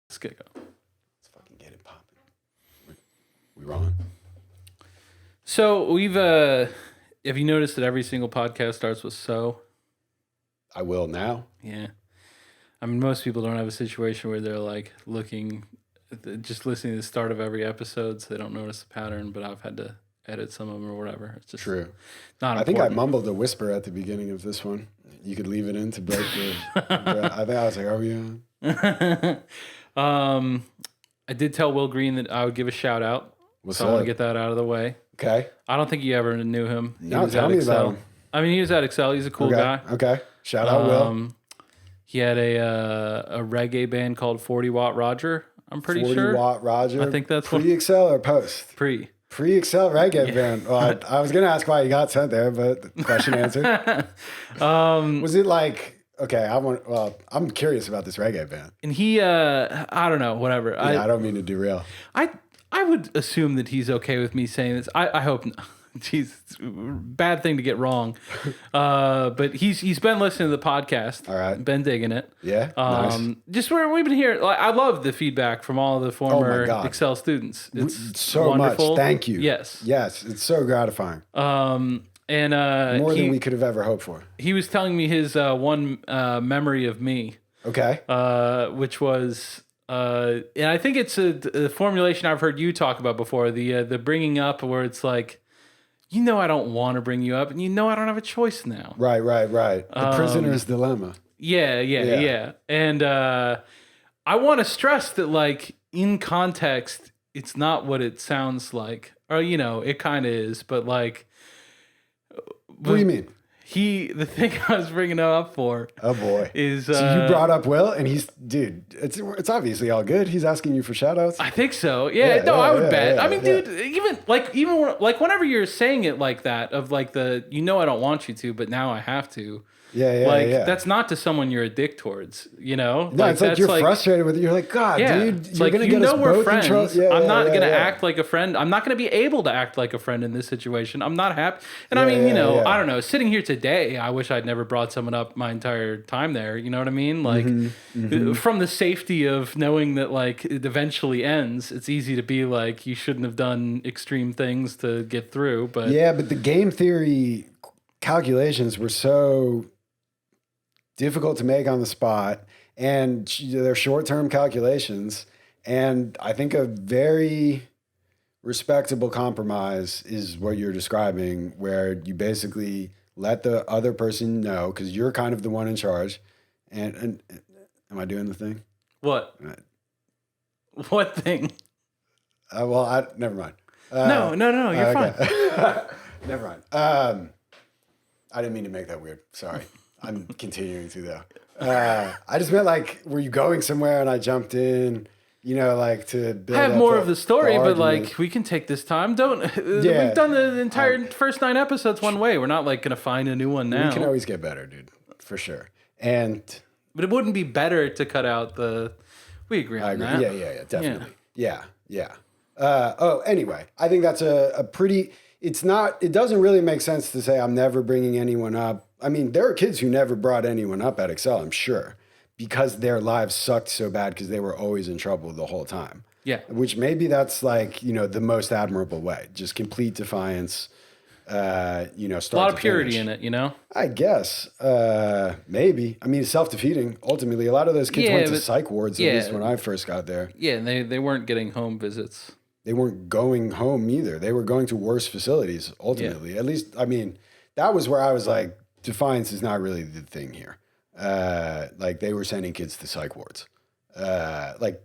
Let's get going. Let's fucking get it popping. We rolling? So we've have you noticed that every single podcast starts with so? I will now. Yeah. I mean, most people don't have a situation where they're like looking, just listening to the start of every episode, so they don't notice the pattern. But I've had to edit some of them or whatever. It's just True. not I think I important. mumbled a whisper at the beginning of this one. You could leave it in to break the. I think I was like, "Oh yeah." I did tell Will Green that I would give a shout out. What's So I want up? to get that out of the way. Okay. I don't think you ever knew him. He No, was tell at me Excel. about him. I mean, he was at Excel. He's a cool Okay. guy. Okay. Shout out, Will. He had a reggae band called 40 Watt Roger. I'm pretty 40 sure. Watt Roger. I think that's what- pre-Excel or post. Pre-Excel reggae band. Well, I was gonna ask why you got sent there, but the question answered. Was it like? Okay, I'm curious about this reggae band. And he, I don't know, whatever. Yeah, I don't mean to derail. I would assume that he's okay with me saying this. I hope not. Jeez, bad thing to get wrong. But he's been listening to the podcast. All right. Been digging it. Yeah. Nice. Just where we've been here. Like, I love the feedback from all the former God. Excel students. It's So wonderful. much. Thank you. Yes. Yes. It's so gratifying. And More than we could have ever hoped for. he was telling me his one memory of me. Okay. Which was, and I think it's a formulation I've heard you talk about before. The bringing up where it's like, you know, I don't want to bring you up, and you know, I don't have a choice now. Right. The prisoner's dilemma. Yeah. And I want to stress that, like, in context, it's not what it sounds like, or it kind of is, but like, What do you mean? the thing I was bringing him up for. Oh boy. Is So you brought up Will, and it's obviously all good. He's asking you for shout outs. I think so. Yeah, no, I would bet. yeah, I mean, yeah. dude, even whenever you're saying it like that, of like I don't want you to, but now I have to. Yeah. That's not to someone you're a dick towards, No, it's like you're frustrated with it. You're like, God, dude, it's you're like, gonna get us we're both friends. in trouble. Yeah, I'm not gonna yeah. act like a friend. I'm not gonna be able to act like a friend in this situation. I'm not happy. And I Yeah, mean, yeah. I don't know. Sitting here today, I wish I'd never brought someone up my entire time there. You know what I mean? Like, from the safety of knowing that, like, it eventually ends, it's easy to be like, you shouldn't have done extreme things to get through. But Yeah, but the game theory calculations were so difficult to make on the spot, and they're short-term calculations. And I think a very respectable compromise is what you're describing, where you basically let the other person know, because you're kind of the one in charge. And am I doing the thing? what? What thing? Never mind. No, you're fine. Never mind. I didn't mean to make that weird. Sorry. I'm continuing to though. I just meant, like, were you going somewhere and I jumped in, like to build I have up more of the story, but argument. like, we can take this time. Don't. Yeah. We've done the entire first 9 episodes one way. We're not like gonna find a new one now. We can always get better, dude, for sure. And But it wouldn't be better to cut out the. We agree I on agree. that. Yeah, definitely. Yeah. Anyway, I think that's a pretty. It doesn't really make sense to say I'm never bringing anyone up. I mean, there are kids who never brought anyone up at Excel, I'm sure, because their lives sucked so bad because they were always in trouble the whole time. Yeah. Which maybe that's like, the most admirable way. Just complete defiance, start A lot of purity in it, I guess. Maybe. I mean, it's self-defeating. Ultimately, a lot of those kids Yeah, went to but- psych wards, yeah. at least when I first got there. Yeah, and they weren't getting home visits. They weren't going home either. They were going to worse facilities, ultimately. At least, I mean, that was where I was like, defiance is not really the thing here. Like, they were sending kids to psych wards. Like,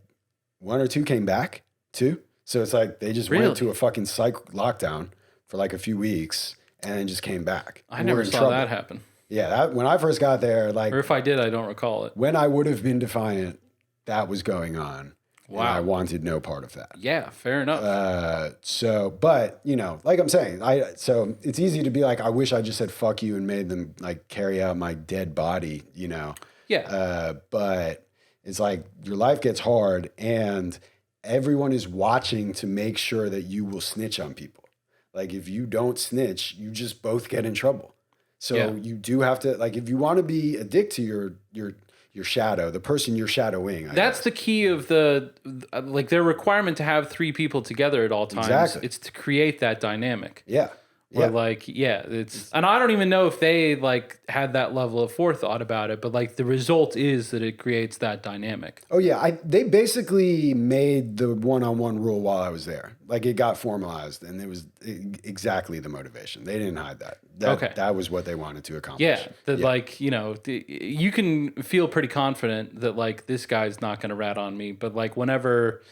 1 or 2 came back, 2. So it's like they just Really? went to a fucking psych lockdown for like a few weeks and then just came back. I And never were in saw trouble. that happen. Yeah, when I first got there, like, Or if I did, I don't recall it. when I would have been defiant, that was going on. Wow. And I wanted no part of that. Yeah, fair enough. But like I'm saying, so it's easy to be like, I wish I just said fuck you and made them like carry out my dead body, Yeah. But it's like your life gets hard and everyone is watching to make sure that you will snitch on people. Like, if you don't snitch, you just both get in trouble. So Yeah. you do have to, like, if you want to be a dick to your your shadow, the person you're shadowing. That's the key of the like their requirement to have three people together at all times. Exactly. It's to create that dynamic. Yeah. Where like, it's, and I don't even know if they like had that level of forethought about it, but like the result is that it creates that dynamic. Oh yeah, they basically made the one-on-one rule while I was there. Like it got formalized, and it was exactly the motivation. They didn't hide that. That was what they wanted to accomplish. Yeah, like you can feel pretty confident that like this guy's not going to rat on me, but like whenever,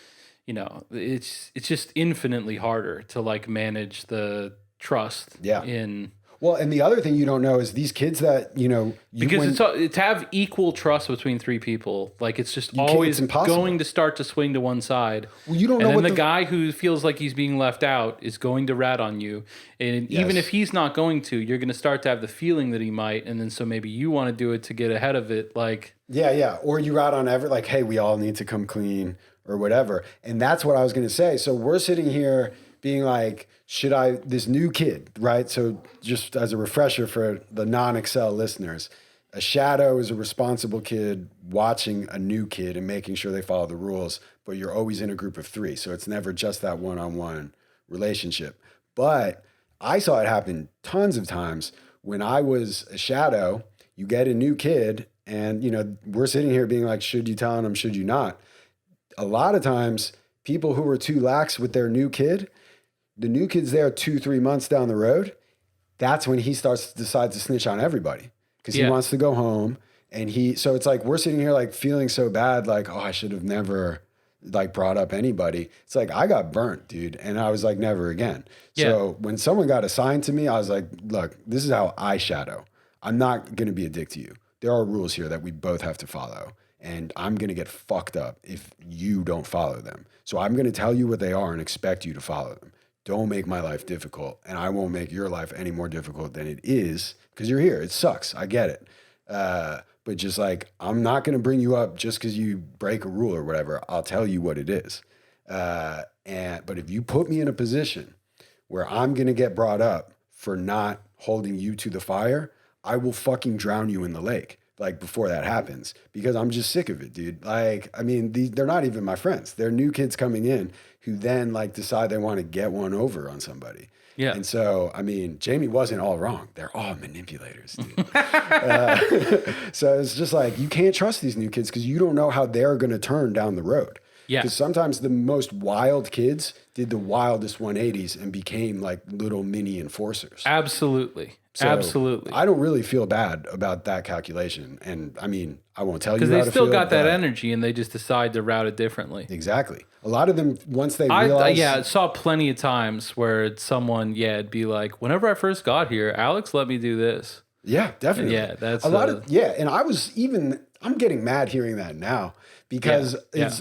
it's just infinitely harder to like manage the trust in. Well, and the other thing you don't know is these kids that, because to have equal trust between three people, like it's just always going to start to swing to one side. Well, you don't know what the guy who feels like he's being left out is going to rat on you. And even if he's not going to, you're going to start to have the feeling that he might. And then so maybe you want to do it to get ahead of it. Like, yeah. Or you rat on like, hey, we all need to come clean or whatever. And that's what I was going to say. So we're sitting here being like, this new kid, right? So just as a refresher for the non-Excel listeners, a shadow is a responsible kid watching a new kid and making sure they follow the rules, but you're always in a group of three. So it's never just that one-on-one relationship. But I saw it happen tons of times when I was a shadow. You get a new kid and, we're sitting here being like, should you tell him, should you not? A lot of times people who were too lax with their new kid, the new kid's there 2-3 months down the road. That's when he starts to decide to snitch on everybody because he wants to go home. And so it's like, we're sitting here like feeling so bad. Like, oh, I should have never like brought up anybody. It's like, I got burnt, dude. And I was like, never again. Yeah. So when someone got assigned to me, I was like, look, this is how I shadow. I'm not going to be a dick to you. There are rules here that we both have to follow. And I'm going to get fucked up if you don't follow them. So I'm going to tell you what they are and expect you to follow them. Don't make my life difficult, and I won't make your life any more difficult than it is because you're here. It sucks. I get it. But just like, I'm not going to bring you up just because you break a rule or whatever. I'll tell you what it is. But if you put me in a position where I'm going to get brought up for not holding you to the fire, I will fucking drown you in the lake. Like before that happens, because I'm just sick of it, dude. Like, I mean, they're not even my friends. They're new kids coming in who then like decide they want to get one over on somebody. Yeah. And so, I mean, Jamie wasn't all wrong. They're all manipulators, dude. So it's just like, you can't trust these new kids because you don't know how they're going to turn down the road. Yeah. Because sometimes the most wild kids did the wildest 180s and became like little mini enforcers. Absolutely. So absolutely. I don't really feel bad about that calculation. And I mean, I won't tell you how to feel. Because they still got that energy and they just decide to route it differently. Exactly. A lot of them, once they realize... I saw plenty of times where someone, it'd be like, whenever I first got here, Alex let me do this. Yeah, definitely. And that's... and I was even... I'm getting mad hearing that now because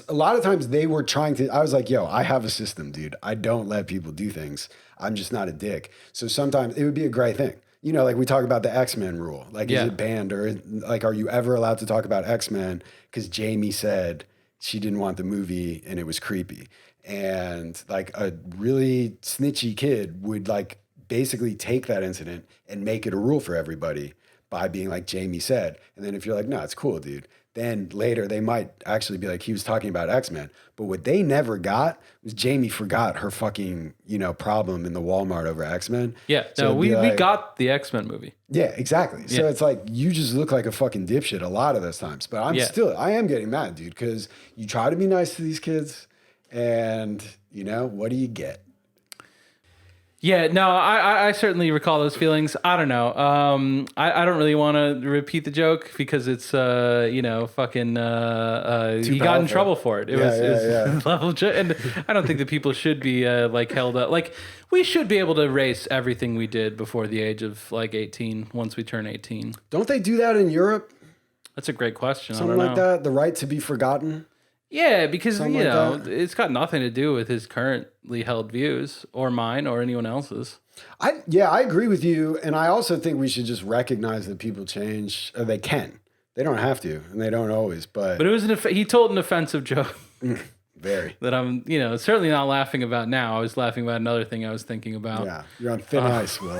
a lot of times they were trying to... I was like, yo, I have a system, dude. I don't let people do things. I'm just not a dick. So sometimes it would be a great thing. Like we talk about the X-Men rule. Like, is it banned or like, are you ever allowed to talk about X-Men? Because Jamie said she didn't want the movie and it was creepy. And like a really snitchy kid would like basically take that incident and make it a rule for everybody by being like Jamie said. And then if you're like, no, it's cool, dude. Then later they might actually be like, he was talking about X-Men. But what they never got was Jamie forgot her fucking, problem in the Walmart over X-Men. Yeah, so we got the X-Men movie. Yeah, exactly. So it's like, you just look like a fucking dipshit a lot of those times. But I am getting mad, dude, because you try to be nice to these kids and, what do you get? Yeah, no, I certainly recall those feelings. I don't know. I don't really want to repeat the joke because it's, fucking, he got in trouble for it. It was level. And I don't think that people should be, held up. Like, we should be able to erase everything we did before the age of, 18, once we turn 18. Don't they do that in Europe? That's a great question. Something like that? The right to be forgotten? Yeah, because, it's got nothing to do with his currently held views or mine or anyone else's. I agree with you. And I also think we should just recognize that people change. They can. They don't have to, and they don't always. But it was he told an offensive joke. Very. that I'm, certainly not laughing about now. I was laughing about another thing I was thinking about. Yeah, you're on thin ice, Will.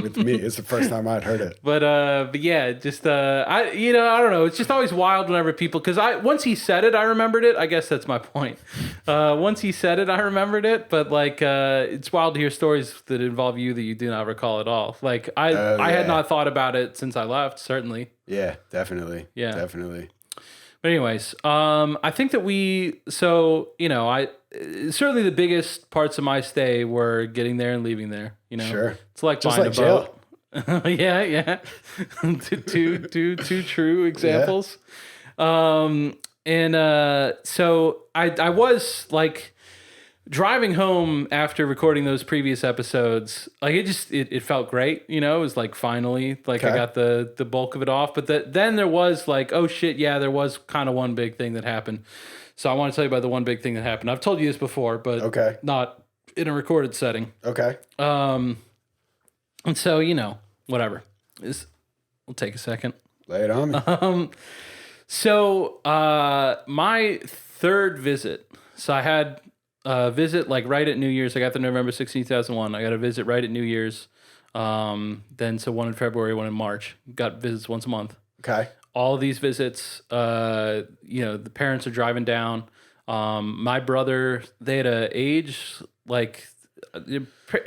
With me, it's the first time I'd heard it. But yeah, just I don't know. It's just always wild whenever people, because once he said it, I remembered it. I guess that's my point. Once he said it, I remembered it. But like, it's wild to hear stories that involve you that you do not recall at all. Like I had not thought about it since I left. Certainly. Yeah, definitely. Yeah, definitely. But anyways, I think that I certainly the biggest parts of my stay were getting there and leaving there. Sure. It's like just buying like a boat. Yeah. two true examples. Yeah. So I was like driving home after recording those previous episodes. Like it felt great. It was like finally like I got the bulk of it off. But then there was like, oh shit, yeah, there was kind of one big thing that happened. So I want to tell you about the one big thing that happened. I've told you this before, but not in a recorded setting. Okay. And so, whatever. We'll take a second. Lay it on me. So my third visit. So I had a visit like right at New Year's. I got the November 16th, 2001. I got a visit right at New Year's. Then so one in February, one in March. Got visits once a month. Okay. All of these visits, the parents are driving down. My brother, they had a age, like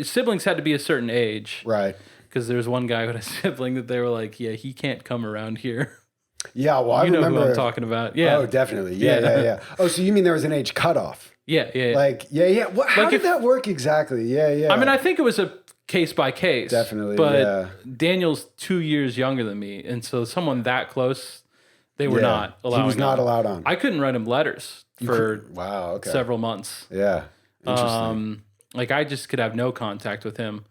siblings had to be a certain age. Right. Because there was one guy with a sibling that they were like, yeah, he can't come around here. Yeah, well, I remember. Who I'm talking about. Yeah. Oh, definitely. Yeah. Oh, so you mean there was an age cutoff? Yeah. Like, yeah. How did that work exactly? Yeah. I mean, I think it was a case by case. Definitely, but Daniel's 2 years younger than me, and so someone that close, they were not allowed. He was not allowed on. I couldn't write him letters for okay. several months. Yeah, interesting. Like I just could have no contact with him.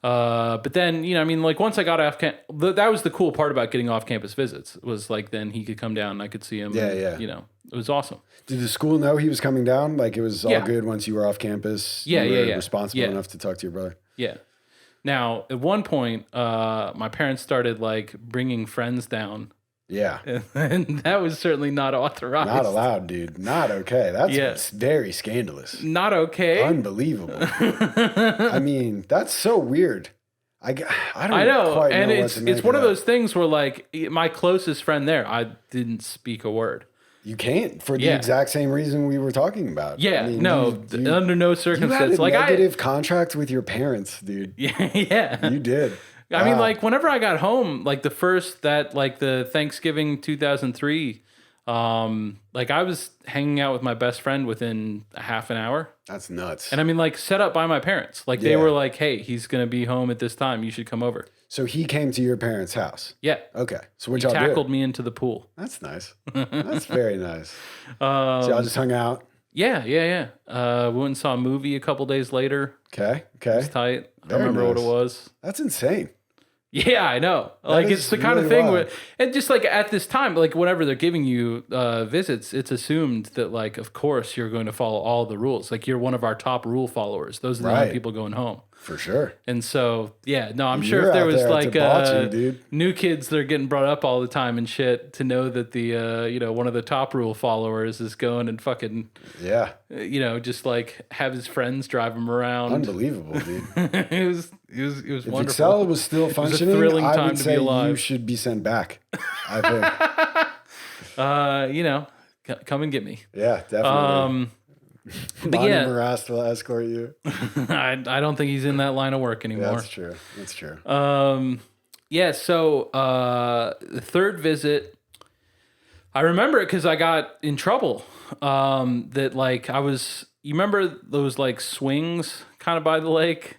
But then, like once I got off that was the cool part about getting off campus visits was like, then he could come down and I could see him. Yeah. It was awesome. Did the school know he was coming down? Like it was all good once you were off campus? Yeah, you were responsible enough to talk to your brother? Yeah. Now, at one point, my parents started like bringing friends down. Yeah. And that was certainly not authorized. Not allowed, dude. Not okay. That's very scandalous. Not okay. Unbelievable. I mean, that's so weird. I don't know. Quite and know it's one of those things where like my closest friend there, I didn't speak a word. You can't for the exact same reason we were talking about. Yeah, I mean, under no circumstance. You had a negative contract with your parents, dude. Yeah. You did. I mean, like whenever I got home, like the Thanksgiving 2003, like I was hanging out with my best friend within a half an hour. That's nuts. And I mean, like set up by my parents. Like they were like, hey, he's going to be home at this time. You should come over. So he came to your parents' house? Yeah. Okay. So what y'all do? Tackled me into the pool. That's nice. That's very nice. So y'all just hung out? Yeah. We went and saw a movie a couple days later. Okay. It was tight. I don't remember what it was. That's insane. Yeah, I know. Like it's the kind of thing where, and just like at this time, like whenever they're giving you visits, it's assumed that like, of course, you're going to follow all the rules. Like you're one of our top rule followers. Those are the only people going home. For sure. And so, yeah, no, I'm sure if there was like new kids that are getting brought up all the time and shit, to know that the one of the top rule followers is going and fucking just like have his friends drive him around. Unbelievable, dude. it was if wonderful. Excel was still functioning, it was a thrilling I time would to say be alive. You should be sent back. I think. Come and get me. Yeah, definitely. But Bonnie Morast will escort you. I don't think he's in that line of work anymore. That's true. So the third visit, I remember it because I got in trouble. That like you remember those like swings kind of by the lake?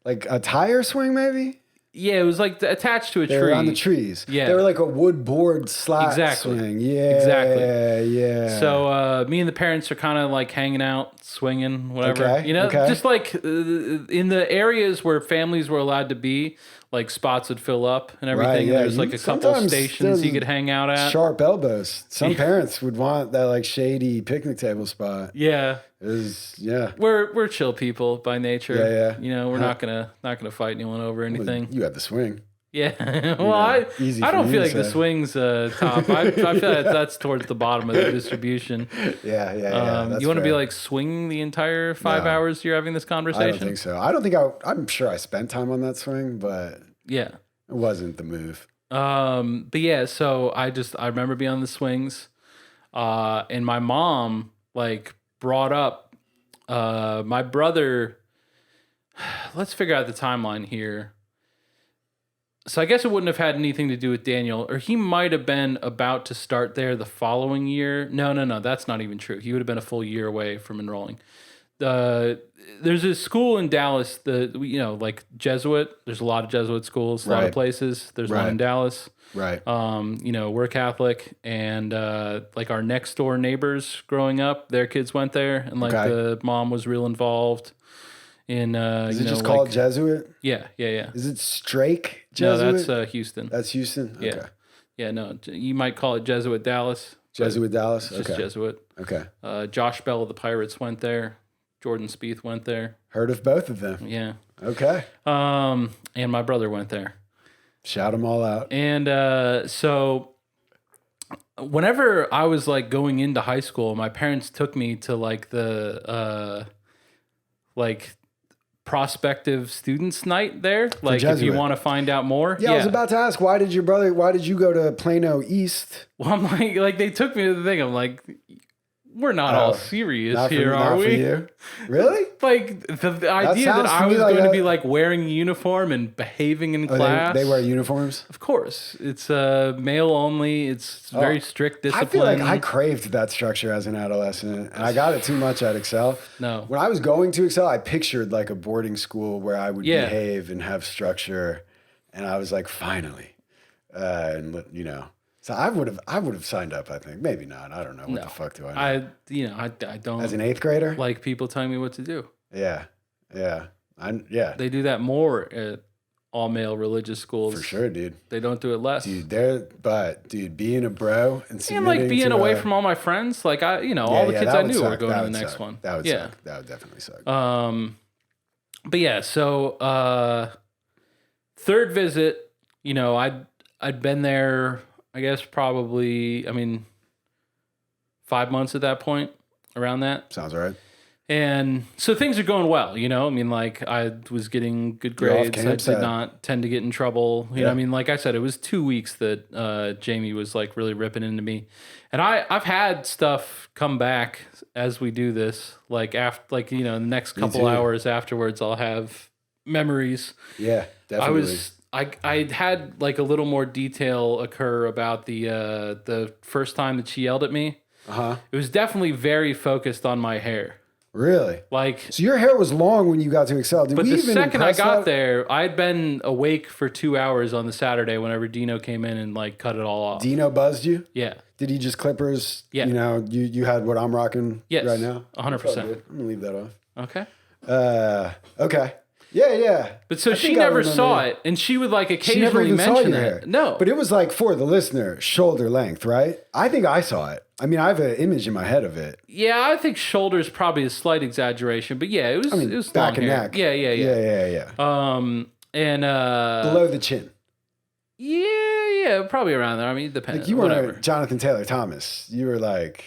Like a tire swing, maybe? Yeah, it was like attached to a tree. They were on the trees. Yeah. They were like a wood board slat swing. Yeah. Exactly. Yeah. So me and the parents are kind of like hanging out, swinging, whatever. Okay. Just like in the areas where families were allowed to be, like spots would fill up and everything. Right, yeah. And there's like a couple stations you could hang out at. Sharp elbows. Some parents would want that like shady picnic table spot. Yeah. We're chill people by nature. Yeah. We're not gonna fight anyone over anything. Well, you had the swing. Yeah. Well, I don't feel like the swing's top. I feel like that's towards the bottom of the distribution. Yeah. You want to be like swinging the entire 5 hours you're having this conversation? I don't think so. I don't think I'm sure I spent time on that swing, but yeah, it wasn't the move. But yeah, so I remember being on the swings, and my mom like brought up my brother. Let's figure out the timeline here. So I guess it wouldn't have had anything to do with Daniel, or he might have been about to start there the following year. No, that's not even true. He would have been a full year away from enrolling. There's a school in Dallas, like Jesuit. There's a lot of Jesuit schools, a lot of places. There's one in Dallas. Right. We're Catholic, and like our next door neighbors growing up, their kids went there, and like the mom was real involved. Is it just called Jesuit? Yeah. Is it Strake Jesuit? No, that's Houston. That's Houston? Okay. Yeah, no, you might call it Jesuit Dallas. Jesuit Dallas? It's just Jesuit. Okay. Josh Bell of the Pirates went there. Jordan Spieth went there. Heard of both of them. Yeah. Okay. And my brother went there. Shout them all out. And so whenever I was like going into high school, my parents took me to like the like prospective students night there, like if you want to find out more. I was about to ask, why did you go to Plano East? Well, I'm like they took me to the thing. I'm like, we're not all serious here, are we? For you? Really? Like the idea that I was going to be like wearing a uniform and behaving in class. They wear uniforms? Of course. It's male only. It's very strict discipline. I feel like I craved that structure as an adolescent, and I got it too much at Excel. No. When I was going to Excel, I pictured like a boarding school where I would behave and have structure, and I was like, finally. So I would have signed up, I think. Maybe not. I don't know. What the fuck do I know? I don't. As an 8th grader? Like people telling me what to do. Yeah. They do that more at all male religious schools. For sure, dude. They don't do it less. Dude, being a bro and like being away from all my friends, like all the kids I knew were going to the next one. That would suck. That would definitely suck. But yeah, so third visit, I'd been there, I guess probably, 5 months at that point, around that. Sounds right. And so things are going well, I was getting good grades. I did not tend to get in trouble. You know, like I said, it was 2 weeks that Jamie was like really ripping into me. And I've had stuff come back as we do this, like after, the next couple hours afterwards, I'll have memories. Yeah, definitely. I had like a little more detail occur about the first time that she yelled at me. It was definitely very focused on my hair. Really? Like, so your hair was long when you got to Excel. But the second I got there, I'd been awake for 2 hours on the Saturday whenever Dino came in and like cut it all off. Dino buzzed you? Yeah. Did he just clippers? Yeah. You had what I'm rocking right now? 100%. I'm going to leave that off. Okay. Okay. Yeah. But so she never saw it, and she would like occasionally mention it. No. But it was like, for the listener, shoulder length, right? I think I saw it. I have an image in my head of it. Yeah, I think shoulder's probably a slight exaggeration, but yeah, it was back long and hair. neck. Yeah. And below the chin. Yeah, probably around there. It depends. Like you weren't Jonathan Taylor Thomas. You were like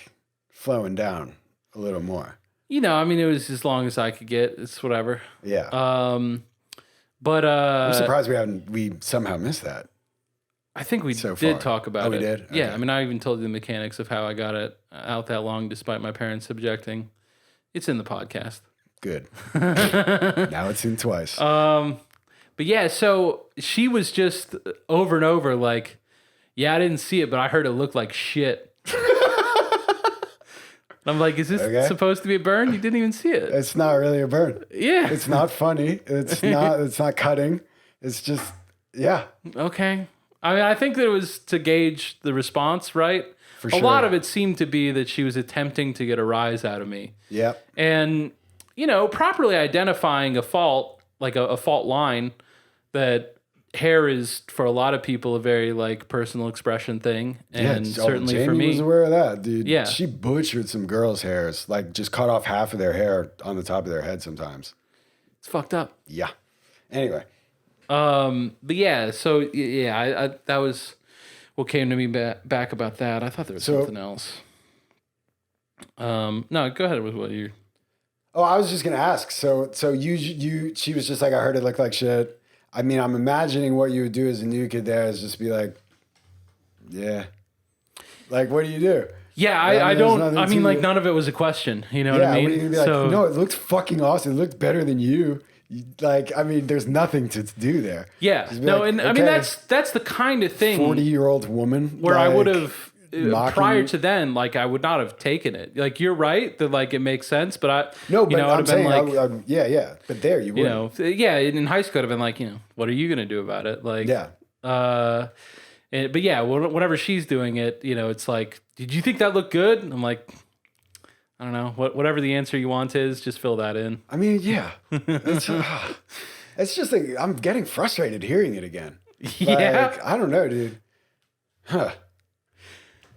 flowing down a little more. It was as long as I could get. It's whatever. Yeah. But I'm surprised we somehow missed that. I think we did talk about it. We did? Okay. Yeah, I even told you the mechanics of how I got it out that long despite my parents objecting. It's in the podcast. Good. Now it's in twice. But yeah, so she was just over and over like, yeah, I didn't see it, but I heard it looked like shit. I'm like, is this supposed to be a burn? You didn't even see it. It's not really a burn. Yeah. It's not funny. It's not cutting. It's just, yeah. Okay. I think that it was to gauge the response, right? For sure. A lot of it seemed to be that she was attempting to get a rise out of me. Yep. And, properly identifying a fault, like a fault line, that hair is, for a lot of people, a very, like, personal expression thing. And certainly Jamie for me. was aware of that, dude. Yeah. She butchered some girls' hairs, like just cut off half of their hair on the top of their head sometimes. It's fucked up. Yeah. Anyway. But yeah, so yeah, I that was what came to me back about that. I thought there was something else. No, go ahead with what you. Oh, I was just gonna ask. So she was just like, I heard it looked like shit. I mean, I'm imagining what you would do as a new kid there is just be like, yeah, like what do you do? Yeah, I don't. I mean, like none of it was a question. You know what I mean? What are you gonna be like? No, it looked fucking awesome. It looked better than you. Like, I mean, there's nothing to do there. Yeah, no, like, and okay, I mean that's the kind of thing. 40-year-old woman where I would have prior to then, like I would not have taken it. Like you're right that like it makes sense, but I'm saying like, yeah, but there you would, in high school I'd have been like, what are you gonna do about it? Like, but yeah, whenever she's doing it, it's like, did you think that looked good? I'm like, I don't know. Whatever the answer you want is, just fill that in. I mean, yeah. It's just like, I'm getting frustrated hearing it again. Yeah. Like, I don't know, dude. Huh.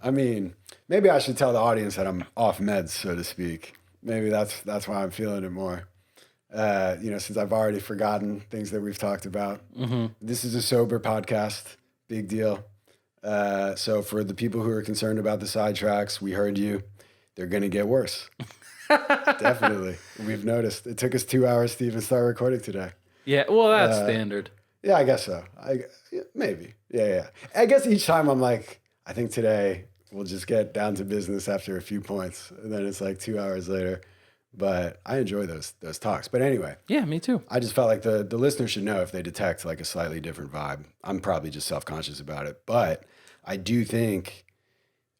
I mean, maybe I should tell the audience that I'm off meds, so to speak. Maybe that's why I'm feeling it more. Since I've already forgotten things that we've talked about. Mm-hmm. This is a sober podcast. Big deal. So for the people who are concerned about the sidetracks, we heard you. They're going to get worse. Definitely. We've noticed. It took us 2 hours to even start recording today. Yeah, well, that's standard. Yeah, I guess so. Maybe. Yeah. I guess each time I'm like, I think today we'll just get down to business after a few points. And then it's like 2 hours later. But I enjoy those talks. But anyway. Yeah, me too. I just felt like the listener should know if they detect like a slightly different vibe. I'm probably just self-conscious about it. But I do think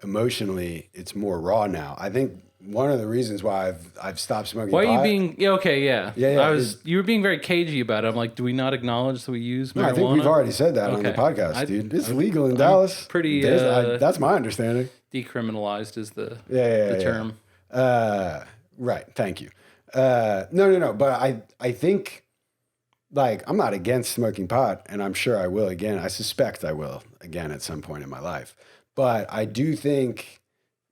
emotionally it's more raw now. I think one of the reasons why I've stopped smoking pot. Why are you being you were being very cagey about it. I'm like, do we not acknowledge that we use marijuana? No, I think we've already said that on the podcast, dude. It's legal in Dallas. Pretty that's my understanding. Decriminalized is the term. Right. Thank you. No. But I think like I'm not against smoking pot, and I'm sure I will again. I suspect I will again at some point in my life. But I do think,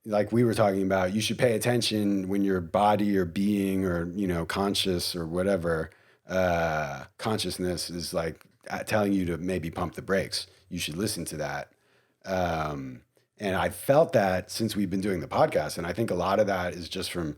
like we were talking about, you should pay attention when your body or being or, conscious or whatever, consciousness is like telling you to maybe pump the brakes. You should listen to that. And I felt that since we've been doing the podcast. And I think a lot of that is just from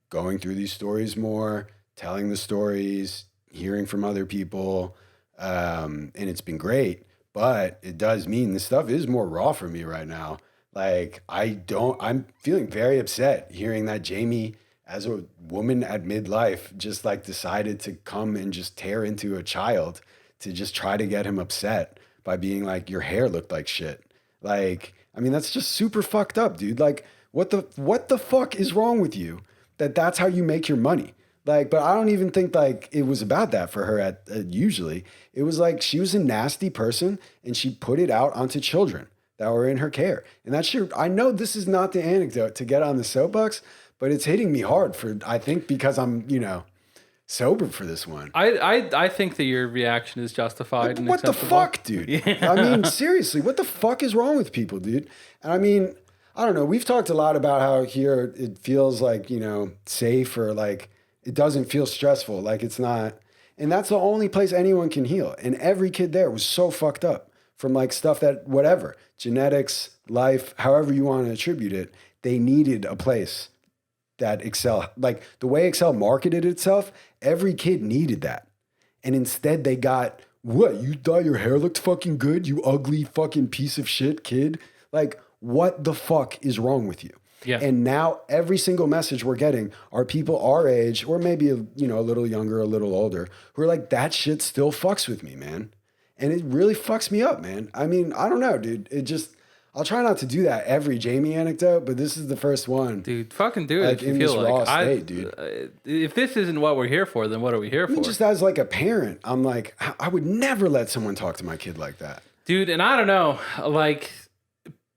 going through these stories more, telling the stories, hearing from other people. And it's been great. But it does mean this stuff is more raw for me right now. Like, I'm feeling very upset hearing that Jamie, as a woman at midlife, just like decided to come and just tear into a child to just try to get him upset by being like, your hair looked like shit. Like, I mean, that's just super fucked up, dude. Like, what the fuck is wrong with you? That's how you make your money. Like, but I don't even think like it was about that for her usually. It was like she was a nasty person and she put it out onto children that were in her care. And that's sure, I know this is not the anecdote to get on the soapbox, but it's hitting me hard I think because I'm, sober for this one. I think that your reaction is justified. Like, what the fuck, dude? Yeah. I mean, seriously, what the fuck is wrong with people, dude? And I mean, I don't know. We've talked a lot about how here it feels like, safe or like, it doesn't feel stressful, like it's not. And that's the only place anyone can heal. And every kid there was so fucked up from like stuff that, whatever, genetics, life, however you want to attribute it, they needed a place that Excel, like the way Excel marketed itself, every kid needed that. And instead they got, what, you thought your hair looked fucking good, you ugly fucking piece of shit kid? Like, what the fuck is wrong with you? Yeah. And now every single message we're getting are people our age or maybe a little younger, a little older, who are like, that shit still fucks with me, man. And it really fucks me up, man. I mean, I don't know, dude. I'll try not to do that every Jamie anecdote, but this is the first one. Dude, fucking do it like, if you feel like state, dude. If this isn't what we're here for, then what are we here for? Just as like a parent, I'm like, I would never let someone talk to my kid like that. Dude, and I don't know, like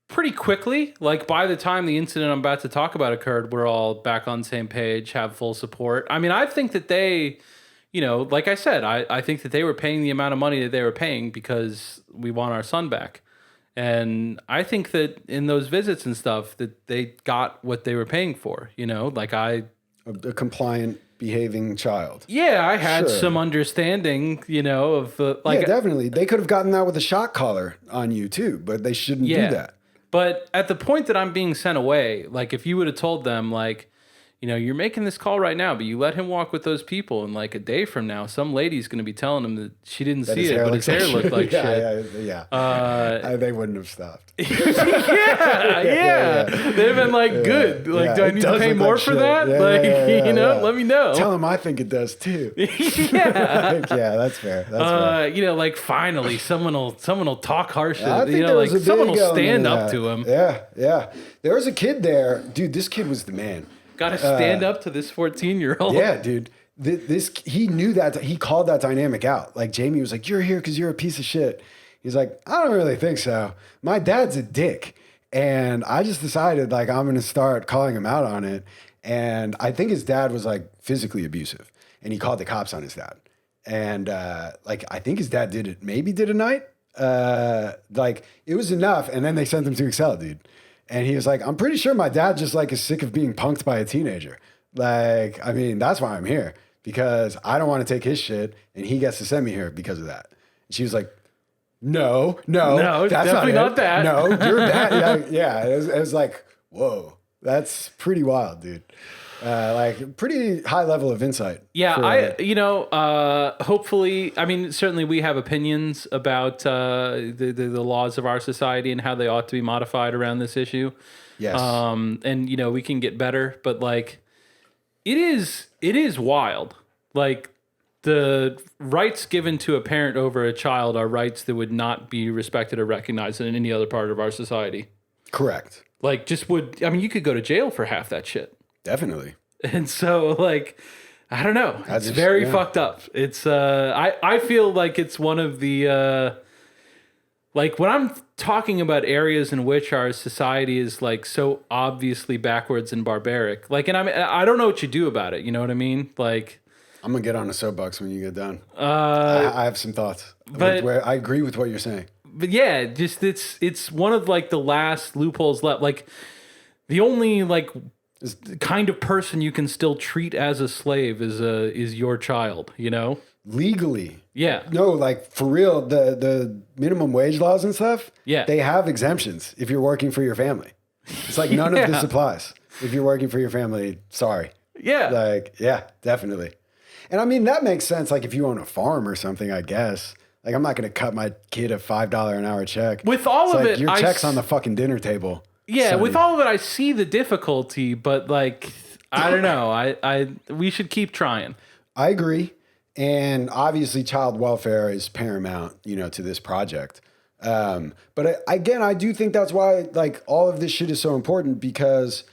pretty quickly, like by the time the incident I'm about to talk about occurred, we're all back on the same page, have full support. I mean, I think that they, like I said, I think that they were paying the amount of money that they were paying because we want our son back. And I think that in those visits and stuff that they got what they were paying for, like a compliant behaving child. Yeah, I had Sure. some understanding, of Yeah, definitely. They could have gotten that with a shock collar on you too, but they shouldn't Yeah. do that. But at the point that I'm being sent away, like if you would have told them, like, you're making this call right now, but you let him walk with those people, and like a day from now, some lady's going to be telling him that she didn't see it, but his hair looked like shit. Yeah. They wouldn't have stopped. yeah. They've been like, good. Like, do I need to pay more for that? Let me know. Tell them I think it does too. Yeah. That's fair. That's fair. Like finally someone will talk harshly. I think there was a someone big will stand element up of to that. him. Yeah. There was a kid there. Dude, this kid was the man. Got to stand up to this 14-year-old. Yeah, dude. He knew that. He called that dynamic out. Like Jamie was like, "You're here because you're a piece of shit." He's like, "I don't really think so. My dad's a dick." And I just decided like I'm going to start calling him out on it. And I think his dad was like physically abusive, and he called the cops on his dad. And I think his dad did a night. Like it was enough, and then they sent him to Excel, dude. And he was like, "I'm pretty sure my dad just like is sick of being punked by a teenager. Like, I mean, that's why I'm here, because I don't want to take his shit, and he gets to send me here because of that." And she was like, No, that's definitely not that. No, your dad. Yeah. It was like, whoa, that's pretty wild, dude. Like pretty high level of insight. Yeah, hopefully, I mean, certainly we have opinions about the laws of our society and how they ought to be modified around this issue. Yes. And we can get better, but like, it is wild. Like the rights given to a parent over a child are rights that would not be respected or recognized in any other part of our society. Correct. Like you could go to jail for half that shit. Definitely. And so, like, I don't know. It's very fucked up. It's I feel like it's one of the like when I'm talking about areas in which our society is like so obviously backwards and barbaric. Like, and I don't know what you do about it. You know what I mean? Like, I'm gonna get on a soapbox when you get done. I have some thoughts. But I agree with what you're saying. But yeah, just it's one of like the last loopholes left. Like the only like kind of person you can still treat as a slave is your child, legally. Yeah. No, like for real, the minimum wage laws and stuff. Yeah. They have exemptions if you're working for your family. It's like none of this applies if you're working for your family. Sorry. Yeah. Like, yeah, definitely. And I mean, that makes sense. Like if you own a farm or something, I guess. Like I'm not going to cut my kid a $5 an hour check. With all of it, your check's on the fucking dinner table. Yeah, sonny. with all of it, I see the difficulty, but like, I don't know. We should keep trying. I agree. And obviously child welfare is paramount, to this project. But again, I do think that's why like all of this shit is so important, because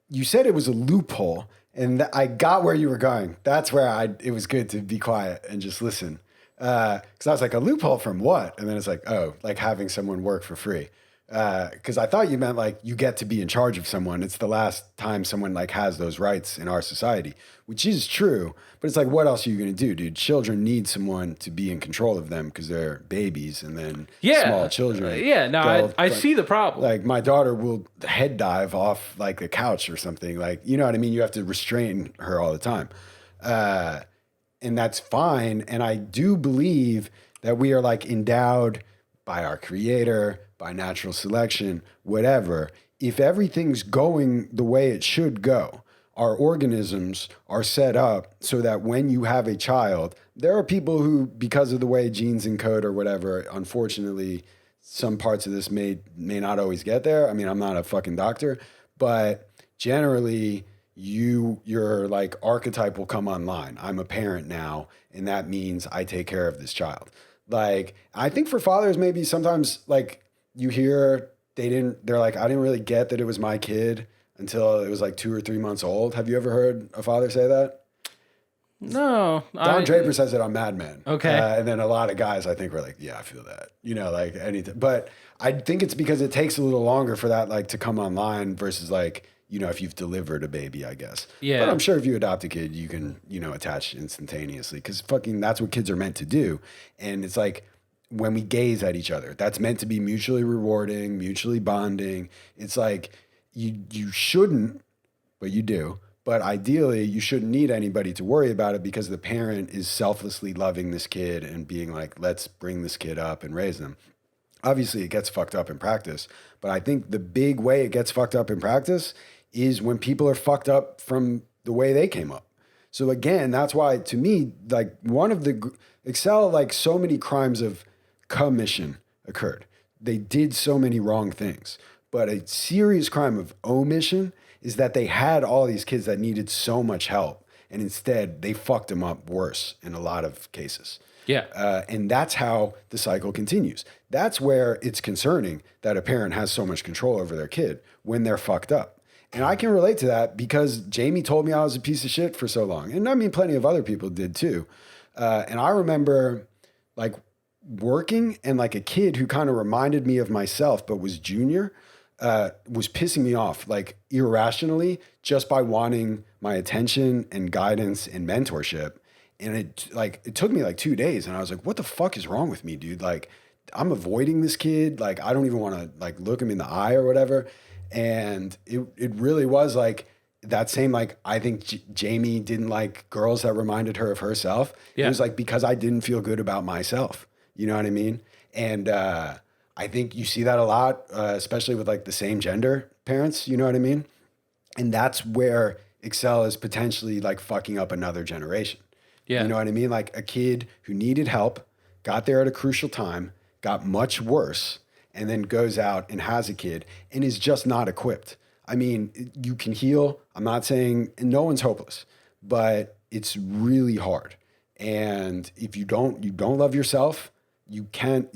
you said it was a loophole, and I got where you were going. That's where it was good to be quiet and just listen. Cause I was like, a loophole from what? And then it's like, oh, like having someone work for free. Cause I thought you meant like you get to be in charge of someone. It's the last time someone like has those rights in our society, which is true. But it's like, what else are you going to do, dude? Children need someone to be in control of them because they're babies, and then small children. I see the problem. Like my daughter will head dive off like the couch or something. Like, you know what I mean? You have to restrain her all the time. And that's fine. And I do believe that we are like endowed by our creator, by natural selection, whatever. If everything's going the way it should go, our organisms are set up so that when you have a child, there are people who, because of the way genes encode or whatever, unfortunately, some parts of this may not always get there. I mean, I'm not a fucking doctor, but generally your like archetype will come online. I'm a parent now, and that means I take care of this child. Like, I think for fathers, maybe sometimes like you hear they're like, I didn't really get that it was my kid until it was like 2 or 3 months old. Have you ever heard a father say that? No. Don Draper says it on Mad Men. Okay. And then a lot of guys, I think, were like, yeah, I feel that, like anything. But I think it's because it takes a little longer for that like to come online versus like, if you've delivered a baby, I guess. Yeah. But I'm sure if you adopt a kid, you can, attach instantaneously, because fucking that's what kids are meant to do. And it's like when we gaze at each other, that's meant to be mutually rewarding, mutually bonding. It's like you shouldn't, but you do, But ideally, you shouldn't need anybody to worry about it because the parent is selflessly loving this kid and being like, let's bring this kid up and raise them. Obviously, it gets fucked up in practice. But I think the big way it gets fucked up in practice is when people are fucked up from the way they came up. So again, that's why to me, like one of the Excel, like so many crimes of commission occurred. They did so many wrong things. But a serious crime of omission is that they had all these kids that needed so much help. And instead, they fucked them up worse in a lot of cases. Yeah. And that's how the cycle continues. That's where it's concerning that a parent has so much control over their kid when they're fucked up. And I can relate to that because Jamie told me I was a piece of shit for so long. And I mean, plenty of other people did too. And I remember like working and like a kid who kind of reminded me of myself, but was junior, was pissing me off like irrationally just by wanting my attention and guidance and mentorship. And it took me like 2 days and I was like, what the fuck is wrong with me, dude? Like I'm avoiding this kid. Like, I don't even want to like look him in the eye or whatever. And it really was like that same, like, I think Jamie didn't like girls that reminded her of herself. Yeah. It was like, because I didn't feel good about myself. You know what I mean? And, I think you see that a lot, especially with like the same gender parents, you know what I mean? And that's where Excel is potentially like fucking up another generation. Yeah. You know what I mean? Like a kid who needed help, got there at a crucial time, got much worse, and then goes out and has a kid and is just not equipped. I mean, you can heal. I'm not saying no one's hopeless, but it's really hard. And if you don't love yourself, you can't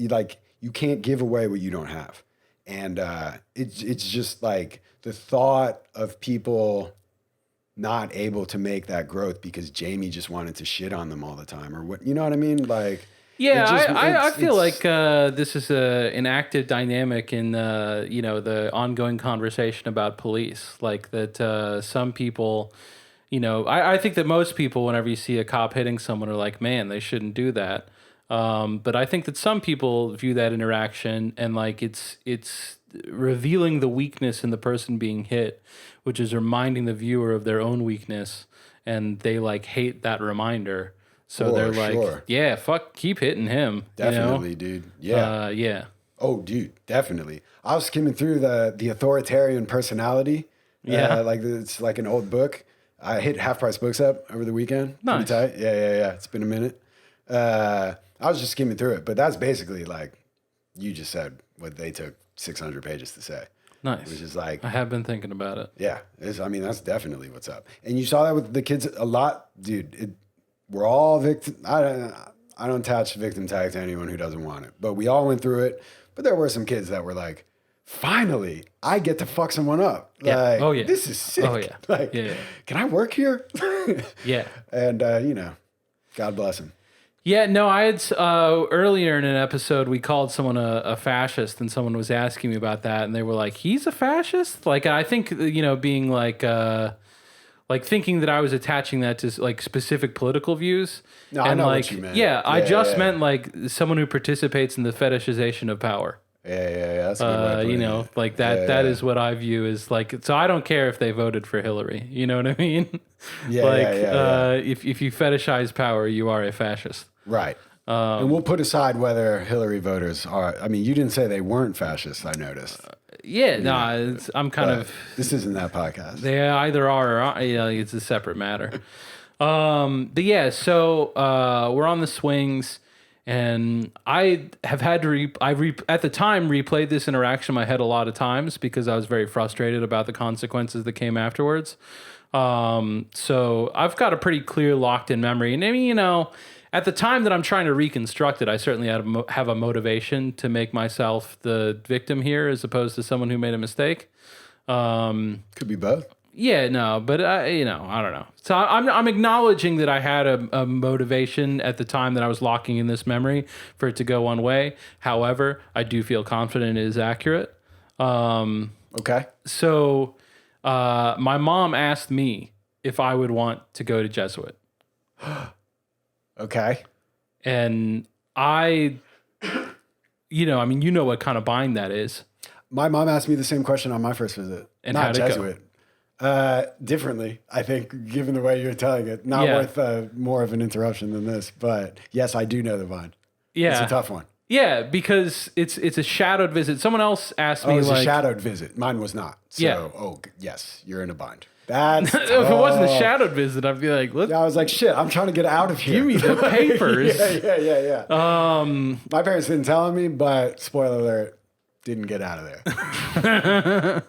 give away what you don't have. And it's just like the thought of people not able to make that growth because Jamie just wanted to shit on them all the time or what, you know what I mean? Like, yeah, I feel like this is an active dynamic in the ongoing conversation about police. Like that some people, I think that most people, whenever you see a cop hitting someone, are like, man, they shouldn't do that. But I think that some people view that interaction and like it's revealing the weakness in the person being hit, which is reminding the viewer of their own weakness, and they like hate that reminder. So they're like, yeah, fuck, keep hitting him. Definitely, dude. Yeah. Yeah. Oh, dude, definitely. I was skimming through the authoritarian personality. Yeah. Like it's like an old book. I hit Half Price Books up over the weekend. Nice. Pretty tight. Yeah. It's been a minute. I was just skimming through it, but that's basically like you just said what they took 600 pages to say. Nice. Which is like, I have been thinking about it. Yeah. That's definitely what's up. And you saw that with the kids a lot, dude. We're all victim. I don't attach victim tag to anyone who doesn't want it, but we all went through it. But there were some kids that were like, finally, I get to fuck someone up. Yeah. Like, oh, yeah. This is sick. Oh, yeah. Like, yeah. Can I work here? Yeah. And, God bless him. Yeah, no, I had earlier in an episode, we called someone a fascist, and someone was asking me about that, and they were like, he's a fascist? Like, I think, being like thinking that I was attaching that to like specific political views. No, and I know like, what you meant. Yeah, I just meant like someone who participates in the fetishization of power. Yeah. That's a good way to put it. Like that. That is what I view as like. So I don't care if they voted for Hillary. You know what I mean? Yeah. If you fetishize power, you are a fascist. Right. And we'll put aside whether Hillary voters are. I mean, you didn't say they weren't fascists. I noticed. I'm kind of. This isn't that podcast. They either are or aren't, it's a separate matter. But yeah, so we're on the swings, and I have had to at the time replayed this interaction in my head a lot of times because I was very frustrated about the consequences that came afterwards. So I've got a pretty clear locked in memory, and I mean, at the time that I'm trying to reconstruct it, I certainly have a motivation to make myself the victim here as opposed to someone who made a mistake. Could be both. Yeah, no, but I don't know. So I'm acknowledging that I had a motivation at the time that I was locking in this memory for it to go one way. However, I do feel confident it is accurate. Okay. So my mom asked me if I would want to go to Jesuit. Okay. And I, what kind of bind that is. My mom asked me the same question on my first visit. And not how'd it Jesuit. Differently, I think, given the way you're telling it. Not Yeah. worth more of an interruption than this, but yes, I do know the Vine. Yeah. It's a tough one. Yeah, because it's a shadowed visit. Someone else asked me Oh, it was like a shadowed visit. Mine was not. So, Yeah. Yes, you're in a bind. That's if it wasn't a tough. shadowed visit, I'd be like, "Let I was like, shit, I'm trying to get out of here. give me the papers." Yeah. My parents didn't tell me, but spoiler alert, didn't get out of there.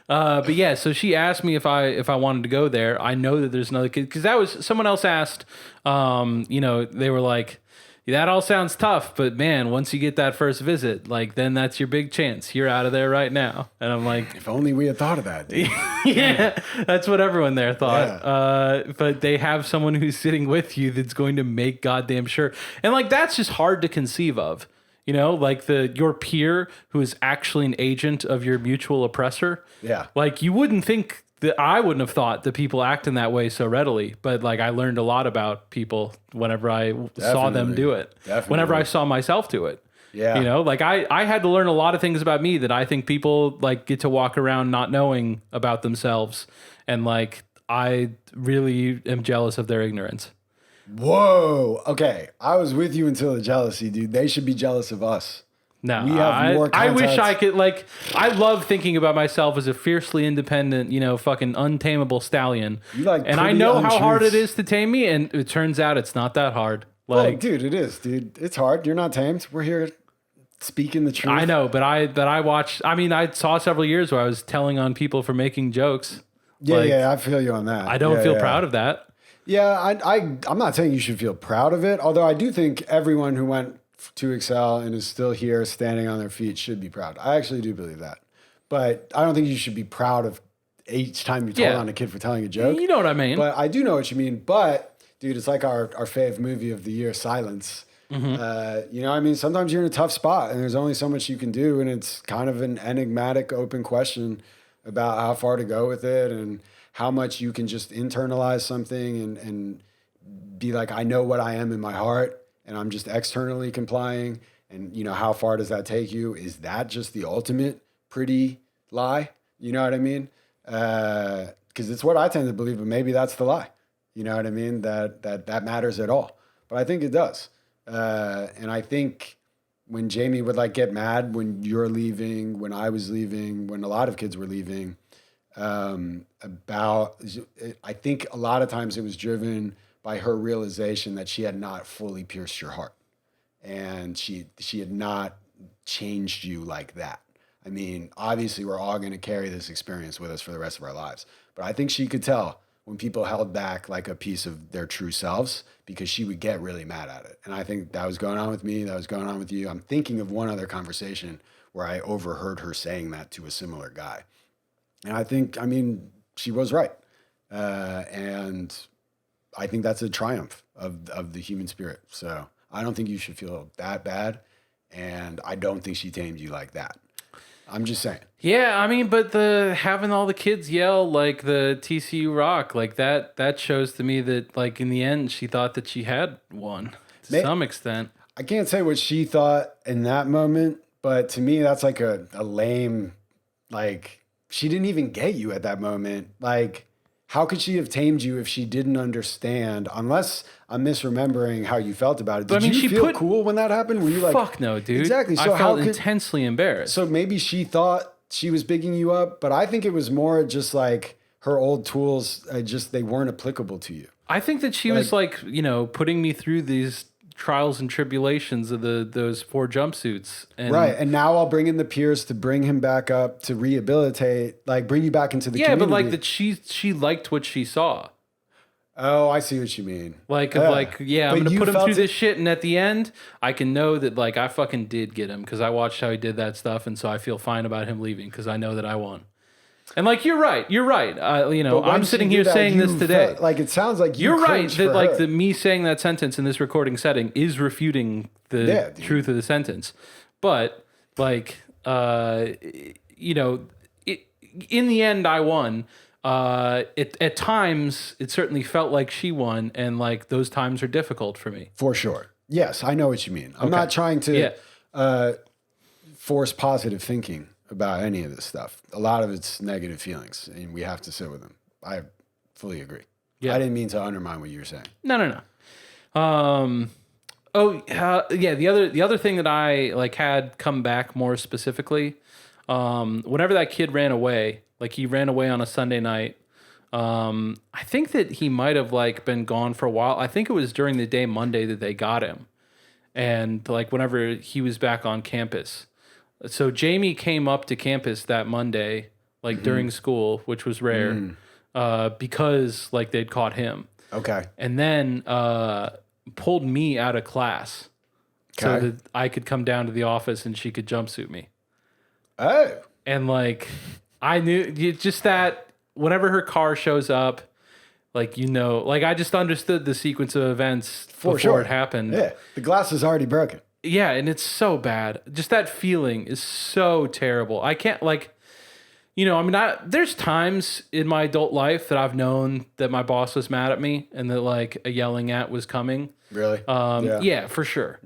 But yeah, so she asked me if I wanted to go there. I know that there's another kid because that was someone else asked. They were like, that all sounds tough, but man, once you get that first visit, like then that's your big chance. You're out of there right now. And I'm like, If only we had thought of that. Dude. yeah, that's what everyone there thought. Yeah. But they have someone who's sitting with you that's going to make goddamn sure. And like that's just hard to conceive of. You know, like your peer who is actually an agent of your mutual oppressor. Yeah. Like you wouldn't think that I wouldn't have thought that people act in that way so readily. But like I learned a lot about people whenever I saw them do it. Definitely. Whenever I saw myself do it. Yeah. You know, like I had to learn a lot of things about me that I think people like get to walk around not knowing about themselves. And like I really am jealous of their ignorance. Whoa. Okay. I was with you until the jealousy, dude. They should be jealous of us. No, We have more I wish contacts. I could like. I love thinking about myself as a fiercely independent, fucking untamable stallion. You like and I pretty know how hard it untruths. is to tame me, and it turns out it's not that hard. Oh, Like dude, it is, dude. It's hard. You're not tamed. We're here speaking the truth. I know, but I watched. I mean, I saw several years where I was telling on people for making jokes. Yeah, Like, I feel you on that. I don't Yeah, feel yeah. proud of that. Yeah, I'm not saying you should feel proud of it, although I do think everyone who went to Excel and is still here standing on their feet should be proud. I actually do believe that. But I don't think you should be proud of each time you told Yeah. on a kid for telling a joke. You know what I mean? But I do know what you mean. But, dude, it's like our fave movie of the year, Silence. I mean, sometimes you're in a tough spot and there's only so much you can do. And it's kind of an enigmatic, open question about how far to go with it and how much you can just internalize something and be like, I know what I am in my heart and I'm just externally complying. And, how far does that take you? Is that just the ultimate pretty lie? You know what I mean? Because it's what I tend to believe, but maybe that's the lie. You know what I mean? That matters at all. But I think it does. And I think when Jamie would get mad when you're leaving, when I was leaving, when a lot of kids were leaving, I think a lot of times it was driven by her realization that she had not fully pierced your heart. And she had not changed you like that. I mean, obviously we're all going to carry this experience with us for the rest of our lives. But I think she could tell when people held back like a piece of their true selves because she would get really mad at it. And I think that was going on with me. That was going on with you. I'm thinking of one other conversation where I overheard her saying that to a similar guy. And I think, she was right. And I think that's a triumph of the human spirit. So I don't think you should feel that bad. And I don't think she tamed you like that. I'm just saying. Yeah, I mean, but having all the kids yell like the TCU Rock, like that shows to me that like in the end she thought that she had won to some extent. I can't say what she thought in that moment, but to me that's like a lame, like she didn't even get you at that moment. Like, how could she have tamed you if she didn't understand? Unless I'm misremembering how you felt about it. Did you feel cool when that happened? Were you like, fuck no, dude? Exactly. So I felt intensely embarrassed. So maybe she thought she was bigging you up, but I think it was more just like her old tools, they weren't applicable to you. I think that she was like, putting me through these trials and tribulations of those 4 jumpsuits. And right. And now I'll bring in the peers to bring him back up, to rehabilitate, like bring you back into the community. Yeah, but like that she liked what she saw. Oh, I see what you mean. I'm going to put him through this shit. And at the end, I can know that like I fucking did get him because I watched how he did that stuff. And so I feel fine about him leaving because I know that I won. And like, you're right. I'm sitting here saying this today. Like, it sounds like you're right that like me saying that sentence in this recording setting is refuting the truth of the sentence. But like, in the end, I won. At times, it certainly felt like she won, and like those times are difficult for me. For sure. Yes, I know what you mean. I'm not trying to force positive thinking. about any of this stuff. A lot of it's negative feelings, and we have to sit with them. I fully agree. Yeah. I didn't mean to undermine what you were saying. No. Yeah. The other thing that I like had come back more specifically, whenever that kid ran away, like he ran away on a Sunday night. I think that he might have like been gone for a while. I think it was during the day Monday that they got him, and like whenever he was back on campus. So Jamie came up to campus that Monday, like during school, which was rare, because like they'd caught him. Okay. And then pulled me out of class so that I could come down to the office and she could jumpsuit me. Oh. And like I knew just that whenever her car shows up, like, like I just understood the sequence of events before it happened. Yeah. The glass is already broken. Yeah, and it's so bad. Just that feeling is so terrible. I can't there's times in my adult life that I've known that my boss was mad at me and that like a yelling at was coming. Really? Yeah, for sure.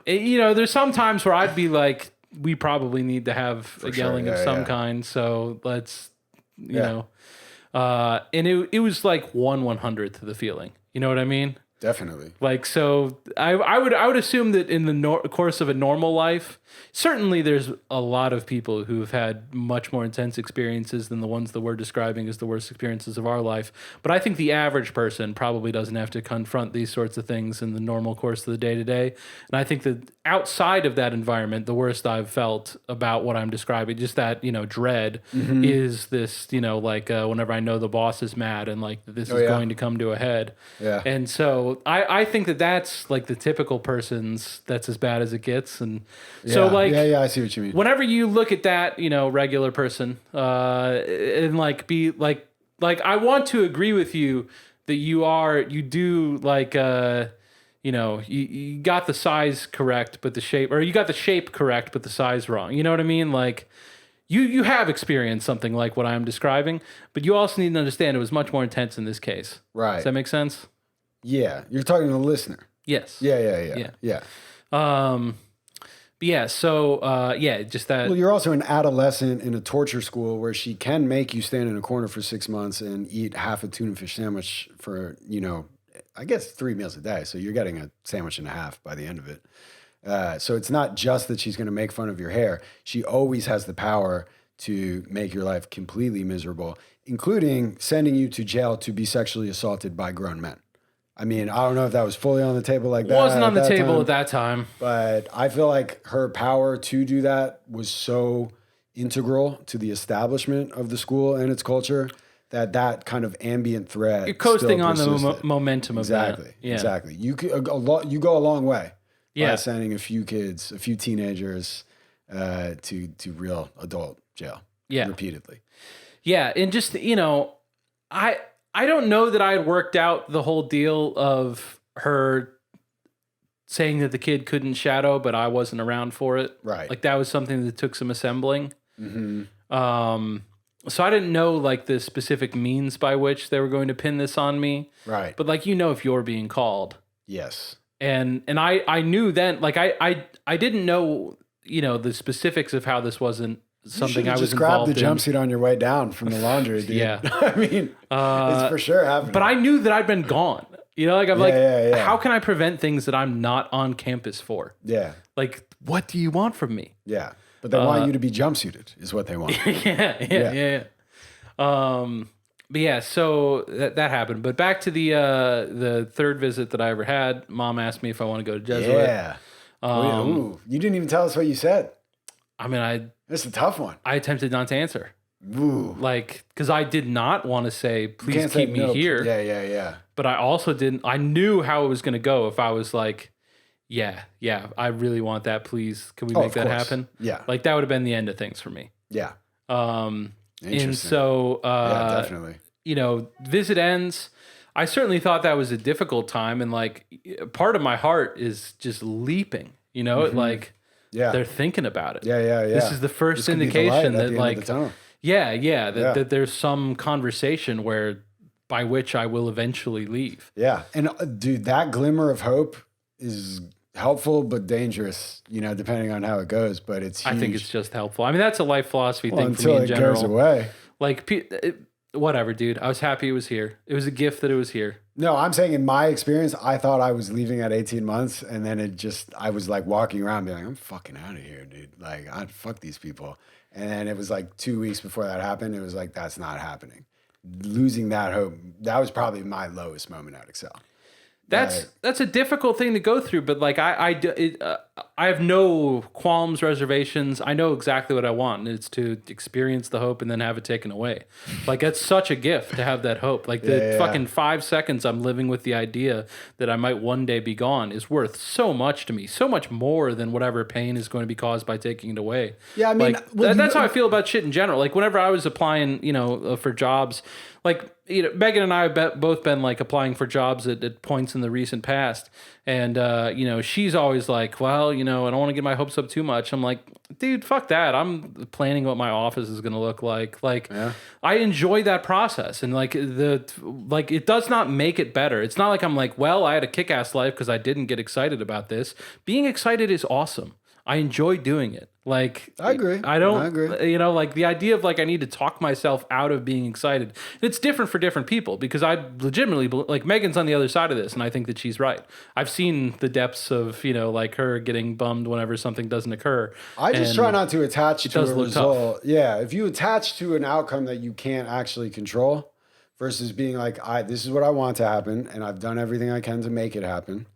There's some times where I'd be like, we probably need to have a yelling of some kind. So let's, and it was like 1/100th of the feeling. You know what I mean? Definitely. Like, so I would assume that in the course of a normal life, certainly there's a lot of people who've had much more intense experiences than the ones that we're describing as the worst experiences of our life. But I think the average person probably doesn't have to confront these sorts of things in the normal course of the day to day. And I think that outside of that environment, the worst I've felt about what I'm describing, just that, dread is this, whenever I know the boss is mad and like this is going to come to a head. Yeah. And so I think that that's like the typical person's, that's as bad as it gets. And so like, I see what you mean. Whenever you look at that, regular person, and like be like I want to agree with you that you do like, you got the size correct, but the shape, or you got the shape correct, but the size wrong. You know what I mean? Like you have experienced something like what I'm describing, but you also need to understand it was much more intense in this case. Right. Does that make sense? Yeah. You're talking to the listener. Yes. Yeah. But yeah, so just that. Well, you're also an adolescent in a torture school where she can make you stand in a corner for 6 months and eat half a tuna fish sandwich for, I guess 3 meals a day. So you're getting a sandwich and a half by the end of it. So it's not just that she's going to make fun of your hair. She always has the power to make your life completely miserable, including sending you to jail to be sexually assaulted by grown men. I mean, I don't know if that was fully on the table like that. Wasn't on the table at that time. But I feel like her power to do that was so integral to the establishment of the school and its culture that kind of ambient threat. You're coasting on the momentum of that. Exactly. Yeah. Exactly. You go a long way by Yeah. sending a few kids, a few teenagers to real adult jail. Yeah. Repeatedly. Yeah. And just, I don't know that I had worked out the whole deal of her saying that the kid couldn't shadow, but I wasn't around for it. Right. Like that was something that took some assembling. Mm-hmm. So I didn't know like the specific means by which they were going to pin this on me. Right. But like, if you're being called. Yes. And I knew then, like I didn't know, the specifics of how this wasn't something I was just involved in. Just grab the jumpsuit on your way down from the laundry, dude. Yeah. I mean, it's for sure happening. But I knew that I'd been gone. I'm Yeah. how can I prevent things that I'm not on campus for? Yeah. Like, what do you want from me? Yeah. But they want you to be jumpsuited is what they want. Yeah. But yeah, so that happened. But back to the third visit that I ever had, Mom asked me if I want to go to Jesuit. Yeah. Ooh, you didn't even tell us what you said. I mean, It's a tough one. I attempted not to answer. Ooh. Like, because I did not want to say, please keep me here. Yeah. But I also didn't, I knew how it was going to go if I was like, yeah, I really want that. Please, can we make that happen? Yeah. Like, that would have been the end of things for me. Yeah. And so, yeah, definitely. Visit ends. I certainly thought that was a difficult time. And like, part of my heart is just leaping, like, they're thinking about it. Yeah. This is the first indication that like, that there's some conversation by which I will eventually leave. Yeah. And dude, that glimmer of hope helpful but dangerous, depending on how it goes. But it's huge. I think it's just helpful. I mean, that's a life philosophy thing for me in until it general. goes away. Like, whatever, dude. I was happy it was here. It was a gift that it was here. No, I'm saying in my experience, I thought I was leaving at 18 months, and then I was like walking around being like, I'm fucking out of here, dude. Like, I'd fuck these people. And then it was like 2 weeks before that happened. It was like, that's not happening. Losing that hope, that was probably my lowest moment at Excel. That's a difficult thing to go through, but like I have no qualms, reservations. I know exactly what I want, and it's to experience the hope and then have it taken away. Like that's such a gift to have that hope. Like the fucking 5 seconds I'm living with the idea that I might one day be gone is worth so much to me, so much more than whatever pain is going to be caused by taking it away. Yeah, I mean, like, that's how I feel about shit in general. Like whenever I was applying, for jobs, like, Megan and I have both been like applying for jobs at points in the recent past. And, she's always like, well, I don't want to get my hopes up too much. I'm like, dude, fuck that. I'm planning what my office is going to look like. Like, I enjoy that process. And like it does not make it better. It's not like I'm like, well, I had a kick-ass life because I didn't get excited about this. Being excited is awesome. I enjoy doing it. Like, I agree. I agree. Like the idea of like, I need to talk myself out of being excited. It's different for different people because I legitimately, like Megan's on the other side of this and I think that she's right. I've seen the depths of, like her getting bummed whenever something doesn't occur. I just try not to attach to a result. Tough. Yeah. If you attach to an outcome that you can't actually control versus being like, this is what I want to happen and I've done everything I can to make it happen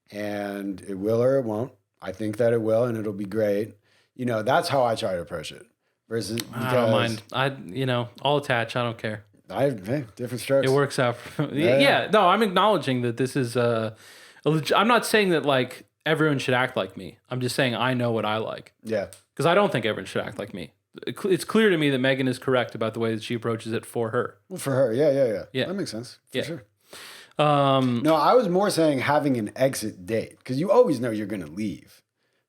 and it will or it won't. I think that it will and it'll be great. That's how I try to approach it. Versus because I don't mind. I'll attach. I don't care. Different strokes. It works out. Yeah. No, I'm acknowledging that this is I'm not saying that like everyone should act like me. I'm just saying I know what I like. Yeah. Because I don't think everyone should act like me. It's clear to me that Megan is correct about the way that she approaches it for her. Well, for her. Yeah. That makes sense. For sure. No, I was more saying having an exit date because you always know you're going to leave,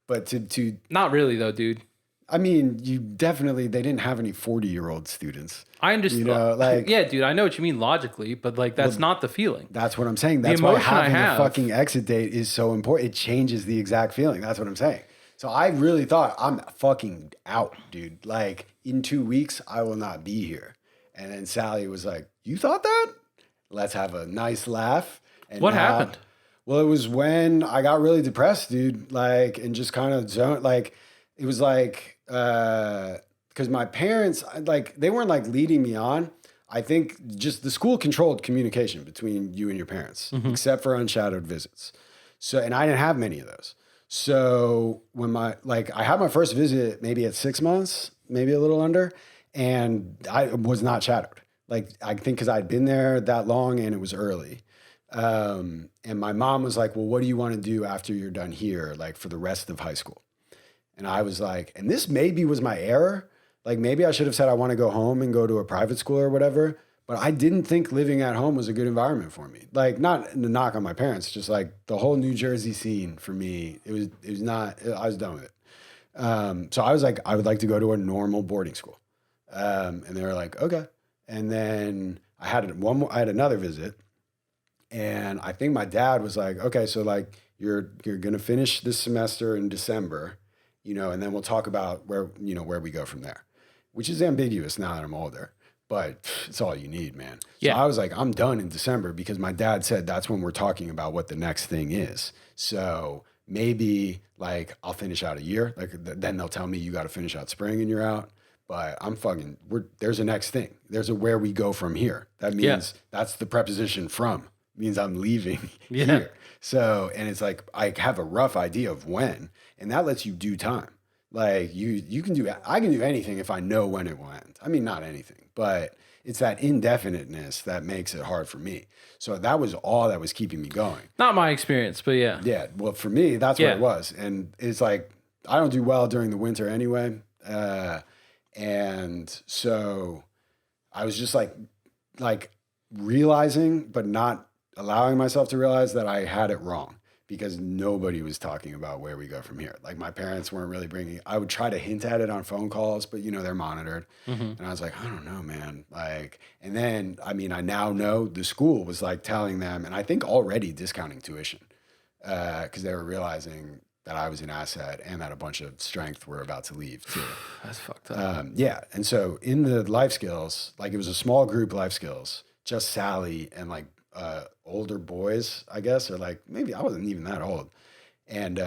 but to not really though, dude. I mean, they didn't have any 40-year-old students. I understand. Yeah, dude, I know what you mean logically, but like that's not the feeling. That's what I'm saying. That's why having a fucking exit date is so important. It changes the exact feeling. That's what I'm saying. So I really thought I'm fucking out, dude. Like in 2 weeks, I will not be here. And then Sally was like, "You thought that? Let's have a nice laugh." And what happened? Well, it was when I got really depressed, dude. Like, and just kind of zoned. Like, it was like, because my parents, like, they weren't like leading me on. I think just the school controlled communication between you and your parents, except for unshadowed visits. So, and I didn't have many of those. So when I had my first visit maybe at 6 months, maybe a little under, and I was not shadowed. Like, I think because I'd been there that long and it was early. And my mom was like, well, what do you want to do after you're done here? Like for the rest of high school. And I was like, and this maybe was my error. Like maybe I should have said, I want to go home and go to a private school or whatever. But I didn't think living at home was a good environment for me. Like not to knock on my parents, just like the whole New Jersey scene for me, it was not, I was done with it. So I was like, I would like to go to a normal boarding school. And they were like, okay. And then I had another visit, and I think my dad was like, okay, so like you're gonna finish this semester in December, and then we'll talk about where we go from there, which is ambiguous now that I'm older, but it's all you need, man. Yeah. So I was like, I'm done in December because my dad said that's when we're talking about what the next thing is. So maybe like I'll finish out a year, like then they'll tell me you got to finish out spring and you're out. But there's a next thing. There's a where we go from here. That means that's the preposition from. It means I'm leaving here. So, and it's like, I have a rough idea of when, and that lets you do time. Like I can do anything if I know when it will end. I mean, not anything, but it's that indefiniteness that makes it hard for me. So that was all that was keeping me going. Not my experience, but yeah. Yeah. Well, for me, that's what it was. And it's like, I don't do well during the winter anyway. And so I was just like realizing, but not allowing myself to realize that I had it wrong because nobody was talking about where we go from here. Like my parents weren't really I would try to hint at it on phone calls, but they're monitored. And I was like, I don't know, man. Like, and then, I mean, I now know the school was like telling them, and I think already discounting tuition. because they were realizing that I was an asset and that a bunch of strength were about to leave too. That's fucked up. Yeah. And so in the life skills, like it was a small group life skills, just Sally and like older boys, I guess, or like maybe I wasn't even that old. And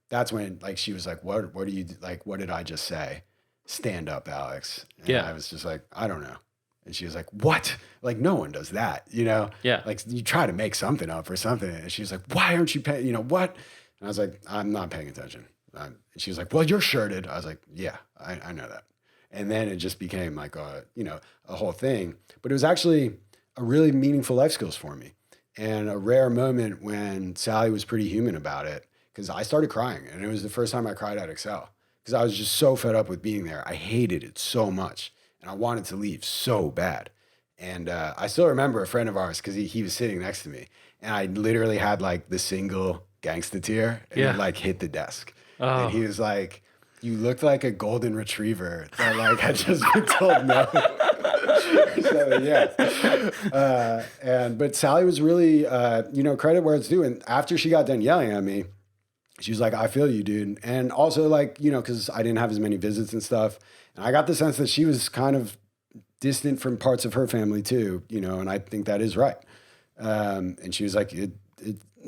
that's when like she was like, what do you like? What did I just say? Stand up, Alex. And I was just like, I don't know. And she was like, what? Like, no one does that, you know? Yeah. Like, you try to make something up or something. And she was like, why aren't you paying, you know, what? And I was like, I'm not paying attention. And she was like, well, you're shirted. I was like, yeah, I know that. And then it just became like a whole thing. But it was actually a really meaningful life skills for me. And a rare moment when Sally was pretty human about it, because I started crying. And it was the first time I cried at Excel, because I was just so fed up with being there. I hated it so much. And I wanted to leave so bad. And I still remember a friend of ours, because he was sitting next to me. And I literally had like the single gangsta tear. And it like hit the desk. Oh. And he was like, you looked like a golden retriever that like had just been told no. So, yeah. But Sally was really, credit where it's due. And after she got done yelling at me, she was like, I feel you, dude. And also like, because I didn't have as many visits and stuff. And I got the sense that she was kind of distant from parts of her family too, and I think that is right. And she was like,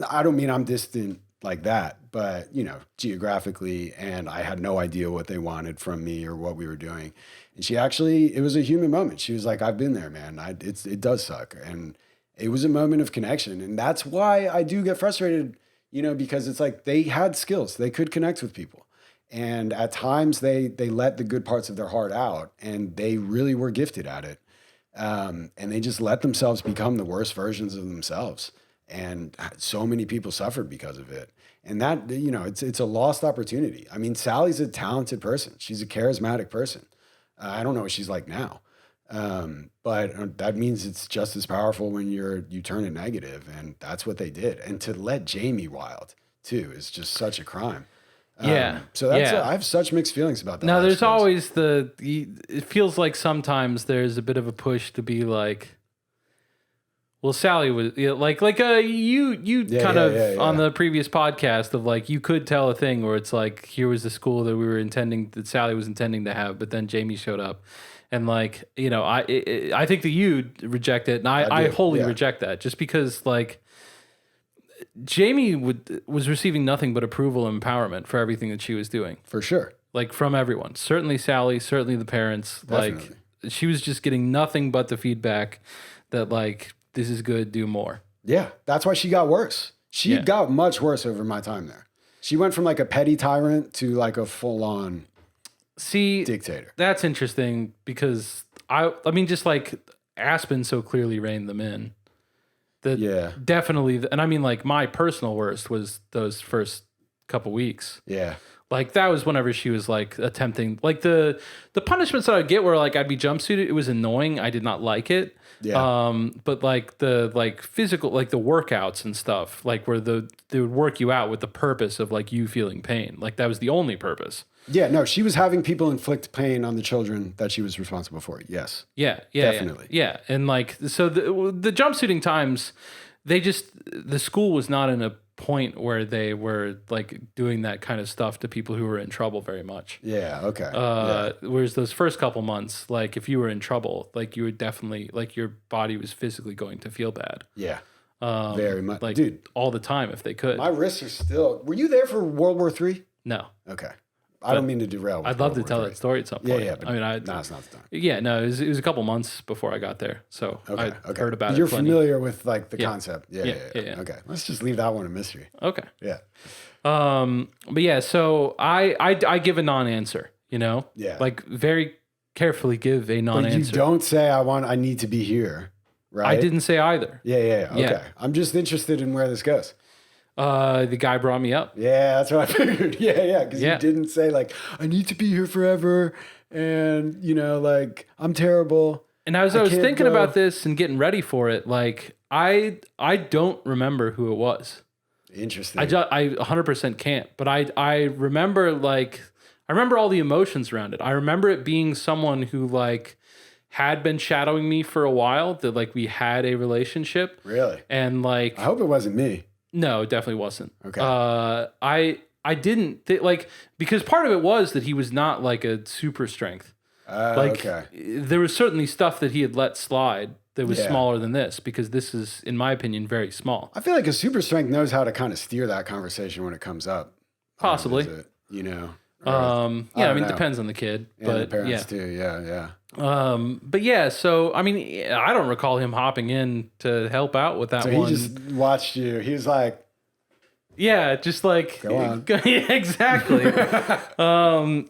I don't mean I'm distant like that, but, geographically, and I had no idea what they wanted from me or what we were doing. And it was a human moment. She was like, I've been there, man. It does suck. And it was a moment of connection. And that's why I do get frustrated, because it's like they had skills. They could connect with people. And at times they let the good parts of their heart out, and they really were gifted at it. And they just let themselves become the worst versions of themselves. And so many people suffered because of it. And that, it's a lost opportunity. I mean, Sally's a talented person. She's a charismatic person. I don't know what she's like now. But that means it's just as powerful when you turn it negative. And that's what they did. And to let Jamie wild too is just such a crime. So that's I have such mixed feelings about that. Now, there's always it feels like sometimes there's a bit of a push to be like, well, Sally was you kind of on the previous podcast of like, you could tell a thing where it's like, here was the school that Sally was intending to have, but then Jamie showed up. And like, I think that you reject it, and I wholly reject that, just because like, Jamie was receiving nothing but approval and empowerment for everything that she was doing. For sure. Like from everyone. Certainly Sally, certainly the parents. Definitely. Like she was just getting nothing but the feedback that like, this is good, do more. Yeah. That's why she got worse. She got much worse over my time there. She went from like a petty tyrant to like a full-on dictator. That's interesting, because I mean, just like Aspen so clearly reined them in. Definitely. And I mean, like, my personal worst was those first couple weeks. Yeah. Like, that was whenever she was, like, attempting... Like, the punishments that I'd get where, like, I'd be jumpsuited, it was annoying. I did not like it. Yeah. But, like, the, like, physical... Like, the workouts and stuff, like, where they would work you out with the purpose of, like, you feeling pain. Like, that was the only purpose. Yeah, no, she was having people inflict pain on the children that she was responsible for. Yes. Yeah, definitely. Yeah. And like, so the jumpsuiting times, the school was not in a point where they were like doing that kind of stuff to people who were in trouble very much. Yeah. Okay. Whereas those first couple months, like if you were in trouble, like you would definitely, like your body was physically going to feel bad. Yeah. Very much. Like, dude, all the time if they could. My wrists are still. Were you there for World War III? No. Okay. I don't mean to derail. I'd love to tell that story at some point. Yeah. But no, it's not the time. Yeah, no, it was a couple months before I got there, so I heard about it. You're familiar with like the concept. Yeah. Okay, let's just leave that one a mystery. Okay. Yeah. But yeah, so I give a non-answer. Yeah. Like very carefully give a non-answer. But you don't say I need to be here, right? I didn't say either. Yeah. Okay. I'm just interested in where this goes. The guy brought me up. Yeah, that's what I figured. Yeah. Because you didn't say like, I need to be here forever. And, like, I'm terrible. And as I was thinking about this and getting ready for it, like, I don't remember who it was. Interesting. I 100% can't. But I remember, like, all the emotions around it. I remember it being someone who, like, had been shadowing me for a while, that, like, we had a relationship. Really? And, like... I hope it wasn't me. No, it definitely wasn't. Okay. I didn't like, because part of it was that he was not like a super strength. Like Okay. there was certainly stuff that he had let slide that was Yeah. smaller than this, because this is, in my opinion, very small. I feel like a super strength knows how to kind of steer that conversation when it comes up. Possibly. You know. Yeah, I mean, it depends on the kid, And but the parents yeah. too. Yeah. But yeah, so I mean, I don't recall him hopping in to help out with that So one. he just watched you. He was like, Yeah, just like Go on. Yeah, exactly. And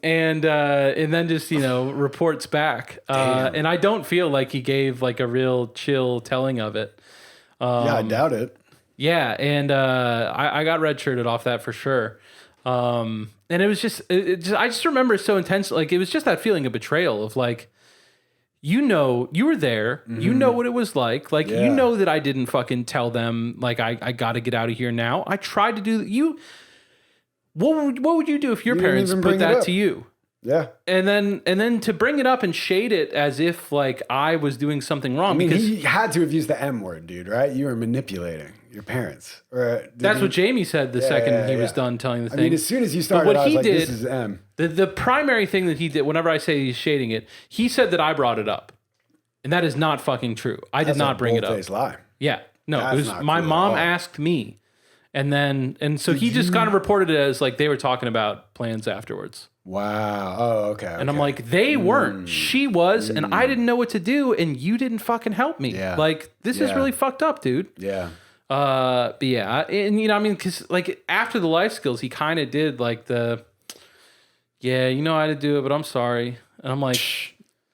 then just reports back. Damn. And I don't feel like he gave like a real chill telling of it. yeah, I doubt it. Yeah, and I got redshirted off that for sure. And it was just, I just remember it so intense. Like it was just that feeling of betrayal of like, you were there, you know what it was like. Like, Yeah. you know that I didn't fucking tell them, like, I got to get out of here now. I tried to do you. What would you do if your You didn't parents even put bring it that up. to you? Yeah. And then to bring it up and shade it as if like I was doing something wrong. I mean, because he had to have used the M word, dude, right? You were manipulating your parents. Or that's what Jamie said the second he was done telling the thing. I mean, as soon as you started, what I was he like, did- this is M. The primary thing that he did, whenever I say he's shading it, he said that I brought it up. And that is not fucking true. I did That's not a bring it up. bold-faced lie. Yeah. No, That's it was not my cool at mom all. asked me. And so he just kind of reported it as like they were talking about plans afterwards. Wow. Oh, okay. And I'm like, they weren't. She was, and I didn't know what to do, and you didn't fucking help me. Yeah. Like, this is Yeah. really fucked up, dude. yeah. But yeah, and I mean, because like after the life skills, he kind of did like yeah, you know how to do it, but I'm sorry. And I'm like,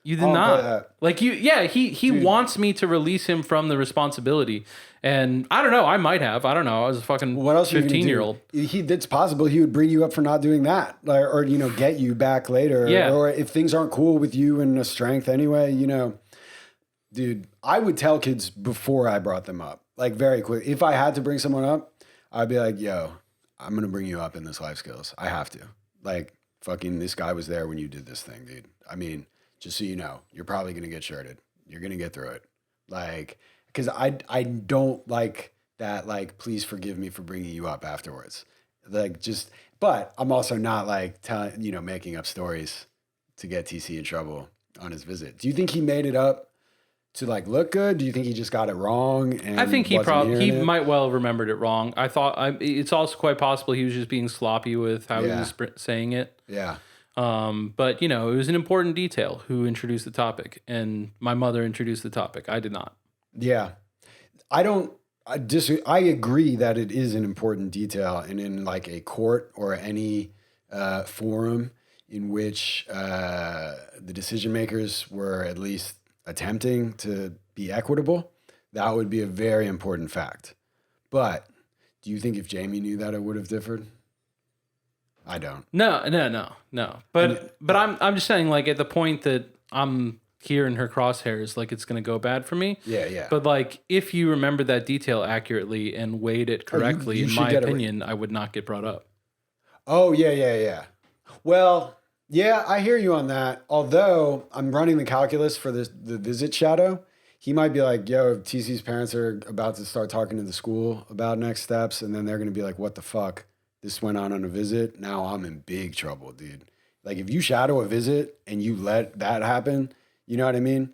you did I'll not. bet that. Like he wants me to release him from the responsibility. And I don't know, I might have. I don't know. I was a fucking What else are you gonna do? 15-year-old. It's possible he would bring you up for not doing that, like, or get you back later. Yeah. Or if things aren't cool with you and a strength anyway, dude, I would tell kids before I brought them up, like very quick. If I had to bring someone up, I'd be like, yo, I'm gonna bring you up in this life skills. I have to. Like, fucking, this guy was there when you did this thing, dude. I mean, just so you know, you're probably gonna get shirted. You're gonna get through it. Like, because I don't like that, like, please forgive me for bringing you up afterwards. Like, but I'm also not like making up stories to get TC in trouble on his visit. Do you think he made it up to like look good? Do you think he just got it wrong? And I think he wasn't hearing it? might well remembered it wrong. I thought it's also quite possible he was just being sloppy with how he was saying it. Yeah. But it was an important detail who introduced the topic, and my mother introduced the topic. I did not. Yeah. I agree that it is an important detail, and in like a court or any forum in which the decision makers were at least attempting to be equitable, that would be a very important fact. But do you think if Jamie knew that, it would have differed? I don't. No. But I'm just saying, like, at the point that I'm here in her crosshairs, like, it's going to go bad for me. Yeah. But like, if you remember that detail accurately and weighed it correctly, you in should my get it opinion, I would not get brought up. Oh, yeah. Well, yeah, I hear you on that. Although I'm running the calculus for the visit shadow, he might be like, yo, TC's parents are about to start talking to the school about next steps, and then they're going to be like, what the fuck? This went on a visit. Now I'm in big trouble, dude. Like, if you shadow a visit and you let that happen, you know what I mean?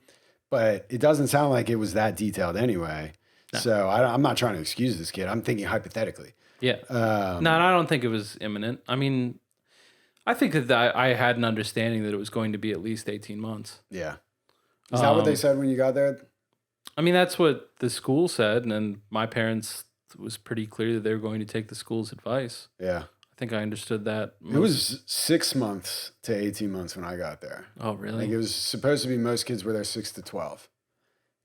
But it doesn't sound like it was that detailed anyway. No. So I'm not trying to excuse this kid. I'm thinking hypothetically. Yeah. No, I don't think it was imminent. I mean, I think that I had an understanding that it was going to be at least 18 months. Yeah. Is that what they said when you got there? I mean, that's what the school said. And then my parents, it was pretty clear that they were going to take the school's advice. Yeah. I think I understood that. It was 6 months to 18 months when I got there. Oh, really? Like, it was supposed to be most kids were there 6 to 12.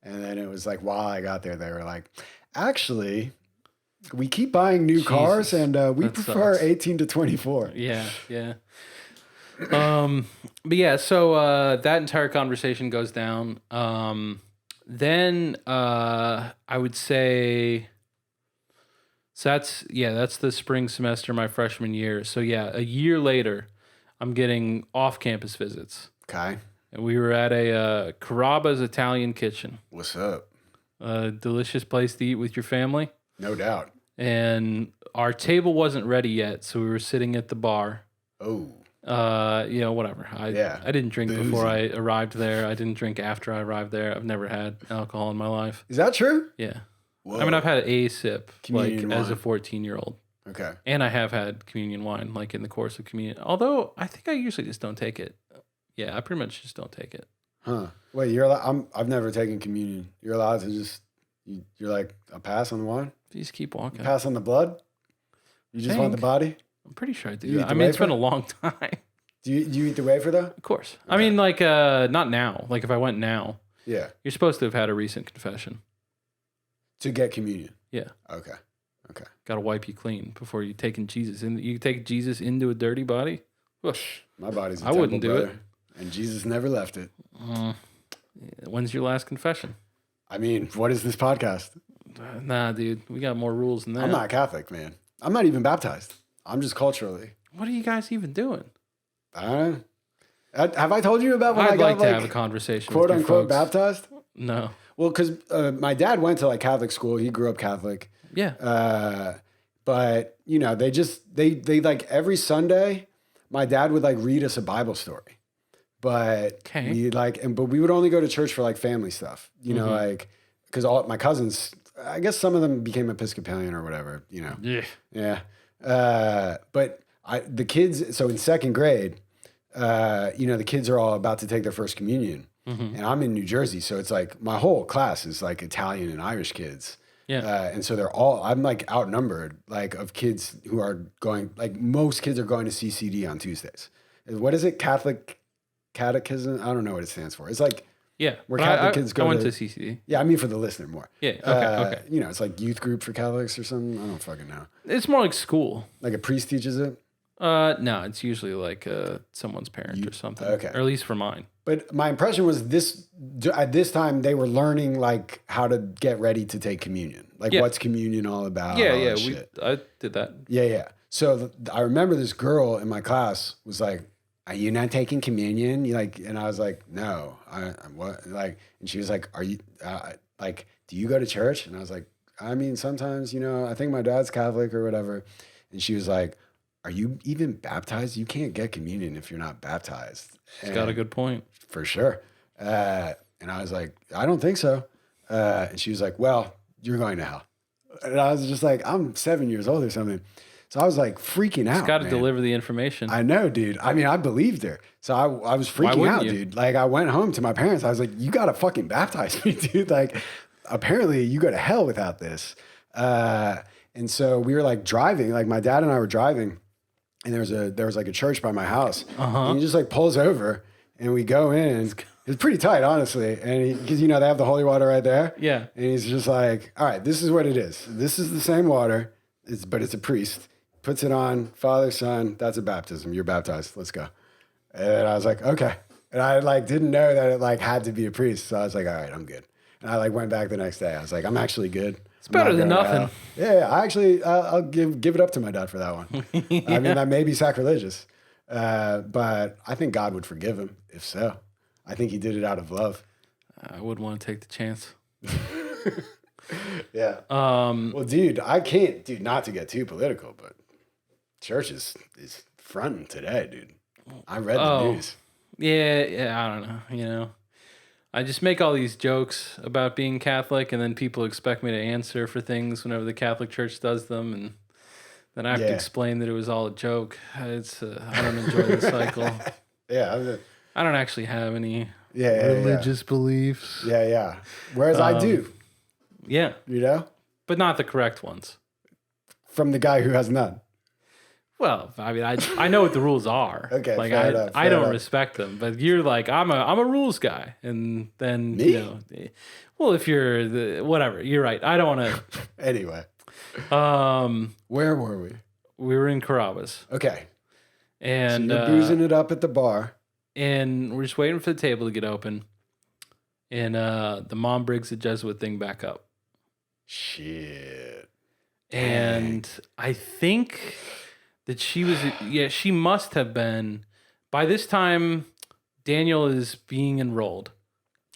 And then it was like, while I got there, they were like, actually, we keep buying new cars and we prefer 18 to 24. Yeah. But yeah, so that entire conversation goes down. Then I would say, so that's the spring semester of my freshman year. So yeah, a year later, I'm getting off-campus visits. Okay. And we were at a Carrabba's Italian Kitchen. What's up? A delicious place to eat with your family. No doubt. and our table wasn't ready yet, so we were sitting at the bar. Oh. Whatever. I didn't drink Boozy. before I arrived there. I didn't drink after I arrived there. I've never had alcohol in my life. Is that true? Yeah. Whoa. I mean, I've had a sip, Communion as a wine. 14-year-old. Okay. And I have had communion wine, in the course of communion. Although, I think I usually just don't take it. Yeah, I pretty much just don't take it. Huh. Wait, you're allowed, I've never taken communion. You're allowed to just, you're like, a pass on the wine? You just keep walking. Pass on the blood? You just want the body? I'm pretty sure I do. You eat I the mean, it's wafer? been a long time. Do you eat the wafer though? Of course. Okay. I mean, not now. Like if I went now, Yeah. you're supposed to have had a recent confession. To get communion? Yeah. Okay. Got to wipe you clean before you taking Jesus. And you take Jesus into a dirty body? Whoosh. My body's a I wouldn't temple, do brother, and Jesus never left it. When's your last confession? I mean, what is this podcast? Nah, dude. We got more rules than that. I'm not Catholic, man. I'm not even baptized. I'm just culturally. What are you guys even doing? I don't know. Have I told you about when I I'd got like to have a conversation quote with you unquote folks. baptized? No. Well, because my dad went to like Catholic school. He grew up Catholic. Yeah. But you know, they like every Sunday, my dad would like read us a Bible story. But Okay. we would only go to church for like family stuff, you know, like because all my cousins, I guess some of them became Episcopalian or whatever, you know. Yeah. Yeah. But the kids, so in second grade, the kids are all about to take their first communion. And I'm in New Jersey. So it's like my whole class is like Italian and Irish kids. Yeah. And so I'm like outnumbered, like of kids who are going, like most kids are going to CCD on Tuesdays. What is it? Catholic Catechism? I don't know what it stands for. It's like, Yeah. where But Catholic kids go I went to- to CCD. yeah, I mean for the listener more. Yeah. Okay. You know, it's like youth group for Catholics or something. I don't fucking know. It's more like school. Like a priest teaches it. No, it's usually like someone's parent or something. Okay. Or at least for mine. But my impression was at this time they were learning like how to get ready to take communion. Like Yeah. what's communion all about? all Yeah. that shit. I did that. Yeah. So I remember this girl in my class was like, "Are you not taking communion?" And I was like, "No, what?" Like, and she was like, "Are you do you go to church?" And I was like, "I mean, sometimes, you know, I think my dad's Catholic or whatever." And she was like, "Are you even baptized? You can't get communion if you're not baptized." She's got a good point. For sure. And I was like, "I don't think so." And she was like, "Well, you're going to hell." And I was just like, I'm 7 years old or something. So I was like freaking out. It's got to man. deliver the information. I know, dude. I mean, I believed her. So I was freaking wouldn't out, you? dude. Like I went home to my parents. I was like, "You got to fucking baptize me, dude. Like apparently you go to hell without this." And so we were like driving, like my dad and I were driving, and there was like a church by my house. And he just like pulls over and we go in. It's pretty tight, honestly. And because, you know, they have the holy water right there. Yeah. And he's just like, "All right, this is what it is. This is the same water, but it's a priest. Puts it on, Father, Son, that's a baptism. You're baptized. Let's go." And I was like, "Okay." And I like didn't know that it like had to be a priest. So I was like, "All right, I'm good." And I like went back the next day. I was like, "I'm actually good. It's better than nothing." Yeah, I actually, I'll give it up to my dad for that one. I mean, that may be sacrilegious, but I think God would forgive him if so. I think he did it out of love. I wouldn't want to take the chance. Yeah. Well, dude, I can't, dude, not to get too political, but church is fronting today, dude. I read the news. Yeah, I don't know. You know, I just make all these jokes about being Catholic, and then people expect me to answer for things whenever the Catholic Church does them, and then I have to Yeah. explain that it was all a joke. It's I don't enjoy the cycle. Yeah. I don't actually have any Yeah. religious beliefs. Yeah. Whereas I do, Yeah, you know, but not the correct ones. from the guy who has none. Well, I mean, I know what the rules are. Okay, like fair enough, I fair don't enough. respect them. But you're like, I'm a rules guy, and then Me? you know, well, if you're the whatever, you're right. I don't want Anyway, to. where were we? We were in Carrabba's, Okay. and So you're boozing it up at the bar. and we're just waiting for the table to get open, and the mom brings the Jesuit thing back up, Shit. and I think that she must have been by this time. Daniel is being enrolled.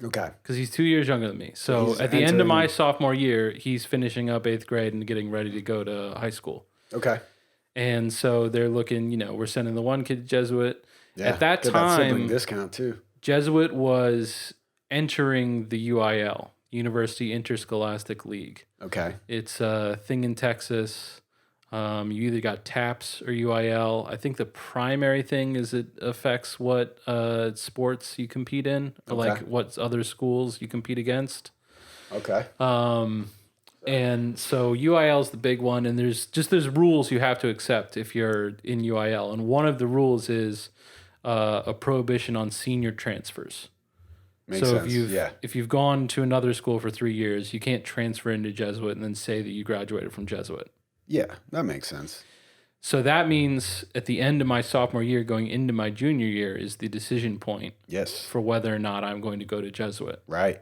Okay. because he's 2 years younger than me. So He's at the end of entering- my sophomore year, he's finishing up 8th grade and getting ready to go to high school. Okay. And so they're looking, we're sending the one kid to Jesuit. Yeah. At that Get that sibling time, discount too. Jesuit was entering the UIL, University Interscholastic League. Okay. It's a thing in Texas. You either got TAPS or UIL. I think the primary thing is it affects what sports you compete in, or like what other schools you compete against. Okay. And so UIL is the big one, and there's rules you have to accept if you're in UIL, and one of the rules is a prohibition on senior transfers. Makes So sense. if you've gone to another school for 3 years, you can't transfer into Jesuit and then say that you graduated from Jesuit. Yeah, that makes sense. So that means at the end of my sophomore year, going into my junior year, is the decision point Yes. for whether or not I'm going to go to Jesuit. Right.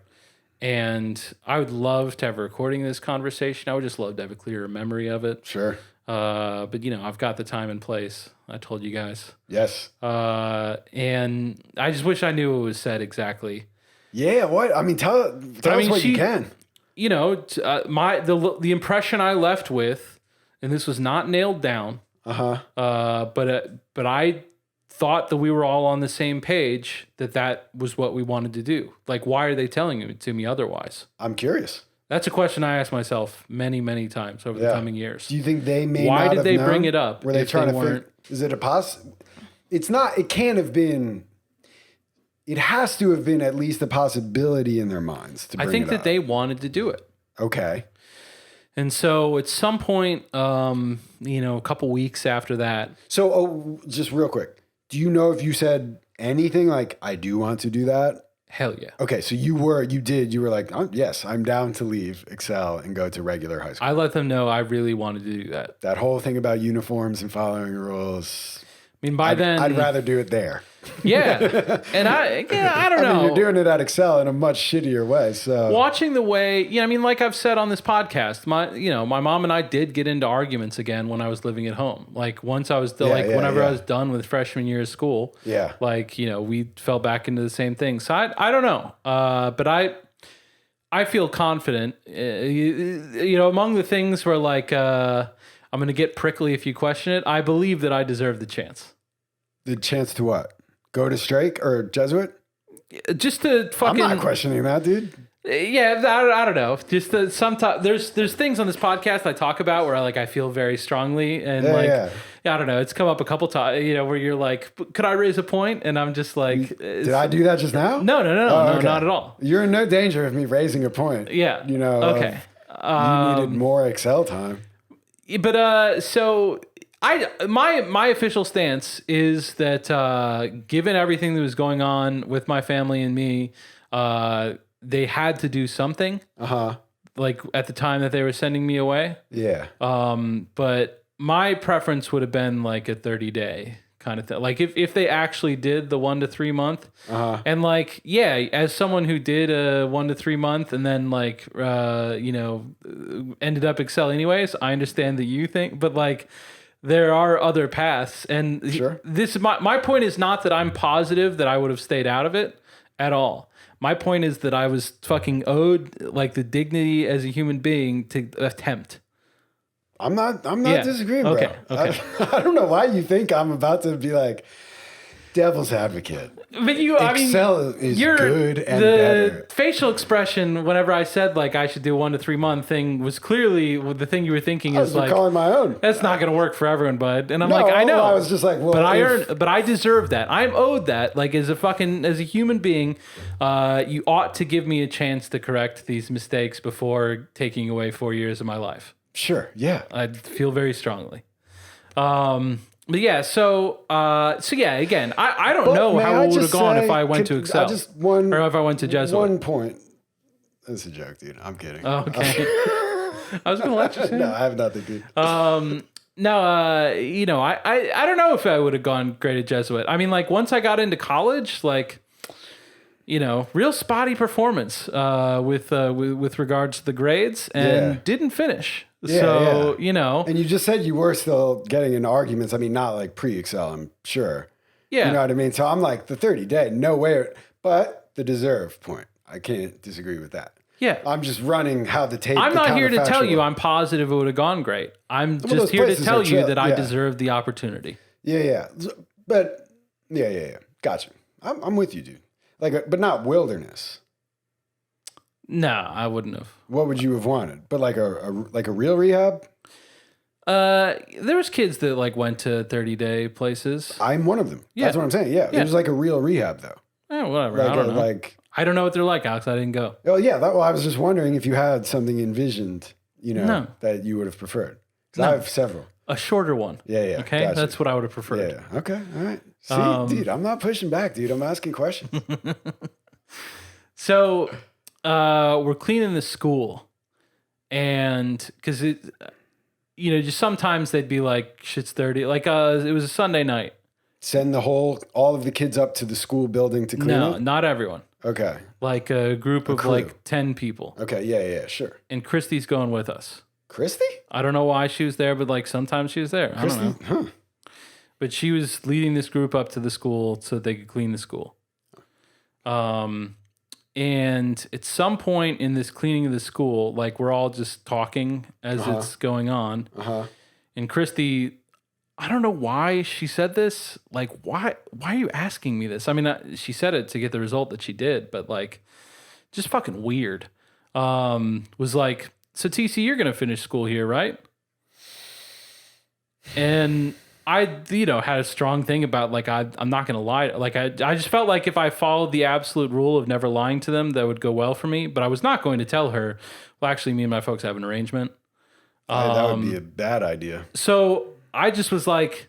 And I would love to have a recording of this conversation. I would just love to have a clearer memory of it. Sure. But I've got the time and place. I told you guys. Yes. And I just wish I knew what was said exactly. Yeah. What? I mean, tell us what you can. The impression I left with, and this was not nailed down. But I thought that we were all on the same page, that was what we wanted to do. Like, why are they telling it to me otherwise? I'm curious. That's a question I asked myself many, many times over the coming years. Do you think they may Why not did have they known? bring it up? Were they if trying they to weren't? is it a It's not, it can't have been, it has to have been at least a possibility in their minds to bring I think it that up. they wanted to do it. Okay. And so at some point, a couple weeks after that, So, just real quick, do you know if you said anything like, I do want to do that? hell yeah. Okay, so you were like, oh, yes, I'm down to leave Excel and go to regular high school. I let them know I really wanted to do that. That whole thing about uniforms and following rules. I mean, then... I'd rather do it there. Yeah. And I don't know. I mean, you're doing it at Excel in a much shittier way. So watching the way, like I've said on this podcast, my mom and I did get into arguments again when I was living at home. Like once I was whenever I was done with freshman year of school. Yeah. We fell back into the same thing. So I don't know. But I feel confident, among the things where I'm going to get prickly if you question it. I believe that I deserve the chance. The chance to what? Go to Strake or Jesuit? Just to fucking... I'm not questioning that, dude. Yeah, I don't know. Just sometimes there's things on this podcast I talk about where I feel very strongly and I don't know. It's come up a couple times, where you're like, could I raise a point? And I'm just like, did I do that just now? No, okay. Not at all. You're in no danger of me raising a point. Yeah. Okay. You needed more Excel time. But so my official stance is that given everything that was going on with my family and me, they had to do something. Like at the time that they were sending me away. Yeah. But my preference would have been like a 30-day kind of thing. Like if they actually did the 1 to 3 month, and as someone who did a 1 to 3 month and then ended up Excel anyways, I understand that you think, but there are other paths. And sure. My point is not that I'm positive that I would have stayed out of it at all. My point is that I was fucking owed the dignity as a human being to attempt. I'm not disagreeing, bro. Okay. I don't know why you think I'm about to be devil's advocate. But Excel is good and better. The facial expression whenever I said I should do a 1 to 3 month thing was clearly the thing you were thinking is calling my own. That's not going to work for everyone, bud. And I'm I know. I was just but I deserve that. I'm owed that. As a human being, you ought to give me a chance to correct these mistakes before taking away 4 years of my life. Sure. Yeah. I feel very strongly. But yeah, again, I don't know how it would have gone if I went to Excel or if I went to Jesuit. 1 point. That's a joke, dude. I'm kidding. Oh, okay. I was going to let you say. No, I have nothing, dude. No, I don't know if I would have gone great at Jesuit. I mean, once I got into college, real spotty performance with regards to the grades and didn't finish. And you just said you were still getting into arguments. I mean, not pre-Excel, I'm sure. Yeah. You know what I mean? So I'm the 30-day, no way. But the deserve point. I can't disagree with that. Yeah. I'm just running how the tape. I'm the not here to tell counterfactual. you I'm positive it would have gone great. I'm Well, just those here to places tell are you that I yeah. deserved the opportunity. Yeah. But yeah. Gotcha. I'm with you, dude. Like, but not wilderness. No, I wouldn't have. What would you have wanted? But like a real rehab? There was kids that like went to 30-day places. I'm one of them. Yeah. That's what I'm saying. Yeah. It was like a real rehab though. Whatever. Like I don't know. I don't know what they're like, Alex. I didn't go. Oh yeah. Well, I was just wondering if you had something envisioned, No. that you would have preferred. Because No. I have several. A shorter one. Yeah. Okay, Gotcha. that's what I would have preferred. Yeah. Okay. All right. See, dude, I'm not pushing back, dude. I'm asking questions. So, we're cleaning the school, and because it, just sometimes they'd be like, shit's dirty. Like, it was a Sunday night. Send all of the kids up to the school building to clean No, it? not everyone. Okay. Like a group of crew. like 10 people. Okay. Yeah. Sure. And Christy's going with us. Christy? I don't know why she was there, but like sometimes she was there. I don't know. Christy? Huh. But she was leading this group up to the school so they could clean the school. And at some point in this cleaning of the school, like we're all just talking as it's going on. And Christy, I don't know why she said this. Like, why are you asking me this? I mean, she said it to get the result that she did, but like, just fucking weird. Was like, so TC, you're going to finish school here, right? And I, had a strong thing about like, I'm not going to lie. Like, I just felt like if I followed the absolute rule of never lying to them, that would go well for me. But I was not going to tell her, well, actually, me and my folks have an arrangement. That would be a bad idea. So I just was like,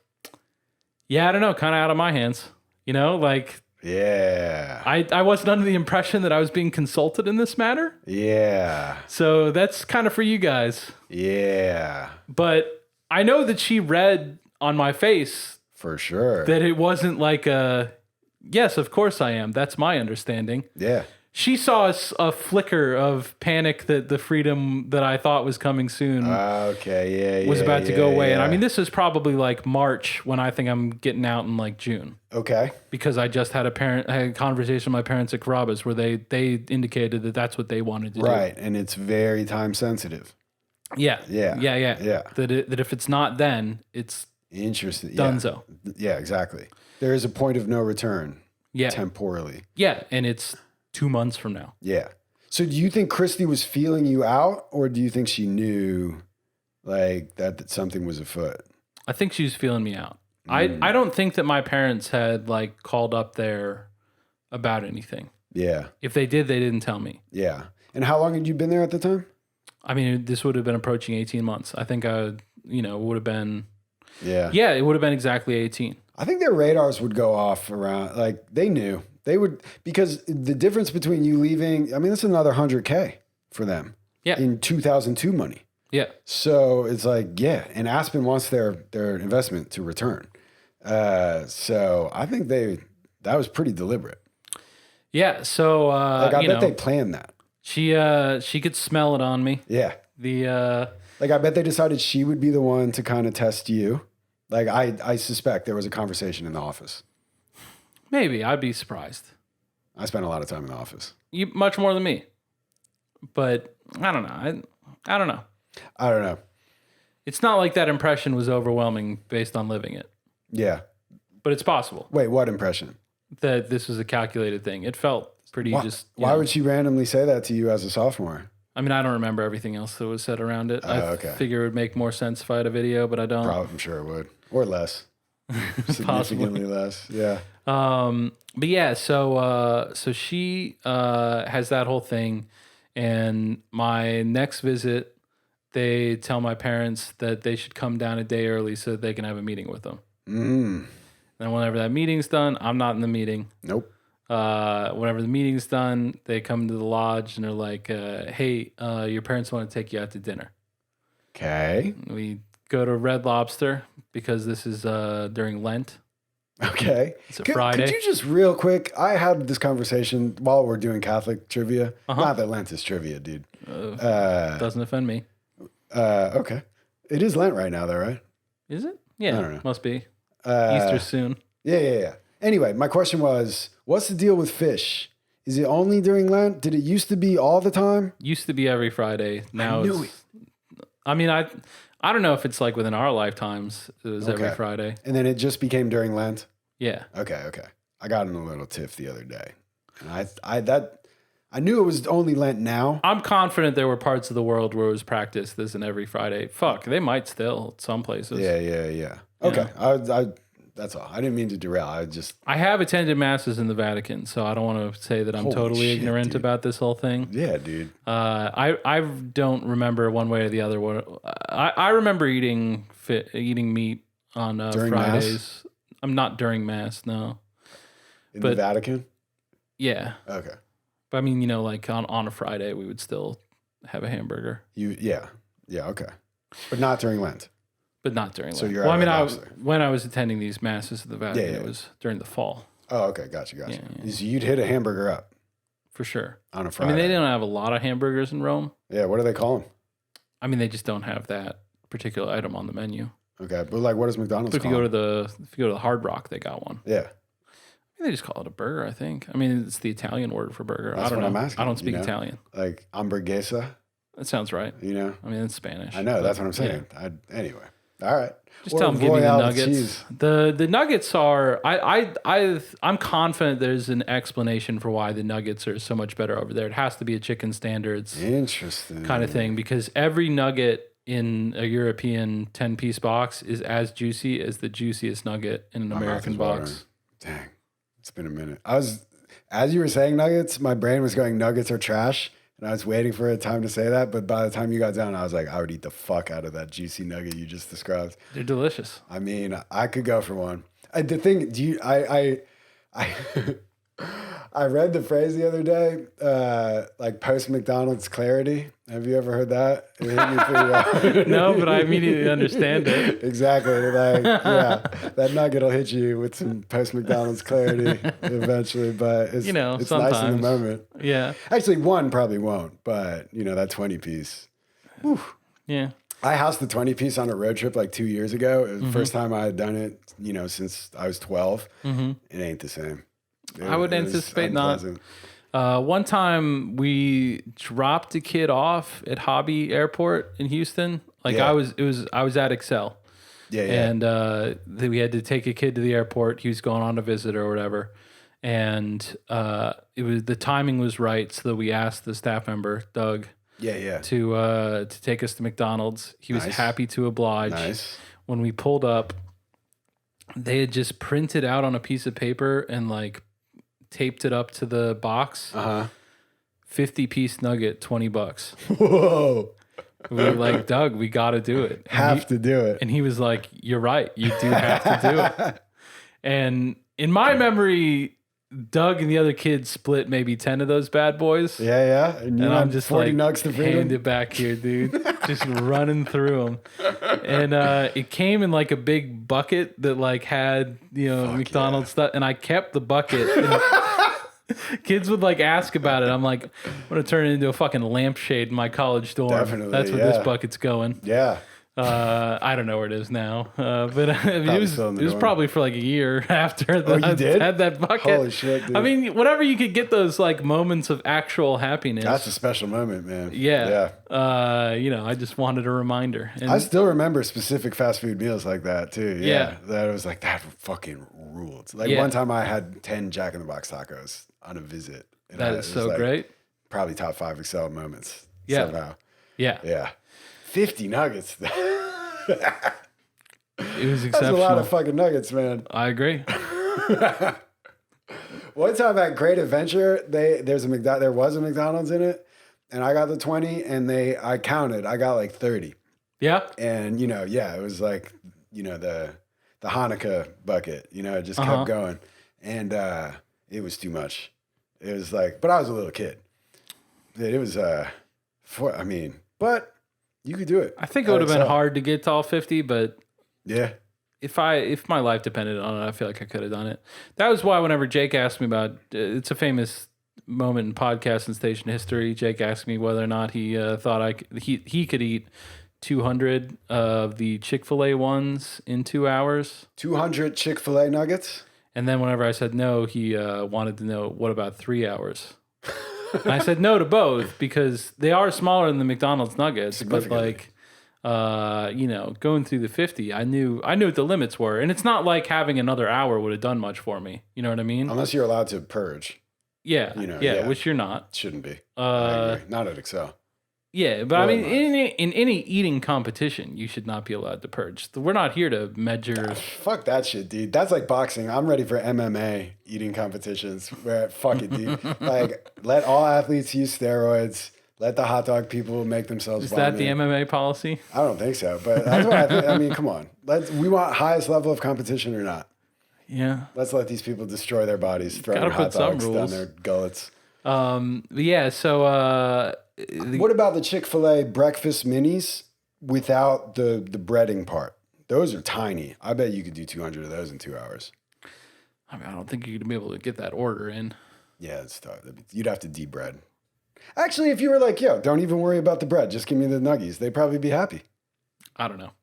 yeah, I don't know, kind of out of my hands, like, Yeah. I wasn't under the impression that I was being consulted in this matter. Yeah. So that's kind of for you guys. Yeah. But I know that she read on my face For sure. that it wasn't like yes, of course I am. That's my understanding. Yeah. She saw a flicker of panic that the freedom that I thought was coming soon Okay. Yeah. was about to go away. Yeah. And I mean, this is probably like March when I think I'm getting out in like June. Okay. Because I just had a conversation with my parents at Carrabba's where they indicated that that's what they wanted to do. Right. And it's very time sensitive. Yeah. Yeah. That if it's not then, it's Interesting. donezo. Yeah, exactly. There is a point of no return. Yeah. Temporally. Yeah. And it's 2 months from now. Yeah. So do you think Christy was feeling you out, or do you think she knew like that something was afoot? I think she was feeling me out. I don't think that my parents had like called up there about anything. Yeah. If they did, they didn't tell me. Yeah. And how long had you been there at the time? I mean, this would have been approaching 18 months. I think would have been. Yeah. Yeah, it would have been exactly 18. I think their radars would go off around, like they knew. They would, because the difference between you leaving, I mean, that's another $100K for them. Yeah. In 2002 money. Yeah. So it's like, yeah. And Aspen wants their investment to return. So I think that was pretty deliberate. Yeah. So, Like I bet they planned that. She could smell it on me. Yeah. Like I bet they decided she would be the one to kind of test you. Like I suspect there was a conversation in the office. Maybe. I'd be surprised. I spent a lot of time in the office. You much more than me. But I don't know. I don't know. I don't know. It's not like that impression was overwhelming based on living it. Yeah. But it's possible Wait, what impression? that this was a calculated thing. It felt pretty Why would she randomly say that to you as a sophomore? I mean, I don't remember everything else that was said around it. Okay. I figure it would make more sense if I had a video, but I don't. Probably, I'm sure it would. Or less. Significantly less. Yeah. But yeah, so she has that whole thing, and my next visit, they tell my parents that they should come down a day early so that they can have a meeting with them. And whenever that meeting's done, I'm not in the meeting. Nope. Whenever the meeting's done, they come to the lodge and they're like, hey, your parents want to take you out to dinner. Okay. We go to Red Lobster because this is during Lent. Okay. It's a Friday. Could you just real quick? I had this conversation while we're doing Catholic trivia. Not that Lent is trivia, dude. Doesn't offend me. Okay. It is Lent right now, though, right? Is it? Yeah, I don't know. must be. Easter soon. Yeah. Anyway, my question was, what's the deal with fish Is it only during Lent? Did it used to be all the time? Used to be every Friday. Now I knew it's. I mean, I don't know if it's like within our lifetimes. It was every Okay. Friday. And then it just became during Lent? Yeah. Okay. I got in a little tiff the other day. And I knew it was only Lent now. I'm confident there were parts of the world where it was practiced this and every Friday. Fuck, they might still at some places. Yeah. Okay. I that's all. I didn't mean to derail. I have attended masses in the Vatican, so I don't want to say that I'm Holy totally shit, ignorant dude. about this whole thing. Yeah, dude. I don't remember one way or the other. I remember eating meat on During Fridays. Mass? I'm not during Mass, no. In the Vatican? Yeah, Okay. but I mean, you know, like on a Friday, we would still have a hamburger, Yeah, okay. But not during Lent. but not during. So Lent. you're well, I right mean, opposite. when I was attending these masses at the Vatican, Yeah. it was during the fall Oh, okay. Gotcha. Yeah. So you'd hit a hamburger up for sure. on a I Friday. mean, they didn't have a lot of hamburgers in Rome. Yeah, what do they call them? I mean, they just don't have that particular item on the menu. Okay, but like, what does McDonald's But if you call go them? to the Hard Rock, they got one. Yeah. They just call it a burger, I think. I mean, it's the Italian word for burger. That's I don't what know. I'm asking, I don't speak you know? Italian. Like hamburguesa, That sounds right. you know? I mean, it's Spanish. I know, but, that's what I'm saying. Anyway. All right. Just tell them give me the Royale nuggets. cheese. The nuggets are. I'm confident there's an explanation for why the nuggets are so much better over there. It has to be a chicken standards Interesting. kind of thing because every nugget in a European 10-piece box is as juicy as the juiciest nugget in an My mouth American is box. watering. Dang. It's been a minute. As you were saying nuggets, my brain was going nuggets are trash. And I was waiting for a time to say that. But by the time you got down, I was like, I would eat the fuck out of that juicy nugget you just described. They're delicious. I mean, I could go for one. The thing, I I read the phrase the other day, like post McDonald's clarity. Have you ever heard that? It hit me pretty hard. No, but I immediately understand it. Exactly. Like, yeah, that nugget will hit you with some post McDonald's clarity eventually, but it's, You know, it's nice in sometimes. the moment. Yeah. Actually, one probably won't, but you know, that 20 piece. Whew. Yeah. I housed the 20 piece on a road trip like 2 years ago. It was Mm-hmm. the first time I had done it, you know, since I was 12. It ain't the same. I would It was anticipate not. unpleasant. One time we dropped a kid off at Hobby Airport in Houston. Like Yeah. I was at Excel. Yeah, yeah. And we had to take a kid to the airport. He was going on a visit or whatever, and the timing was right, so that we asked the staff member Doug yeah. to take us to McDonald's. He was Nice. happy to oblige. Nice. When we pulled up, they had just printed out on a piece of paper and like taped it up to the box. 50-piece nugget, $20. Whoa. We were like, Doug, we got to do it. Have to do it. And he was like, you're right. You do have to do it. And in my memory, Doug and the other kids split maybe 10 of those bad boys. Yeah. And, And you I'm had just 40 like, nugs to hand freedom. it back here, dude. Just running through them. And it came in like a big bucket that like had, you know, McDonald's stuff. And I kept the bucket. And kids would like ask about it. I'm like, I'm going to turn it into a fucking lampshade in my college dorm. Definitely, That's where yeah. this bucket's going. Yeah. I don't know where it is now, but I mean, it still in the was dorm. probably for like a year after you I did? had that bucket. Holy shit, dude. I mean, whenever you could get those like moments of actual happiness. That's a special moment, man. yeah. You know, I just wanted a reminder. And I still remember specific fast food meals like that too. Yeah. That was like, that fucking ruled. Like Yeah. one time I had 10 Jack in the Box tacos on a visit. And that it is was, so like, great. Probably top 5 Excel moments. Yeah. Somehow. Yeah. Yeah. 50 nuggets. It was That's a exceptional. lot of fucking nuggets, man. I agree. One time at Great Adventure, there was a McDonald's in it, and I got the 20, and I counted. I got like 30. Yeah. And, you know, yeah, it was like, you know, the Hanukkah bucket, you know, it just Uh-huh. kept going. And it was too much. It was like, but I was a little kid. It was, but you could do it. I think it would have been hard to get to all 50, but Yeah. if my life depended on it, I feel like I could have done it. That was why whenever Jake asked me about, it's a famous moment in podcast and station history. Jake asked me whether or not he thought he could eat 200 of the Chick-fil-A ones in 2 hours. 200 Chick-fil-A nuggets. And then whenever I said no, he wanted to know, what about 3 hours? And I said no to both because they are smaller than the McDonald's nuggets, but like, going through the 50, I knew what the limits were, and it's not like having another hour would have done much for me. You know what I mean? Unless you're allowed to purge. Yeah, which you're not. Shouldn't be. I agree. Not at Excel. Yeah, but I mean, in any eating competition, you should not be allowed to purge. We're not here to measure. Fuck that shit, dude. That's like boxing. I'm ready for MMA eating competitions. Where fuck it, dude. Like, let all athletes use steroids. Let the hot dog people make themselves. Is that the MMA policy? I don't think so, but that's what I think. I mean, come on. We want highest level of competition or not? Yeah. Let's let these people destroy their bodies, throwing hot dogs down their gullets. Yeah. So. What about the Chick-fil-A breakfast minis without the breading part? Those are tiny. I bet you could do 200 of those in 2 hours. I mean, I don't think you'd be able to get that order in. Yeah, it's tough. You'd have to de-bread. Actually, if you were like, yo, don't even worry about the bread. Just give me the nuggies. They'd probably be happy. I don't know.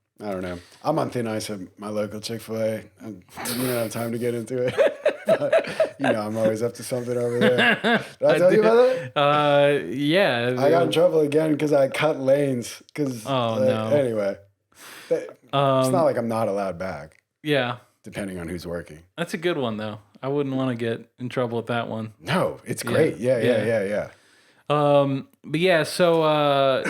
I'm on thin ice at my local Chick-fil-A. I don't have time to get into it. But, I'm always up to something over there. Did I tell you about that? Yeah. I got in trouble again because I cut lanes. No. Anyway, it's not like I'm not allowed back. Yeah. Depending on who's working. That's a good one, though. I wouldn't want to get in trouble with that one. No, it's great. Yeah. But yeah, so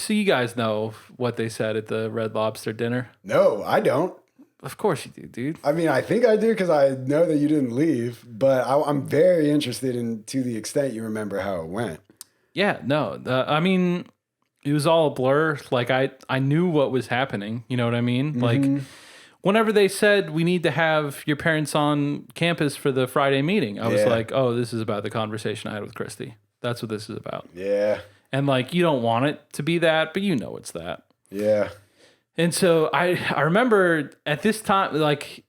you guys know what they said at the Red Lobster dinner? No, I don't. Of course you do, dude. I mean, I think I do because I know that you didn't leave, but I'm very interested in to the extent you remember how it went. Yeah, no. I mean, it was all a blur. Like, I knew what was happening. You know what I mean? Mm-hmm. Like, whenever they said we need to have your parents on campus for the Friday meeting, I was like, oh, this is about the conversation I had with Christy. That's what this is about. Yeah. And like, you don't want it to be that, but you know it's that. Yeah. And so I remember at this time, like,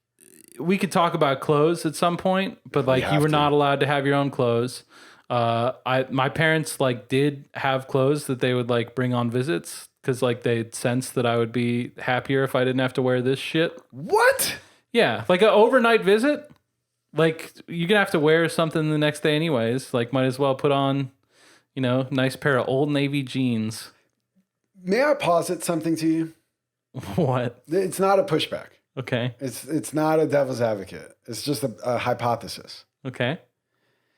we could talk about clothes at some point, but like you were not allowed to have your own clothes. My parents like did have clothes that they would like bring on visits because like they sensed that I would be happier if I didn't have to wear this shit. What? Yeah, like an overnight visit. Like you're gonna have to wear something the next day anyways. Like might as well put on, nice pair of Old Navy jeans. May I posit something to you? What? It's not a pushback. Okay. It's not a devil's advocate. It's just a hypothesis. Okay.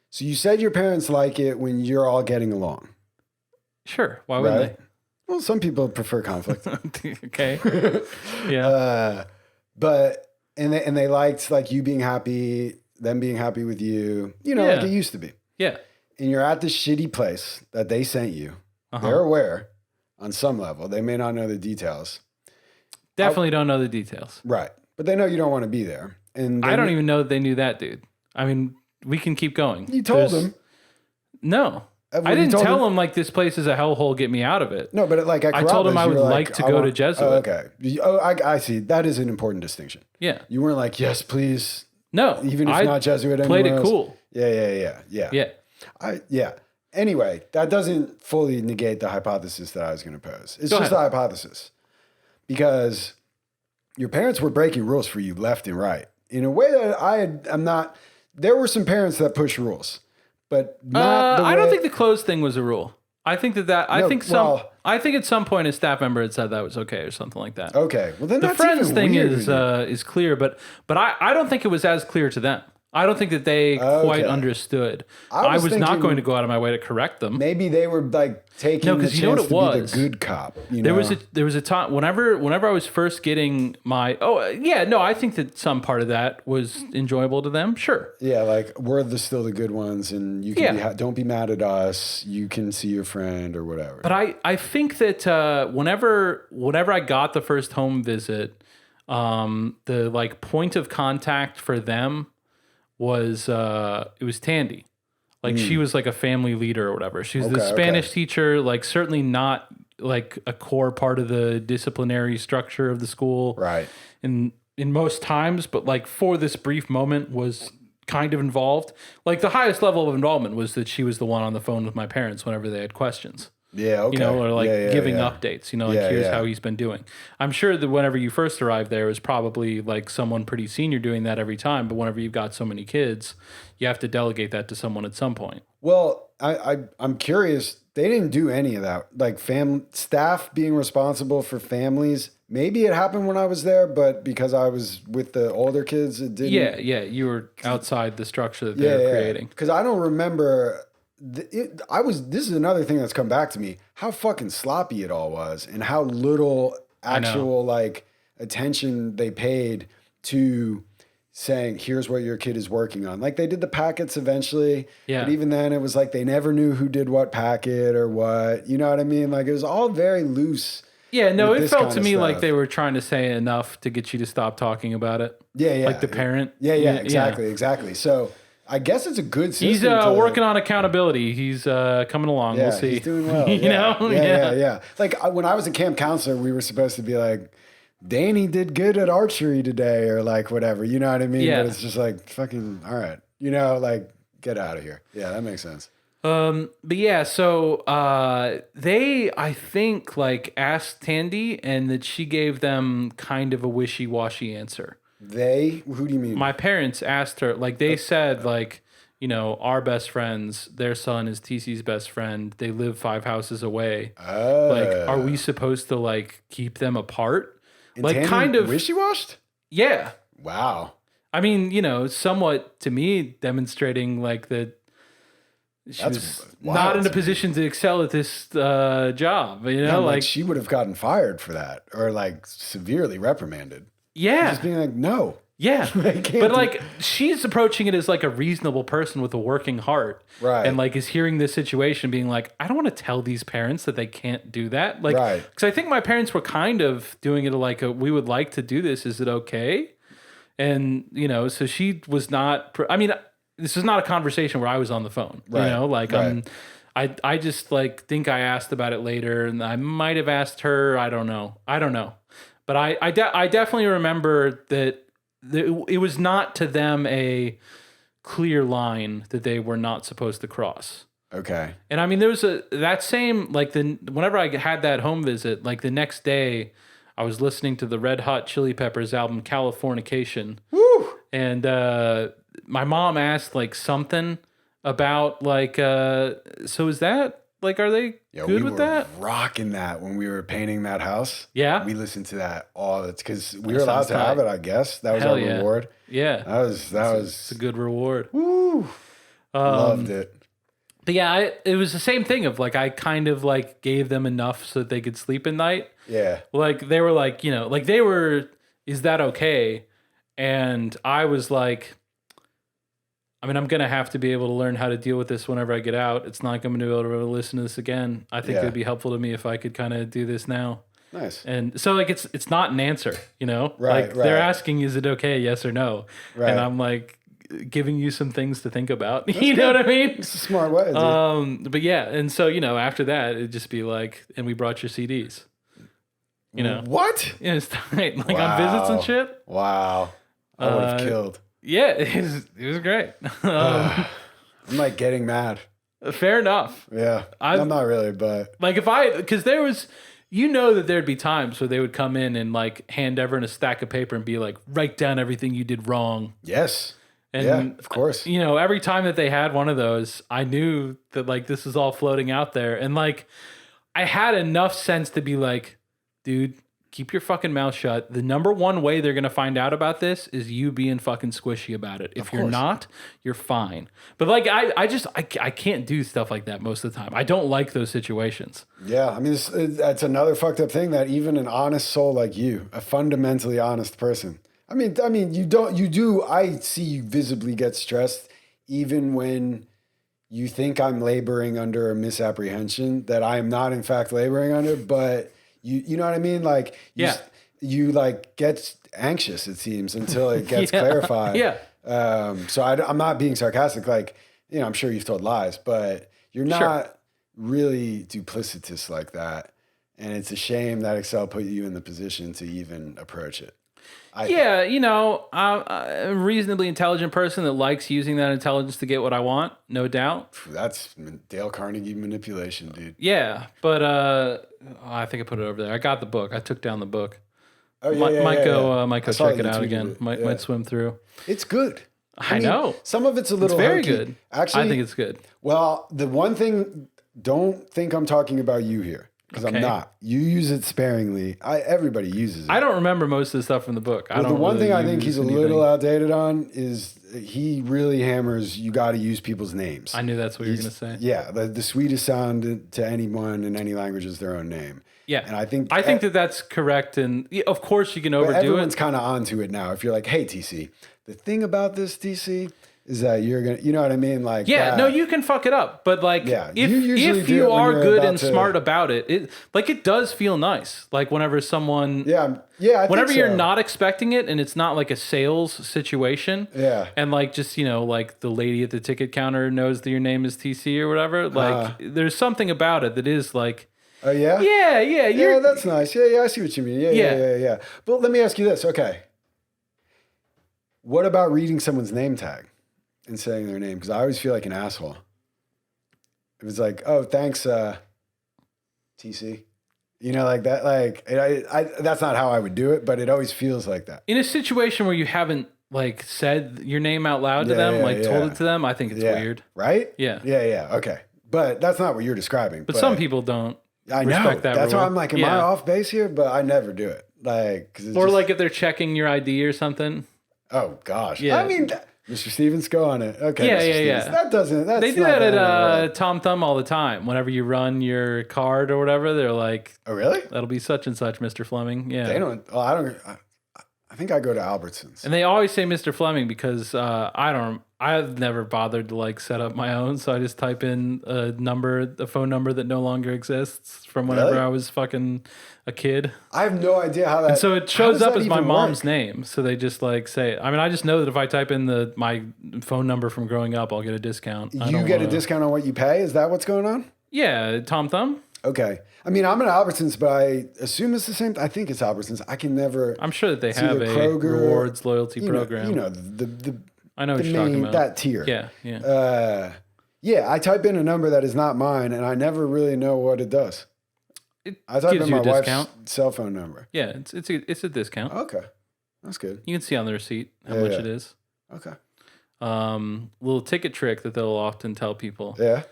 So you said your parents like it when you're all getting along. Sure. Why wouldn't they? Well, some people prefer conflict. Okay. Yeah. But they liked like you being happy, them being happy with you. Like it used to be. Yeah. And you're at this shitty place that they sent you. They're aware on some level. They may not know the details. Definitely don't know the details. Right. But they know you don't want to be there. And I don't even know that they knew that, dude. I mean, we can keep going. You told them. No. I didn't tell them like this place is a hellhole, get me out of it. No, but like I told them I would like to go to Jesuit. Oh, okay. I see. That is an important distinction. Yeah. You weren't like, yes, please. No. Even if not Jesuit anymore. Played it cool. Yeah. Anyway, that doesn't fully negate the hypothesis that I was going to pose. It's just a hypothesis. Because your parents were breaking rules for you left and right in a way that I'm not. There were some parents that push rules, but not the way. I don't think the clothes thing was a rule. I think I think at some point a staff member had said that was okay or something like that. Okay, well then the that's friends even thing weird is clear, but I don't think it was as clear to them. I don't think that they quite understood. I was not going to go out of my way to correct them. Maybe they were like taking the chance to be the good cop. There was a time whenever I was first getting my I think that some part of that was enjoyable to them. Sure. Yeah, like we're still the good ones, and you can don't be mad at us. You can see your friend or whatever. But I think that whenever I got the first home visit, the like point of contact for them was it was Tandy. Like she was like a family leader or whatever. She was the Spanish teacher, like certainly not like a core part of the disciplinary structure of the school. Right. In most times, but like for this brief moment was kind of involved. Like the highest level of involvement was that she was the one on the phone with my parents whenever they had questions. Yeah, okay. You know, or like giving yeah. updates, you know, like Yeah, here's yeah. how he's been doing. I'm sure that whenever you first arrived there, it was probably like someone pretty senior doing that every time. But whenever you've got so many kids, you have to delegate that to someone at some point. Well, I'm curious. They didn't do any of that. Like staff being responsible for families. Maybe it happened when I was there, but because I was with the older kids, it didn't. Yeah, yeah, you were outside the structure that they were creating. Because I don't remember. This is another thing that's come back to me. How fucking sloppy it all was, and how little actual like attention they paid to saying, "Here's what your kid is working on." Like they did the packets eventually, Yeah. but even then, it was like they never knew who did what packet or what. You know what I mean? Like it was all very loose. Yeah, no, with it this felt kind to of me like stuff. they were trying to say enough to get you to stop talking about it. Yeah, yeah. Like the parent. Yeah, exactly. So I guess it's a good system. He's working on accountability. He's coming along. Yeah, We'll see. he's doing well. you Yeah. know? Yeah. Like when I was a camp counselor, we were supposed to be like, Danny did good at archery today, or like whatever. You know what I mean? Yeah. But it's just like fucking all right. You know, like get out of here. Yeah, that makes sense. But yeah, so they, I think, like asked Tandy, and that she gave them kind of a wishy-washy answer. Who do you mean? My parents asked her, like they said, like, you know, our best friends, their son is TC's best friend. They live 5 houses away. Like, are we supposed to like keep them apart? Like Tandy kind of wishy-washed? Yeah. Wow. I mean, you know, somewhat to me demonstrating like that she That's was wild not in to a me. position to excel at this job. You know, Yeah, like she would have gotten fired for that, or like severely reprimanded. yeah, Just being like, no. yeah. I can't But do- like she's approaching it as like a reasonable person with a working heart, Right. And like is hearing this situation, being like, I don't want to tell these parents that they can't do that, like, Right. because I think my parents were kind of doing it like we would like to do this. Is it okay? And you know, so she was not. I mean, this is not a conversation where I was on the phone. Right, You know, like right. I just like think I asked about it later, and I might have asked her. I don't know. But I definitely remember that it was not to them a clear line that they were not supposed to cross. Okay. And I mean, there was that same like whenever I had that home visit, like the next day, I was listening to the Red Hot Chili Peppers album Californication. Woo! And my mom asked like something about like, so is that like, are they Yeah, good we with were that? rocking that when we were painting that house. Yeah. We listened to that all because we That were allowed sounds to have tight. it, I guess. That was Hell our yeah. reward. Yeah. That was It's a good reward. woo. Loved it. But yeah, it was the same thing of like, I kind of like gave them enough so that they could sleep at night. Yeah. Like they were like, you know, like they were, is that okay? And I was like, I mean, I'm going to have to be able to learn how to deal with this whenever I get out. It's not going to be able to listen to this again. I think Yeah. it'd be helpful to me if I could kind of do this now. Nice. And so like, it's not an answer, you know, Right, like they're right. asking, is it okay? Yes or no? Right. And I'm like giving you some things to think about. You know what I mean? It's a smart way. Dude. But yeah. And so, you know, after that, it'd just be like, and we brought your CDs, you know? What? Yeah, it's tight. Like on visits and Wow. shit. Wow. I would have killed. Yeah, it was great. I'm like getting mad. Fair enough. Yeah. I've- I'm not really, but Like because there was, you know, that there'd be times where they would come in and like hand everyone a stack of paper and be like, write down everything you did wrong. yes. And Yeah, of course. you know, every time that they had one of those, I knew that like this is all floating out there. And like I had enough sense to be like, dude, keep your fucking mouth shut. The number one way they're gonna find out about this is you being fucking squishy about it. If you're course. not, you're fine. But like I can't do stuff like that most of the time. I don't like those situations. Yeah, I mean, that's another fucked up thing that even an honest soul like you, a fundamentally honest person. I mean, you do. I see you visibly get stressed, even when you think I'm laboring under a misapprehension that I am not, in fact, laboring under. But you know what I mean? Like, you like get anxious. It seems until it gets Yeah. clarified. Yeah. So I'm not being sarcastic. Like, you know, I'm sure you've told lies, but you're not really duplicitous like that. And it's a shame that Excel put you in the position to even approach it. Yeah, I'm a reasonably intelligent person that likes using that intelligence to get what I want, no doubt. That's Dale Carnegie manipulation, dude. Yeah, but I think I put it over there. I got the book. I took down the book. Oh yeah, Might go check it out again. Might swim through. It's good. I mean, know some of it's a little very hokey. Good. Actually, I think it's good. Well, the one thing, don't think I'm talking about you here because I'm not. You use it sparingly. Everybody uses it. I don't remember most of the stuff from the book. The one thing I think he's a little outdated on is he really hammers. You got to use people's names. I knew that's what you were going to say. Yeah, the sweetest sound to anyone in any language is their own name. Yeah, and I think that's correct. And of course, you can overdo it. Everyone's kind of onto it now. If you're like, hey, TC, the thing about this, TC, is that you're gonna, you know what I mean? Like, no, you can fuck it up, but like, if you are good and smart about it, it does feel nice. Like whenever someone, whenever you're not expecting it, and it's not like a sales situation, and like just like the lady at the ticket counter knows that your name is TC or whatever. Like, there's something about it that is like. Oh, yeah? Yeah, that's nice. Yeah, I see what you mean. Yeah. But let me ask you this. Okay. What about reading someone's name tag and saying their name? Because I always feel like an asshole. It was like, oh, thanks, TC. Like that. Like, that's not how I would do it, but it always feels like that. In a situation where you haven't, like, said your name out loud to them, told it to them, I think it's weird. Right? Yeah. Yeah. Okay. But that's not what you're describing. But some people don't. I know. That's why I'm like, am I off base here? But I never do it. Like, like if they're checking your ID or something. Oh gosh. Yeah. I mean, Mr. Stevens, go on it. Okay. Yeah. That doesn't. They do that at Tom Thumb all the time. Whenever you run your card or whatever, they're like, "Oh, really? That'll be such and such, Mr. Fleming." Yeah. They don't. Oh, I don't. I think I go to Albertsons. And they always say Mr. Fleming because I've never bothered to like set up my own, so I just type in a phone number that no longer exists from whenever I was fucking a kid. I have no idea how that. And so it shows up as my mom's name. So they just like say, I mean, I just know that if I type in my phone number from growing up, I'll get a discount. You get a discount on what you pay? Is that what's going on? Yeah, Tom Thumb. Okay. I mean, I'm at Albertsons, but I assume it's the same. I think it's Albertsons. I can never. I'm sure that they have a Kroger, rewards loyalty program. I know what you're talking about. That tier. Yeah. I type in a number that is not mine, and I never really know what it does. I type in my wife's cell phone number. Yeah, it's a discount. Okay, that's good. You can see on the receipt how much it is. Okay. Little ticket trick that they'll often tell people. Yeah.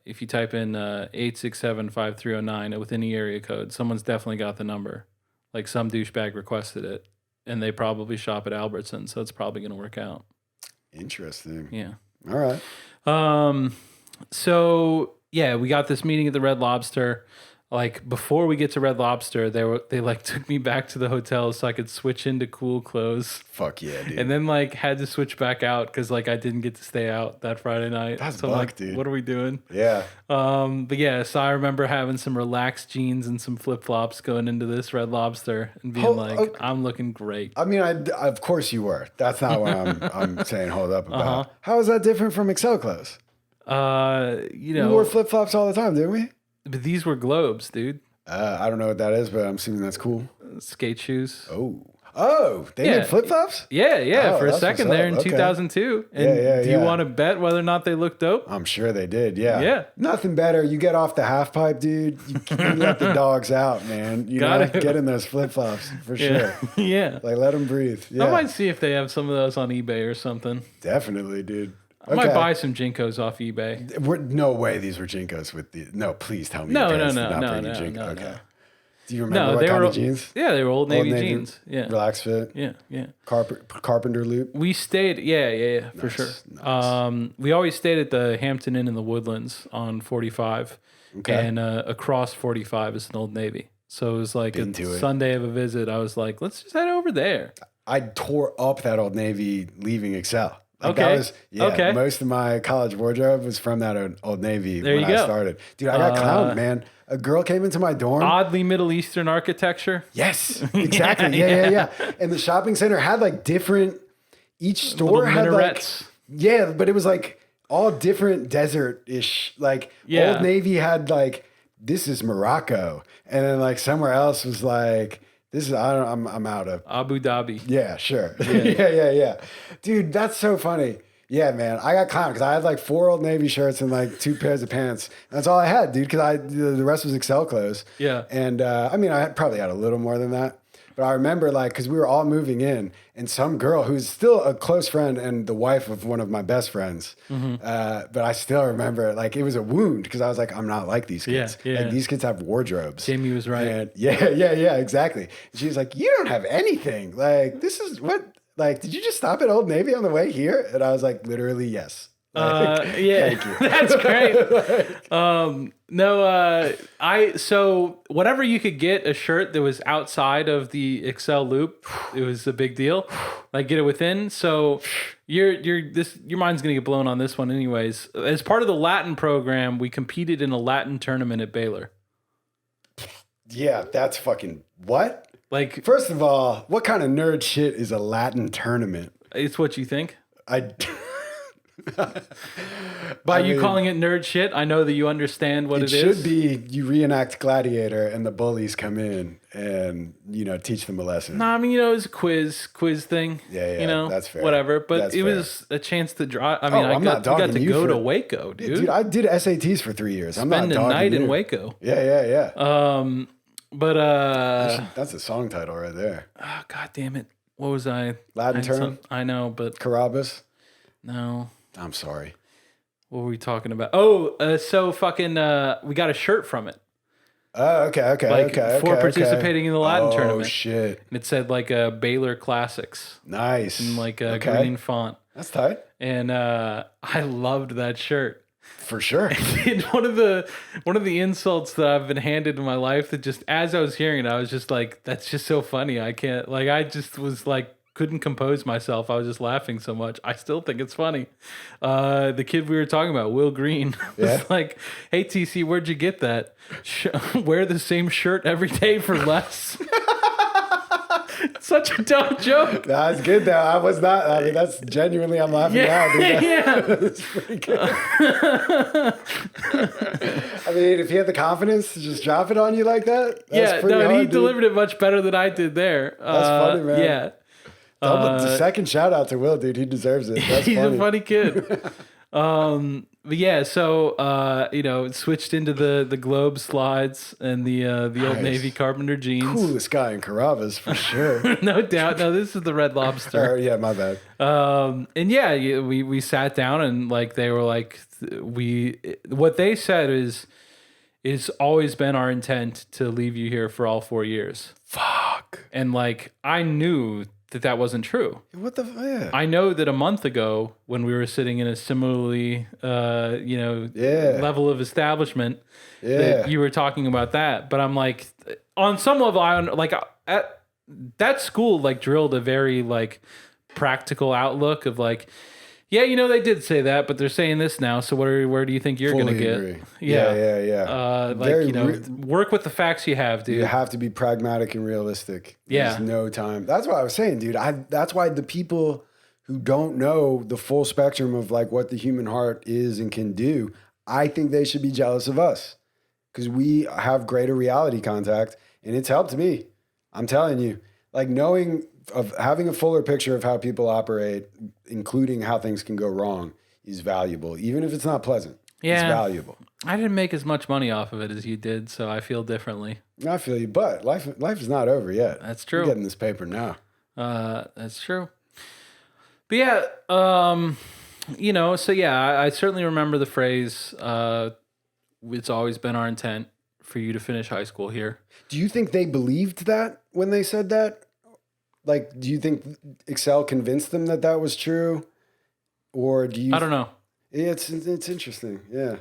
If you type in 867-5309 with any area code, someone's definitely got the number. Like some douchebag requested it, and they probably shop at Albertsons, so it's probably going to work out. Interesting. Yeah. All right. So yeah, we got this meeting at the Red Lobster. Like before we get to Red Lobster, they like took me back to the hotel so I could switch into cool clothes. Fuck yeah, dude. And then like had to switch back out because like I didn't get to stay out that Friday night. That's buck, dude. What are we doing? Yeah. But yeah, so I remember having some relaxed jeans and some flip flops going into this Red Lobster and being I'm looking great. I mean, of course you were. That's not what I'm saying. Hold up about. How is that different from Excel clothes? We wore flip flops all the time, didn't we? But these were Globes, dude. I don't know what that is, but I'm assuming that's cool. Skate shoes. Oh, they made flip-flops? Yeah, for a second there in 2002. And do you want to bet whether or not they look dope? I'm sure they did, yeah. Yeah. Nothing better. You get off the half pipe, dude. You let the dogs out, man. You know, get in those flip-flops for sure. Yeah. Like, let them breathe. Yeah. I might see if they have some of those on eBay or something. Definitely, dude. I might buy some Jinkos off eBay. No way these were Jinkos with the... No, please tell me No. Okay. Do you remember what kind of jeans? Yeah, they were Old Navy jeans. Yeah. Relaxed fit? Yeah. Carpenter loop? We stayed... Yeah, for sure. Nice. We always stayed at the Hampton Inn in the Woodlands on 45. Okay. And across 45 is an Old Navy. So it was like a Sunday of a visit. I was like, let's just head over there. I tore up that Old Navy leaving Excel. Like okay. Most of my college wardrobe was from that Old Navy when I started. Dude, I got clowned, man. A girl came into my dorm. Oddly Middle Eastern architecture. Yes, exactly. Yeah. And the shopping center had like different, each store had minarets. But it was like all different desert-ish. Like Old Navy had like, this is Morocco. And then like somewhere else was like, This is I'm out of. Abu Dhabi. Yeah, sure. Yeah. Dude, that's so funny. Yeah, man. I got clowned because I had like 4 Old Navy shirts and like 2 pairs of pants. That's all I had, dude, because the rest was Excel clothes. Yeah. And I mean, I probably had a little more than that. But I remember like, because we were all moving in and some girl who's still a close friend and the wife of one of my best friends. But I still remember like it was a wound because I was like, I'm not like these kids. Yeah. Like these kids have wardrobes. Jamie was right. And yeah, exactly. And she was like, you don't have anything. Like, this is what, like, did you just stop at Old Navy on the way here? And I was like, literally, yes. Like, yeah, thank you. That's great. So whenever you could get a shirt that was outside of the Excel loop, it was a big deal. Like get it within. So your mind's gonna get blown on this one anyways. As part of the Latin program, we competed in a Latin tournament at Baylor. Yeah, that's fucking what? Like, first of all, what kind of nerd shit is a Latin tournament? It's what you think. By you calling it nerd shit, I know that you understand what it is. It should be you reenact Gladiator and the bullies come in and, teach them a lesson. No, I mean, it was a quiz thing. Yeah, that's fair. Whatever. But that's it fair. Was a chance to draw. I mean, I'm not dogging got to you go for to it. Waco, dude. Dude, I did SATs for 3 years. I'm not Spend a dogging night you. in Waco. Yeah. But that's a song title right there. Oh, God damn it. What was I? Latin term? I know, but Carabas? No. I'm sorry. What were we talking about? Oh, so fucking we got a shirt from it. Oh, okay. For participating in the Latin tournament. Oh shit. And it said like Baylor Classics. Nice. In like a green font. That's tight. And I loved that shirt. For sure. And one of the insults that I've been handed in my life that just as I was hearing it, I was just like, that's just so funny. I can't I just was like couldn't compose myself. I was just laughing so much. I still think it's funny. The kid we were talking about, Will Green, was like, hey TC, where'd you get that? Wear the same shirt every day for less. Such a dumb joke. That's good though. I was not. I mean, that's genuinely. I'm laughing now. Dude. Yeah. That's pretty good. I mean, if he had the confidence to just drop it on you like that, that's pretty hard, he dude. Delivered it much better than I did there. That's funny, man. Yeah. The second shout out to Will, dude. He deserves it. That's He's funny. a funny kid. But yeah, so it switched into the Globe slides and the Old Navy Carpenter jeans. Coolest guy in Carrabba's for sure. No doubt. No, this is the Red Lobster. Yeah, my bad. And yeah, we sat down and like they were like what they said is it's always been our intent to leave you here for all 4 years. Fuck. And like I knew that wasn't true. What the? Yeah. I know that a month ago when we were sitting in a similarly, level of establishment, that you were talking about that. But I'm like, on some level, at that school like drilled a very like practical outlook of like, yeah, they did say that, but they're saying this now. So where do you think you're going to get? Agree. Yeah. Work with the facts you have, dude. You have to be pragmatic and realistic. Yeah. There's no time. That's what I was saying, dude. That's why the people who don't know the full spectrum of like what the human heart is and can do, I think they should be jealous of us because we have greater reality contact and it's helped me. I'm telling you, like having a fuller picture of how people operate, including how things can go wrong, is valuable, even if it's not pleasant. Yeah. It's valuable. I didn't make as much money off of it as you did, so I feel differently. I feel you, but life is not over yet. That's true. We're getting this paper now. That's true. But yeah, so yeah, I certainly remember the phrase, it's always been our intent for you to finish high school here. Do you think they believed that when they said that? Like, do you think Excel convinced them that was true? Or do you... I don't know. It's interesting, yeah.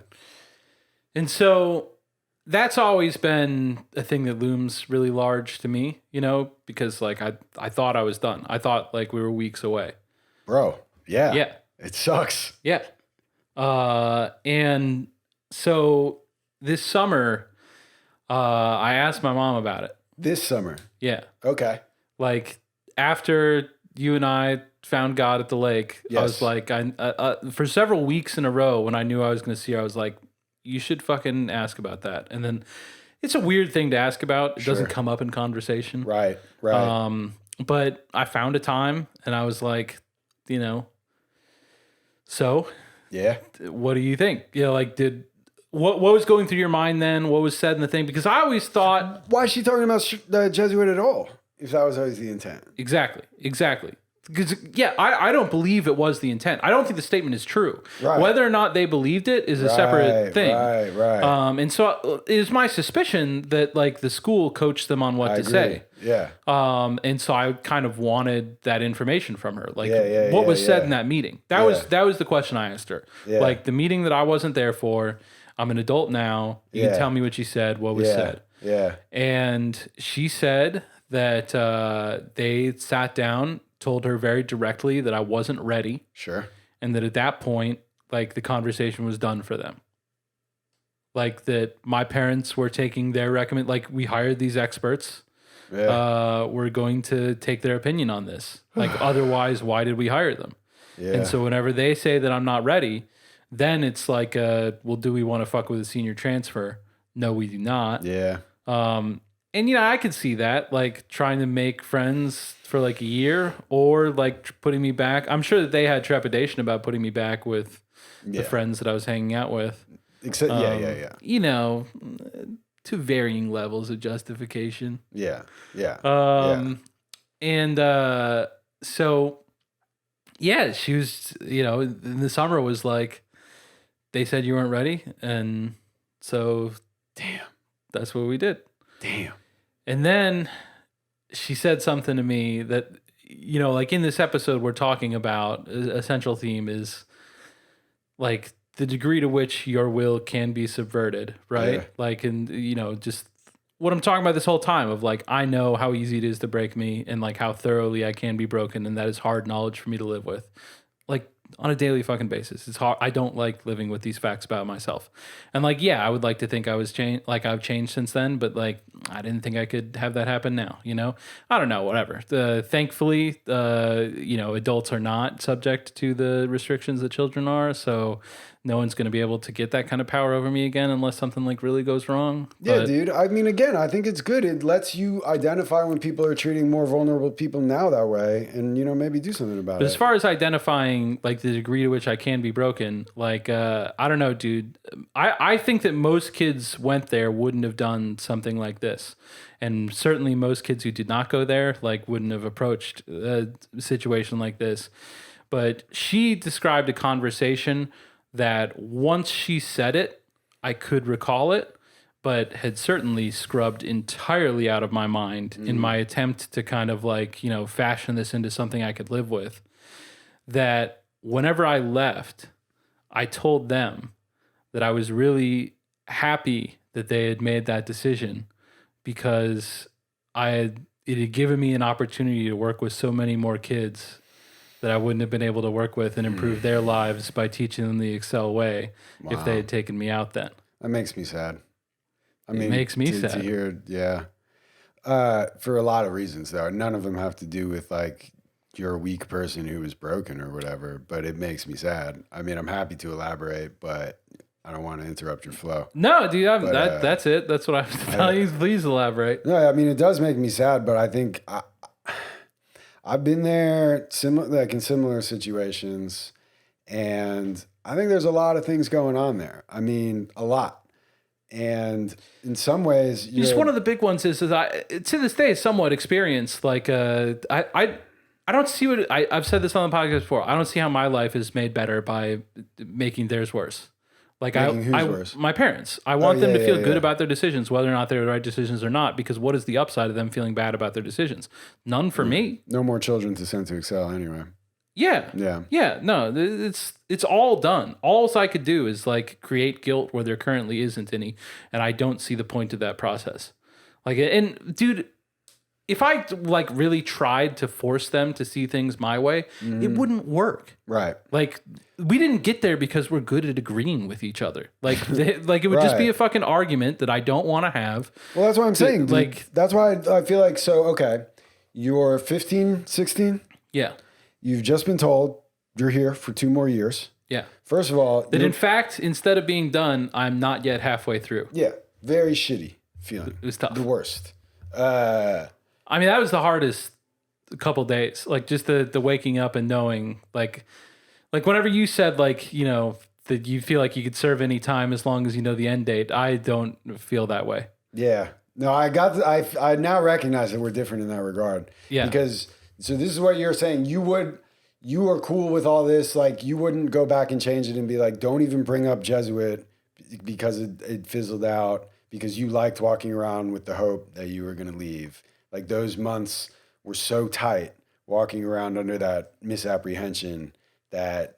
And so that's always been a thing that looms really large to me, because like I thought I was done. I thought like we were weeks away. Bro, yeah. Yeah. It sucks. Yeah. And so this summer, I asked my mom about it. This summer? Yeah. Okay. Like after you and I found God at the lake, yes. I was like, for several weeks in a row when I knew I was going to see her, I was like, you should fucking ask about that. And then it's a weird thing to ask about. It doesn't Sure. come up in conversation. Right. Right. But I found a time and I was like, so Yeah. what do you think? Like what was going through your mind then? What was said in the thing? Because I always thought Why is she talking about the Jesuit at all? If that was always the intent. exactly. Because I don't believe it was the intent. I don't think the statement is true. Right. Whether or not they believed it is a separate thing. Right. And so it is my suspicion that like the school coached them on what to agree. say. Yeah. And so I kind of wanted that information from her. Like Yeah, what yeah, was said yeah. in that meeting. That was the question I asked her. Yeah. Like the meeting that I wasn't there for, I'm an adult now. You can Yeah. tell me what you said, what was Yeah. said. Yeah. And she said that they sat down, told her very directly that I wasn't ready, Sure. and that at that point, like the conversation was done for them. Like that my parents were taking their like we hired these experts. Yeah. We're going to take their opinion on this. Like otherwise, why did we hire them? Yeah. And so whenever they say that I'm not ready, then it's like, well, do we want to fuck with a senior transfer? No, we do not. Yeah. And I could see that, like trying to make friends for like a year or like putting me back. I'm sure that they had trepidation about putting me back with the Yeah. friends that I was hanging out with. Except, yeah. To varying levels of justification. Yeah. Yeah. And so, yeah, she was, in the summer was like, they said you weren't ready. And so, Damn. that's what we did. Damn. And then she said something to me that, like in this episode, we're talking about a central theme is like the degree to which your will can be subverted, right? Yeah. Like, and, just what I'm talking about this whole time of like, I know how easy it is to break me and like how thoroughly I can be broken. And that is hard knowledge for me to live with. Like, on a daily fucking basis. It's hard. I don't like living with these facts about myself. And like, yeah, I would like to think I was changed, like I've changed since then, but like, I didn't think I could have that happen now, I don't know, whatever. Thankfully, adults are not subject to the restrictions that children are. So no one's going to be able to get that kind of power over me again unless something like really goes wrong. Yeah, dude. I mean, again, I think it's good. It lets you identify when people are treating more vulnerable people now that way and, maybe do something about But it. as far as identifying like the degree to which I can be broken, like, I don't know, dude. I think that most kids went there wouldn't have done something like this. And certainly most kids who did not go there, like wouldn't have approached a situation like this. But she described a conversation that once she said it, I could recall it, but had certainly scrubbed entirely out of my mind in my attempt to kind of like, fashion this into something I could live with. That whenever I left, I told them that I was really happy that they had made that decision because it had given me an opportunity to work with so many more kids that I wouldn't have been able to work with and improve their lives by teaching them the Excel way if they had taken me out then. That makes me sad. I mean, It makes me sad. To hear, yeah. For a lot of reasons, though. None of them have to do with like you're a weak person who was broken or whatever, but it makes me sad. I mean, I'm happy to elaborate, but I don't want to interrupt your flow. No, dude, that's it. That's what I was telling you. Please elaborate. No, I mean, it does make me sad, but I think I've been there in similar situations, and I think there's a lot of things going on there. I mean, a lot. And in some ways, just one of the big ones is I to this day somewhat experienced. Like I don't see what I've said this on the podcast before. I don't see how my life is made better by making theirs worse. Like worse? My parents. I want them to feel good yeah. about their decisions, whether or not they're the right decisions or not. Because what is the upside of them feeling bad about their decisions? None for me. No more children to send to Excel anyway. Yeah. Yeah. Yeah. No, it's all done. All I could do is like create guilt where there currently isn't any, and I don't see the point of that process. Like, and dude, if I like really tried to force them to see things my way, it wouldn't work. Right. Like we didn't get there because we're good at agreeing with each other. Like, like it would just be a fucking argument that I don't want to have. Well, that's what I'm saying. Dude. Like, that's why I feel like, so, okay, you're 15, 16. Yeah. You've just been told you're here for 2 more years. Yeah. First of all, that in fact, instead of being done, I'm not yet halfway through. Yeah. Very shitty. feeling. It was tough. The worst. I mean, that was the hardest couple days. Like just the waking up and knowing, like whenever you said, like, you know, that you feel like you could serve any time as long as you know the end date. I don't feel that way. Yeah. No, I now recognize that we're different in that regard. Yeah. Because so this is what you're saying. You are cool with all this. Like you wouldn't go back and change it and be like, don't even bring up Jesuit because it fizzled out, because you liked walking around with the hope that you were going to leave. Like those months were so tight walking around under that misapprehension that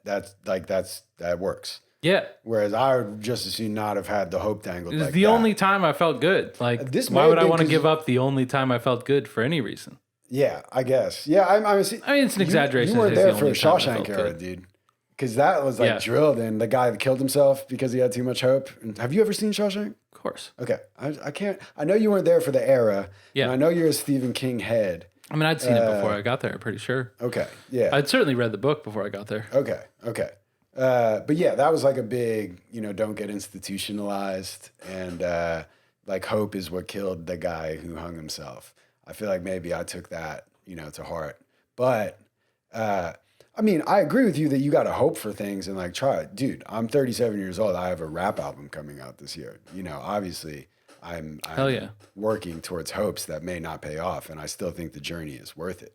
works. Yeah. Whereas I would just as soon not have had the hope tangled. It was like the that. only time I felt good. Like, why would I want to give up the only time I felt good for any reason? Yeah, I guess. Yeah, I mean, it's an exaggeration. You weren't there for Shawshank era, dude. Because that was like drilled in. The guy that killed himself because he had too much hope. Have you ever seen Shawshank? Of course. Okay. I can't. I know you weren't there for the era. Yeah. And I know you're a Stephen King head. I mean, I'd seen it before I got there, I'm pretty sure. Okay. Yeah. I'd certainly read the book before I got there. Okay. But yeah, that was like a big, don't get institutionalized, and like hope is what killed the guy who hung himself. I feel like maybe I took that, to heart. But I mean, I agree with you that you got to hope for things and like try it. Dude, I'm 37 years old. I have a rap album coming out this year. Obviously I'm Hell yeah. working towards hopes that may not pay off, and I still think the journey is worth it.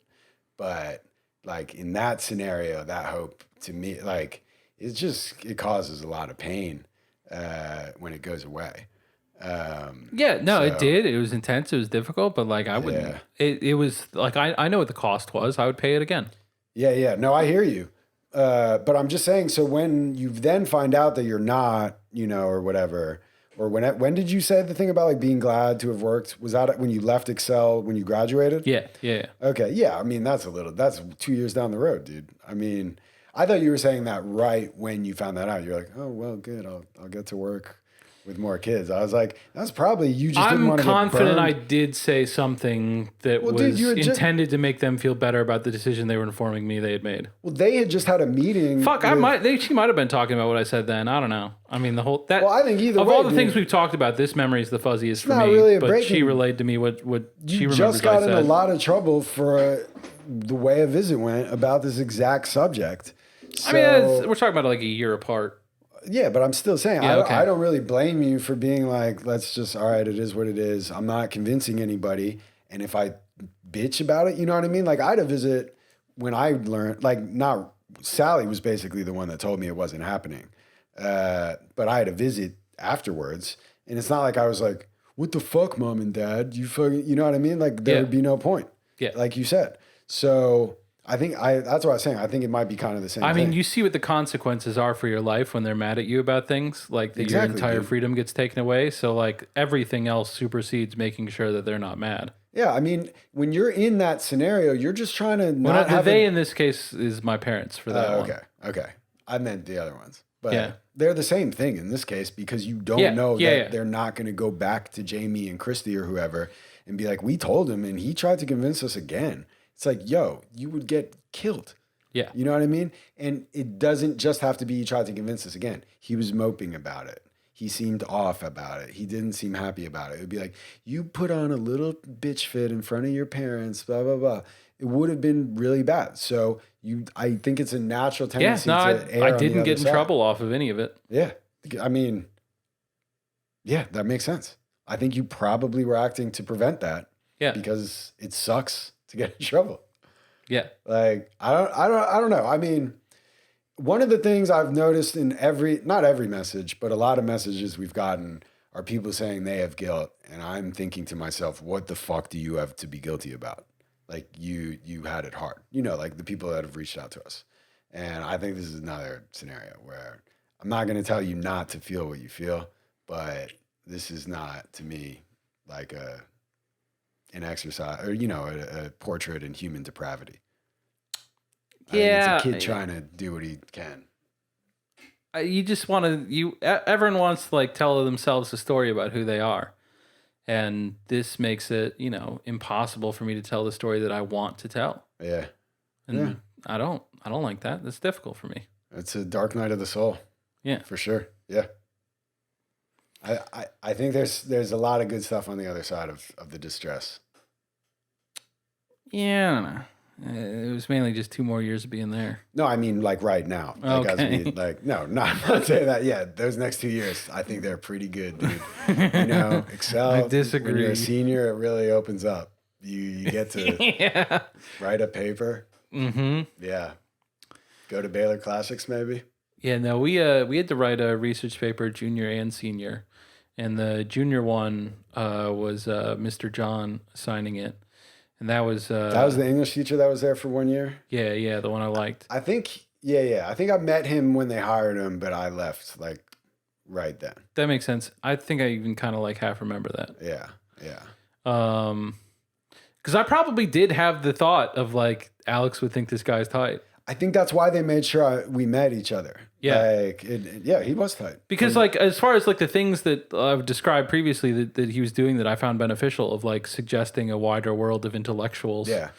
But like in that scenario, that hope to me, like, it causes a lot of pain when it goes away. It did. It was intense. It was difficult, but like I wouldn't. Yeah. It was like I know what the cost was. I would pay it again. Yeah. No, I hear you. But I'm just saying. So when you then find out that you're not, or whatever, or when did you say the thing about like being glad to have worked? Was that when you left Excel when you graduated? Yeah. Okay. Yeah. I mean, that's 2 years down the road, dude. I mean, I thought you were saying that right when you found that out. You're like, oh, well, good. I'll get to work with more kids. I was like, that's probably you just didn't want to get burned. I'm confident I did say something that was intended to make them feel better about the decision they were informing me they had made. Well, they had just had a meeting. Fuck, she might have been talking about what I said then. I don't know. I mean, well, I think either way, of all the things we've talked about, this memory is the fuzziest for me. Really but she relayed to me what she remembers I said. You just got in a lot of trouble for the way a visit went about this exact subject. So, I mean, we're talking about like a year apart. Yeah, but I'm still saying, I don't really blame you for being like, let's just, all right, it is what it is. I'm not convincing anybody. And if I bitch about it, you know what I mean? Like I had a visit when I learned, Sally was basically the one that told me it wasn't happening. But I had a visit afterwards, and it's not like I was like, what the fuck, mom and dad? You fucking, you know what I mean? Like there would be no point. Yeah. Like you said. So I think that's what I was saying. I think it might be kind of the same thing. I mean, you see what the consequences are for your life when they're mad at you about things, like that your entire freedom gets taken away. So like everything else supersedes making sure that they're not mad. Yeah, I mean, when you're in that scenario, you're just trying to in this case is my parents for that one. Okay. I meant the other ones. But they're the same thing in this case, because you don't know that they're not going to go back to Jamie and Christy or whoever and be like, we told him and he tried to convince us again. It's like, yo, you would get killed. Yeah. You know what I mean? And it doesn't just have to be he tried to convince us again. He was moping about it. He seemed off about it. He didn't seem happy about it. It would be like, you put on a little bitch fit in front of your parents, blah, blah, blah. It would have been really bad. So I think it's a natural tendency to err I didn't get in trouble off of any of it. Yeah. I mean, yeah, that makes sense. I think you probably were acting to prevent that. Yeah. Because it sucks to get in trouble. Yeah. Like, I don't know. I mean, one of the things I've noticed in not every message, but a lot of messages we've gotten are people saying they have guilt. And I'm thinking to myself, what the fuck do you have to be guilty about? Like you had it hard, like the people that have reached out to us. And I think this is another scenario where I'm not going to tell you not to feel what you feel, but this is not to me like an exercise or, a portrait in human depravity. It's a kid trying to do what he can. You just want to, everyone wants to like tell themselves a story about who they are. And this makes it, impossible for me to tell the story that I want to tell. Yeah. And I don't like that. It's difficult for me. It's a dark night of the soul. Yeah. For sure. Yeah. I think there's a lot of good stuff on the other side of the distress. Yeah, I don't know. It was mainly just 2 more years of being there. No, I mean like right now. Like Okay. as we like no, I'm not saying that. Yeah, those next 2 years, I think they're pretty good, dude. You know, Excel. I disagree. When you're a senior, it really opens up. You get to Yeah. write a paper. Mm-hmm. Yeah. Go to Baylor Classics maybe. Yeah, no, we had to write a research paper junior and senior. And the junior one was Mr. John signing it. And that was the English teacher that was there for 1 year. Yeah, the one I liked. I think I think I met him when they hired him, but I left like right then. That makes sense. I think I even kind of like half remember that. Yeah. Because I probably did have the thought of like Alex would think this guy's tight. I think that's why they made sure we met each other. Yeah. He was tight. Because like as far as like the things that I've described previously that he was doing that I found beneficial of like suggesting a wider world of intellectuals. Yeah.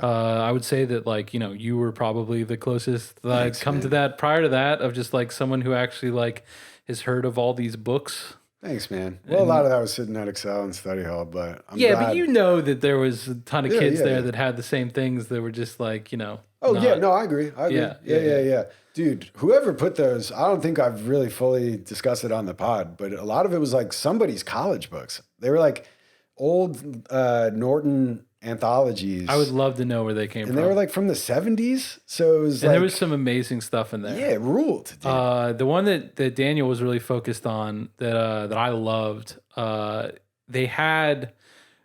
I would say that like, you know, you were probably the closest that I'd come man. to that prior to that of just like someone who actually like has heard of all these books. Thanks, man. Well, a lot of that was sitting at Excel and study hall, but I'm Yeah, glad. but you know that there was a ton of kids there yeah. that had the same things that were just like, you know. Oh, yeah. No, I agree. Yeah. Dude, whoever put those, I don't think I've really fully discussed it on the pod, but a lot of it was like somebody's college books. They were like old Norton anthologies. I would love to know where they came from. And they were like from the 70s. So it was and there was some amazing stuff in there. Yeah, it ruled. Dude. The one that Daniel was really focused on that I loved, they had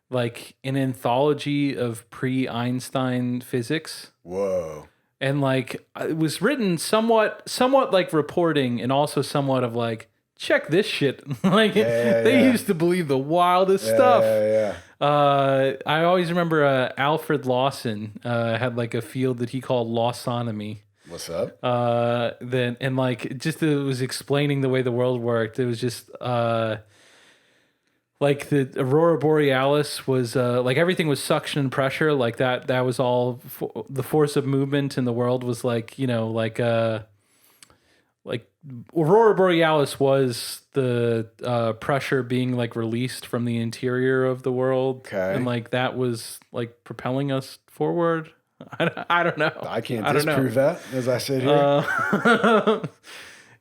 like an anthology of pre-Einstein physics. Whoa. And like it was written somewhat like reporting and also somewhat of like, check this shit. Like they used to believe the wildest stuff. Yeah. I always remember Alfred Lawson had like a field that he called Lawsonomy. What's up? Then and like just it was explaining the way the world worked. It was just like the Aurora Borealis was like everything was suction and pressure, like that was all the force of movement in the world was like, you know, like Aurora Borealis was the pressure being like released from the interior of the world. Okay. And like that was like propelling us forward. I don't know. I can't disprove that as I sit here.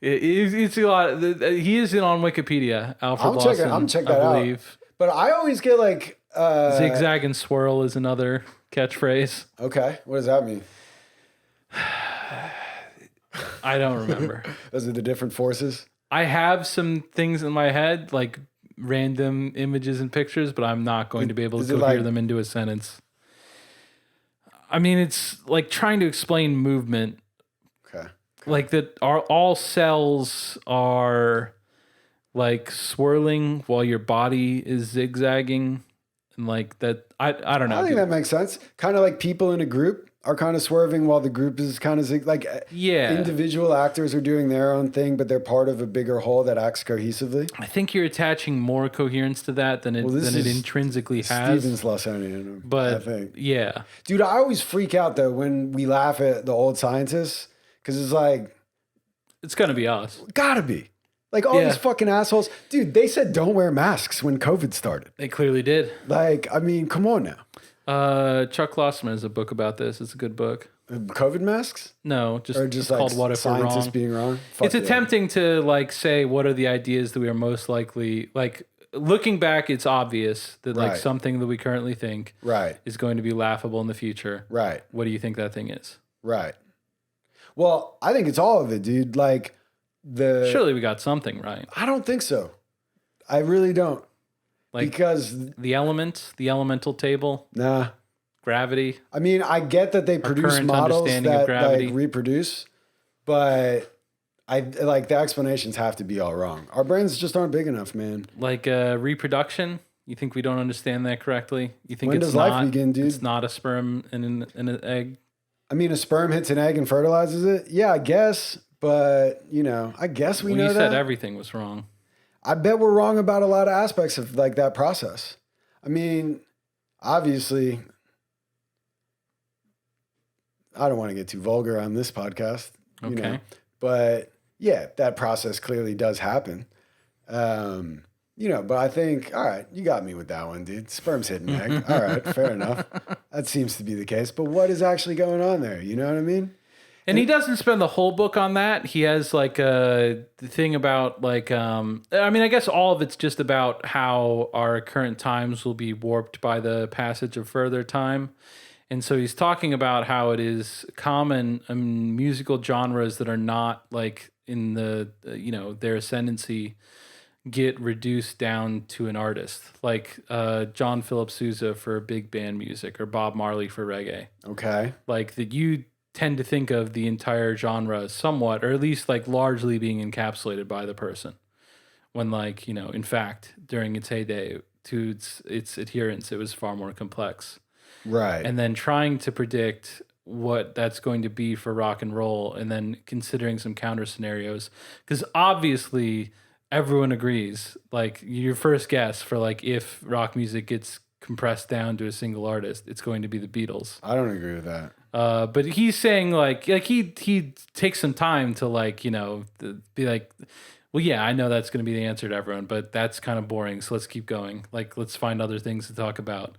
It's a lot. He is on Wikipedia. Alfred Lawson. I'm check that out. But I always get like zigzag and swirl is another catchphrase. Okay, what does that mean? I don't remember. Those are the different forces. I have some things in my head, like random images and pictures, but I'm not going to be able to cohere them into a sentence. I mean, it's like trying to explain movement. Okay. Like that all cells are like swirling while your body is zigzagging, and like that. I don't know. I think that makes sense. Kind of like people in a group are kind of swerving while the group is kind of like individual actors are doing their own thing, but they're part of a bigger whole that acts cohesively. I think you're attaching more coherence to that than it intrinsically has. Stephen Smithsonian, but I think. Yeah, dude, I always freak out though when we laugh at the old scientists because it's like it's gonna be us. Gotta be. Like all these fucking assholes. Dude, they said don't wear masks when COVID started. They clearly did. Like, I mean, come on now. Chuck Klosterman has a book about this. It's a good book. COVID masks? No, just it's like called What If We're Wrong? Scientists being wrong? It's attempting to like say what are the ideas that we are most likely like looking back, it's obvious that like something that we currently think is going to be laughable in the future. Right. What do you think that thing is? Right. Well, I think it's all of it, dude. Like surely we got something right. I don't think so. I really don't. Like because the elemental table. Nah. Gravity. I mean, I get that they produce models that like reproduce, but I like the explanations have to be all wrong. Our brains just aren't big enough, man. Like reproduction. You think we don't understand that correctly? You think when does life begin, dude? It's not a sperm and an egg. I mean, a sperm hits an egg and fertilizes it. Yeah, I guess, but you know, I guess we know that. You said everything was wrong. I bet we're wrong about a lot of aspects of like that process. I mean, obviously, I don't want to get too vulgar on this podcast, you know, but yeah, that process clearly does happen. but I think, all right, you got me with that one, dude. Sperm's hitting egg. All right, fair enough. That seems to be the case. But what is actually going on there? You know what I mean? And he doesn't spend the whole book on that. He has like the thing about like, I guess all of it's just about how our current times will be warped by the passage of further time. And so he's talking about how it is common in musical genres that are not like in the, their ascendancy get reduced down to an artist, like John Philip Sousa for big band music or Bob Marley for reggae. Okay. Like that you tend to think of the entire genre somewhat, or at least like largely being encapsulated by the person. When like, in fact, during its heyday, to its adherents, it was far more complex. Right. And then trying to predict what that's going to be for rock and roll, and then considering some counter scenarios. Because obviously everyone agrees, like your first guess for like if rock music gets compressed down to a single artist, it's going to be the Beatles. I don't agree with that. But he's saying like he takes some time to like, be like, well, yeah, I know that's going to be the answer to everyone, but that's kind of boring. So let's keep going. Like, let's find other things to talk about.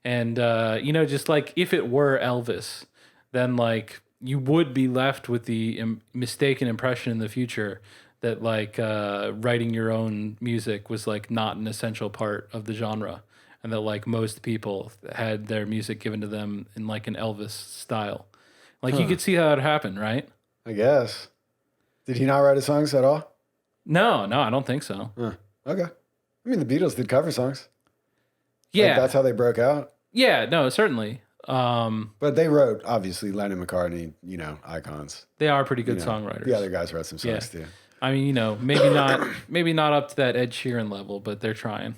And, just like if it were Elvis, then like you would be left with the mistaken impression in the future that like writing your own music was like not an essential part of the genre. And that like most people had their music given to them in like an Elvis style. Like you could see how it happened, right? I guess. Did he not write his songs at all? No, I don't think so. Huh. Okay. I mean, the Beatles did cover songs. Yeah. Like, that's how they broke out. Yeah, no, certainly. But they wrote, obviously, Lennon, McCartney, icons. They are pretty good songwriters. The other guys wrote some songs too. I mean, maybe not up to that Ed Sheeran level, but they're trying.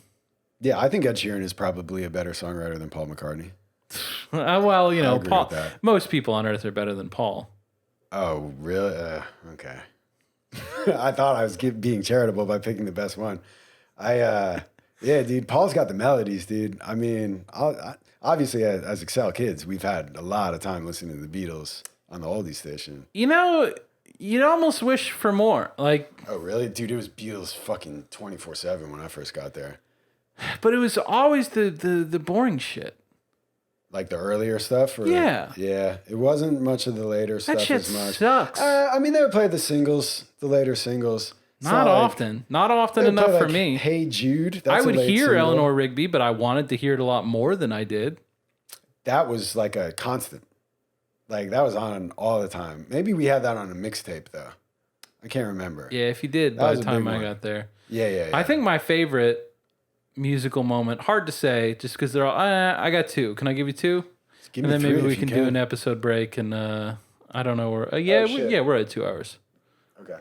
Yeah, I think Ed Sheeran is probably a better songwriter than Paul McCartney. Well, Paul. Most people on Earth are better than Paul. Oh, really? Okay. I thought I was being charitable by picking the best one. Yeah, dude. Paul's got the melodies, dude. I mean, obviously, as Excel kids, we've had a lot of time listening to the Beatles on the oldie station. You'd almost wish for more. Like, oh, really, dude? It was Beatles fucking 24/7 when I first got there. But it was always the boring shit. Like the earlier stuff? Or, yeah. Yeah. It wasn't much of the later stuff as much. That shit sucks. I mean, they would play the singles, the later singles. Not often. Not often enough for me. Hey Jude. I would hear Eleanor Rigby, but I wanted to hear it a lot more than I did. That was like a constant. Like that was on all the time. Maybe we had that on a mixtape though. I can't remember. Yeah, if you did, by the time I got there. Yeah. I think my favorite musical moment, hard to say, just because they're all. I got two. Can I give you two? Give and then maybe we can do an episode break. And I don't know where. We're at 2 hours. Okay.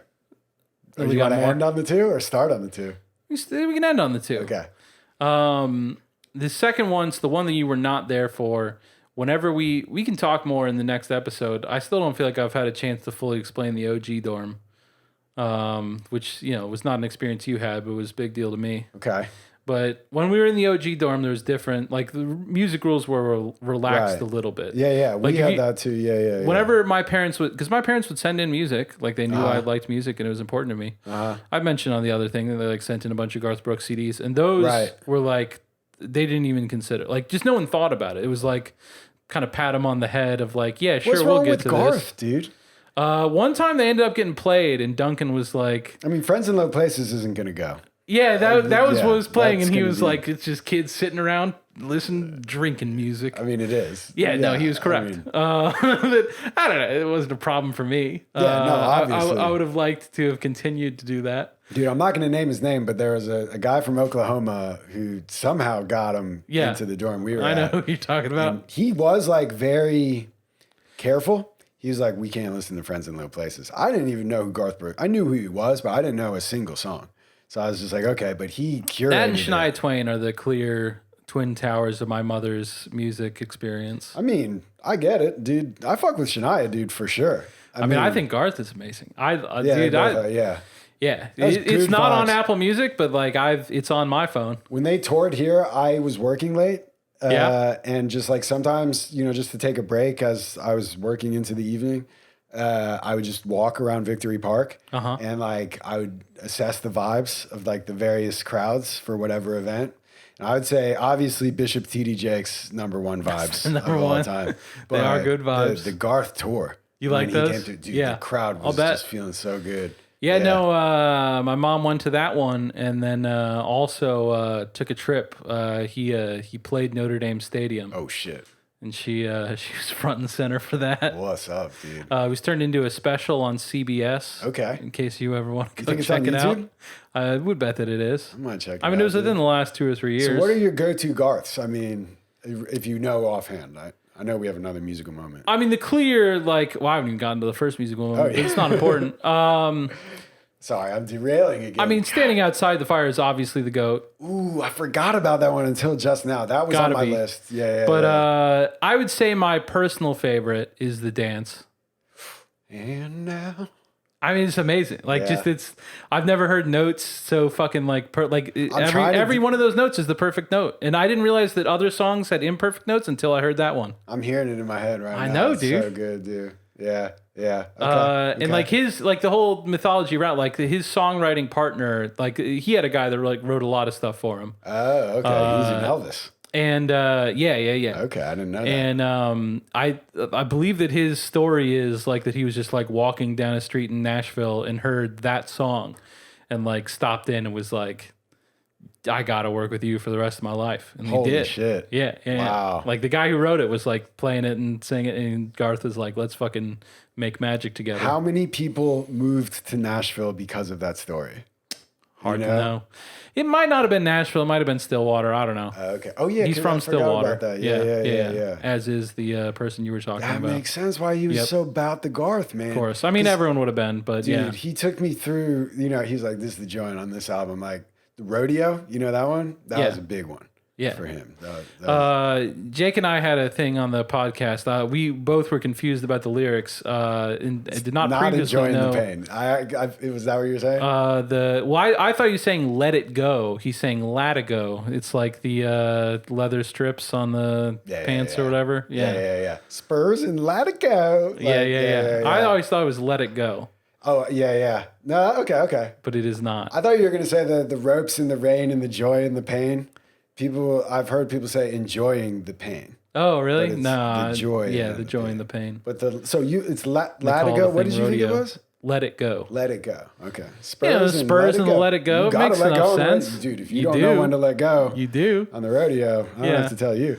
Do you want to end on the two or start on the two? We can end on the two. Okay. The second one's the one that you were not there for. Whenever we can talk more in the next episode. I still don't feel like I've had a chance to fully explain the OG dorm, which was not an experience you had, but was a big deal to me. Okay. But when we were in the OG dorm, there was different, like the music rules were relaxed a little bit. Yeah. We had that too. Yeah. Whenever my parents because my parents would send in music, like they knew I liked music and it was important to me. I mentioned on the other thing that they like sent in a bunch of Garth Brooks CDs, and those were like, they didn't even consider, like just no one thought about it. It was like kind of pat him on the head of like, yeah, sure, we'll get to Garth, this. Dude? One time they ended up getting played, and Duncan was like, I mean, Friends in Low Places isn't gonna go. Yeah, that was what was playing, and he was like, it's just kids sitting around, drinking music. I mean, it is. Yeah, no, he was correct. I don't know. It wasn't a problem for me. Yeah, no, obviously. I would have liked to have continued to do that. Dude, I'm not going to name his name, but there was a guy from Oklahoma who somehow got him into the dorm we were I know who you're talking about. And he was like very careful. He was like, we can't listen to Friends in Low Places. I didn't even know who Garth Brooks. I knew who he was, but I didn't know a single song. So I was just like, okay, but he curated that and Shania Twain are the clear twin towers of my mother's music experience. I mean, I get it, dude. I fuck with Shania, dude, for sure. I mean, I think Garth is amazing. Yeah. It's not on Apple Music, but like it's on my phone. When they toured here, I was working late. And just like sometimes, just to take a break as I was working into the evening, I would just walk around Victory Park Uh-huh. and like I would assess the vibes of like the various crowds for whatever event. And I would say obviously Bishop T.D. Jakes #1 vibes Number of all one. time. They are But good vibes. The Garth tour. You when like he those? Came through, dude, Yeah. the crowd I'll was bet. just feeling so good. Yeah, no, my mom went to that one and then also took a trip. He played Notre Dame Stadium. Oh shit. And she was front and center for that. What's up, dude? It was turned into a special on CBS. Okay. In case you ever want to go think it's check on it out. YouTube? I would bet that it is. I might check it I mean, out, it was within dude. the last 2 or 3 years. So what are your go-to Garths? I mean, if you know offhand, I know we have another musical moment. I mean, the clear, like, well, I haven't even gotten to the first musical moment. yeah. It's not important. Sorry, I'm derailing again. I mean, Standing Outside the Fire is obviously the GOAT. ooh, I forgot about that one until just now. That was Gotta on my be. list. Yeah. But I would say my personal favorite is The Dance. And now. I mean, it's amazing. Like, Yeah. I've never heard notes so fucking like, trying to every one of those notes is the perfect note. And I didn't realize that other songs had imperfect notes until I heard that one. I'm hearing it in my head right now. I know, It's dude. so good, dude. Yeah. Okay. And like the whole mythology around, like his songwriting partner, like he had a guy that like wrote a lot of stuff for him. Oh, okay. He's an Elvis. And yeah. Okay, I didn't know that. And I believe that his story is like that he was just like walking down a street in Nashville and heard that song and like stopped in and was like, I gotta work with you for the rest of my life. And Holy he did. shit. Yeah. Wow. Like the guy who wrote it was like playing it and singing it, and Garth was like, let's fucking make magic together. How many people moved to Nashville because of that story? Hard you to know. It might not have been Nashville. It might have been Stillwater. I don't know. Okay. Oh yeah, He's 'cause from I forgot Stillwater. about that. Yeah. As is the person you were talking That about. makes sense why he was Yep. so about the Garth, man. Of course. I mean, everyone would have been, but Dude, yeah. he took me through, he's like, this is the joint on this album. Like, the Rodeo, you know that one? That Yeah. was a big one Yeah. for him. That was- Jake and I had a thing on the podcast. We both were confused about the lyrics and did not previously enjoying know. the pain. Was that what you were saying? I thought you were saying "Let It Go." He's saying "Latigo." It's like the leather strips on the pants or whatever. Yeah. Spurs and Latigo. Like, Yeah. I always thought it was "Let It Go," Oh, yeah. No, okay. but it is not. I thought you were going to say the ropes and the rain and the joy and the pain. I've heard people say enjoying the pain. Oh, really? But it's Nah. the joy Yeah, and the the joy pain. and the pain. But it's They call Latigo. the What thing did you think it rodeo. was? Let It Go. Let it go. Okay. Yeah, Spurs and the Let It Go. You It gotta makes let enough go on the sense. rodeo. Dude, if You you don't do. know when to let go You do. on the rodeo, I don't Yeah. have to tell you.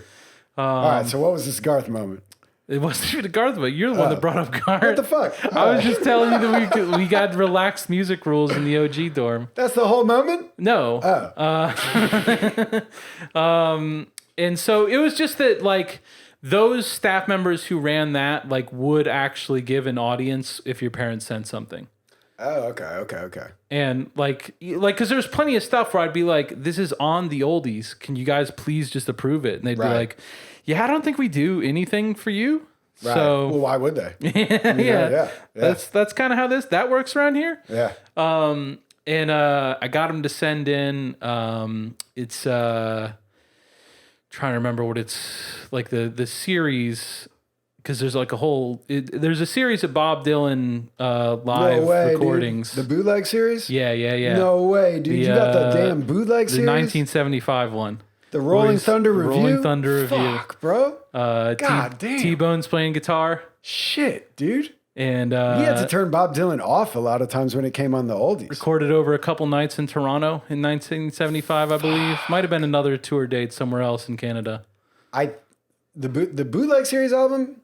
All right. So what was this Garth moment? It wasn't even Garth, but you're the one that brought up Garth. What the fuck? I was just telling you that we got relaxed music rules in the OG dorm. That's the whole moment? No. And so it was just that like those staff members who ran that like would actually give an audience if your parents sent something. Oh, okay. And like because there's plenty of stuff where I'd be like, this is on the oldies. Can you guys please just approve it? And they'd be Right. like, yeah, I don't think we do anything for you. Right. So well, why would they? yeah. Yeah. That's kind of how that works around here. Yeah. And I got him to send in. It's trying to remember what it's like the series because there's like a whole. There's a series of Bob Dylan live No way, recordings. dude. The bootleg series? Yeah. No way, dude. You got the damn bootleg the series? 1975 one. The Rolling Thunder review? Rolling Thunder review. Fuck, bro. God damn. T-Bone's playing guitar, Shit, dude. and We had to turn Bob Dylan off a lot of times when it came on the oldies. recorded over a couple nights in Toronto in 1975, I believe. Might have been another tour date somewhere else in Canada. The bootleg series album?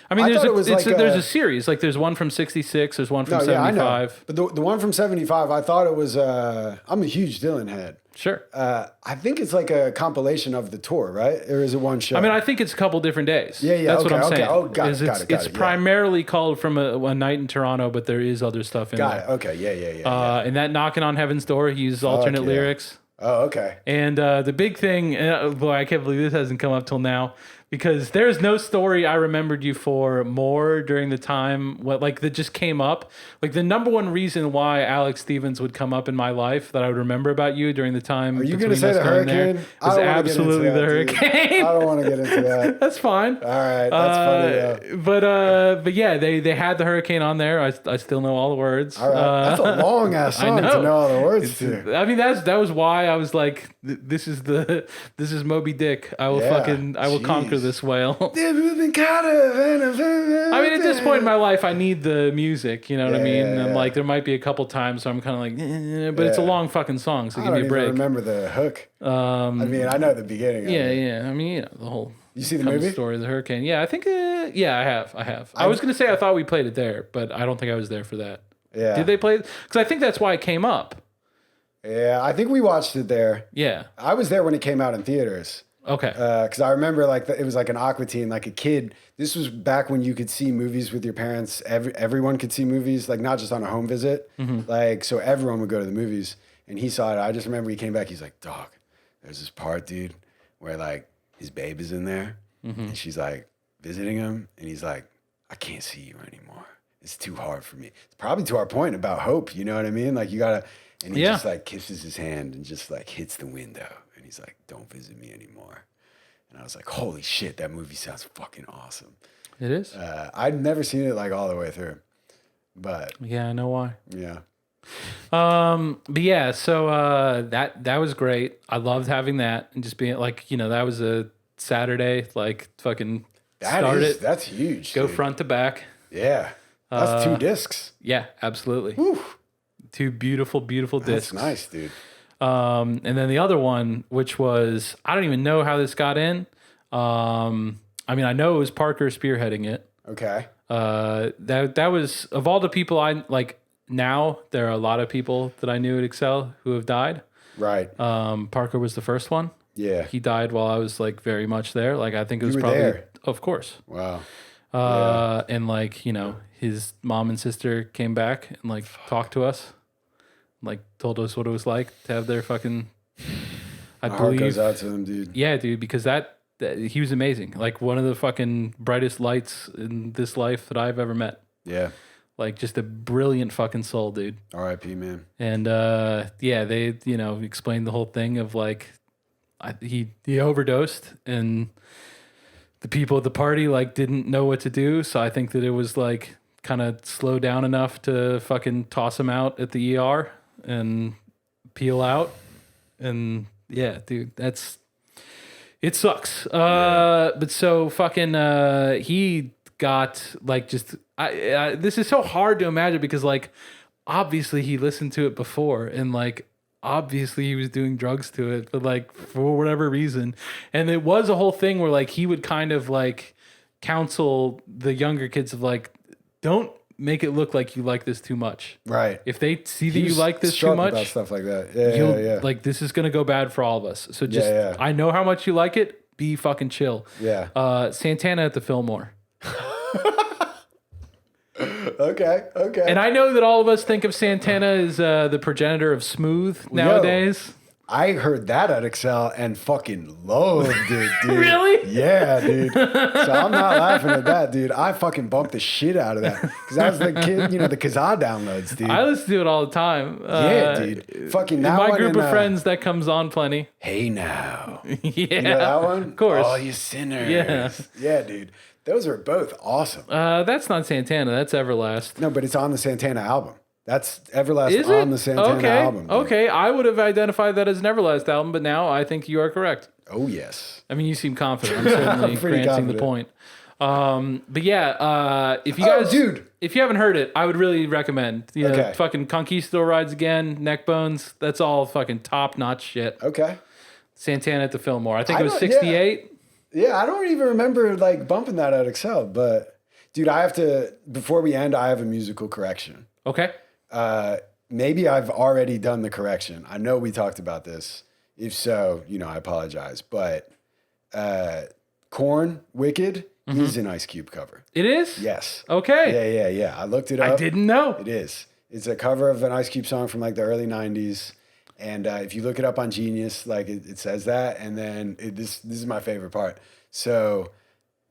I mean, I there's thought it was like there's a- a series. Like there's one from 66, there's one from No, yeah, I know. 75. But the one from 75, I thought it was, I'm a huge Dylan head. Sure. I think it's like a compilation of the tour, right? Or is it one show? I mean, I think it's a couple different days. Yeah, That's what okay, I'm okay. saying. Oh, got Is it, it's got it, yeah. primarily called from a night in Toronto, but there is other stuff in Got there. it. Okay, yeah. And that Knocking on Heaven's Door, he used alternate yeah. lyrics. Oh, okay. And the big thing, boy, I can't believe this hasn't come up till now. because there's no story I remembered you for more during the time that just came up. Like the number one reason why Alex Stevens would come up in my life that I would remember about you during the time. Are you going to say the hurricane? Was absolutely the hurricane. I don't want to get into that. That's fine. All right, that's funny. But yeah, they had the hurricane on there. I still know all the words. All right, that's a long ass song to know all the words to. I mean, that was why I was like, this is Moby Dick. I will conquer this whale. I mean, at this point in my life, I need the music. You know what I mean? And like, there might be a couple times where I'm kind of like, but it's a long fucking song, so give me a break. I don't remember the hook. I mean, I know the beginning. Yeah. I mean, the whole. You see the movie? Story of the hurricane. Yeah, I think. Yeah, I have. I was gonna say I thought we played it there, but I don't think I was there for that. Yeah. Did they play it? Because I think that's why it came up. Yeah, I think we watched it there. Yeah. I was there when it came out in theaters. Okay. Because I remember it was like an Aqua Teen, like a kid. This was back when you could see movies with your parents. Everyone could see movies, like not just on a home visit. Mm-hmm. Like, so everyone would go to the movies. And he saw it. I just remember he came back. He's like, dog, there's this part, dude, where like his babe is in there. Mm-hmm. And she's like visiting him. And he's like, I can't see you anymore. It's too hard for me. It's probably to our point about hope. You know what I mean? Like you got to, and he just like kisses his hand and just like hits the window. And he's like, don't visit me anymore. And I was like, holy shit, that movie sounds fucking awesome. It is? I'd never seen it like all the way through. But yeah, I know why. Yeah. But yeah, so that was great. I loved having that and just being like, that was a Saturday, like fucking start it. That's huge. Go front to back. Yeah. That's 2 discs. Yeah, absolutely. Whew. 2 beautiful, beautiful discs. That's nice, dude. And then the other one, which was, I don't even know how this got in. I mean, I know it was Parker spearheading it. Okay. That was, of all the people I like now, there are a lot of people that I knew at Excel who have died. Right. Parker was the first one. Yeah. He died while I was like very much there. Like, I think it was probably, there. Of course. Wow. And like, his mom and sister came back and like talked to us, like told us what it was like to have their fucking. My heart goes out to them, dude. Yeah, dude, because that he was amazing. Like one of the fucking brightest lights in this life that I've ever met. Yeah. Like just a brilliant fucking soul, dude. R.I.P. man. And yeah, they explained the whole thing of like he overdosed and the people at the party like didn't know what to do. So I think that it was like kind of slow down enough to fucking toss him out at the ER and peel out. And yeah, dude, it sucks. But so fucking he got like just this is so hard to imagine because like obviously he listened to it before and like obviously he was doing drugs to it, but like for whatever reason. And it was a whole thing where like he would kind of like counsel the younger kids of like, don't make it look like you like this too much. Right. If they see that you like this too much, about stuff like that. Yeah. Like this is gonna go bad for all of us. So just I know how much you like it. Be fucking chill. Yeah. Santana at the Fillmore. Okay. And I know that all of us think of Santana as the progenitor of smooth nowadays. I heard that at Excel and fucking loved it, dude. Really? Yeah, dude. So I'm not laughing at that, dude. I fucking bumped the shit out of that. Because that was the kid, the Kazaa downloads, dude. I listen to it all the time. Yeah, dude. Fucking that in my one group of friends, that comes on plenty. Hey now. Yeah. You know that one? Of course. Oh, you sinners. Yeah. Yeah, dude. Those are both awesome. That's not Santana. That's Everlast. No, but it's on the Santana album. That's Everlast Is on it? the Santana album. Dude. Okay, I would have identified that as an Everlast album, but now I think you are correct. Oh, yes. I mean, you seem confident. I'm certainly granting the point. But yeah, if you guys, if you haven't heard it, I would really recommend. Fucking Conquistador Rides Again, Neckbones. That's all fucking top notch shit. Okay. Santana at the Fillmore. I think it was 68. Yeah, I don't even remember like bumping that at Excel, but dude, I have to, before we end, I have a musical correction. Okay. Maybe I've already done the correction. I know we talked about this. If so, I apologize. But Korn, Wicked is an Ice Cube cover. It is? Yes. Okay. Yeah. I looked it up. I didn't know. It is. It's a cover of an Ice Cube song from like the early 90s. And if you look it up on Genius, like it says that. And then this is my favorite part. So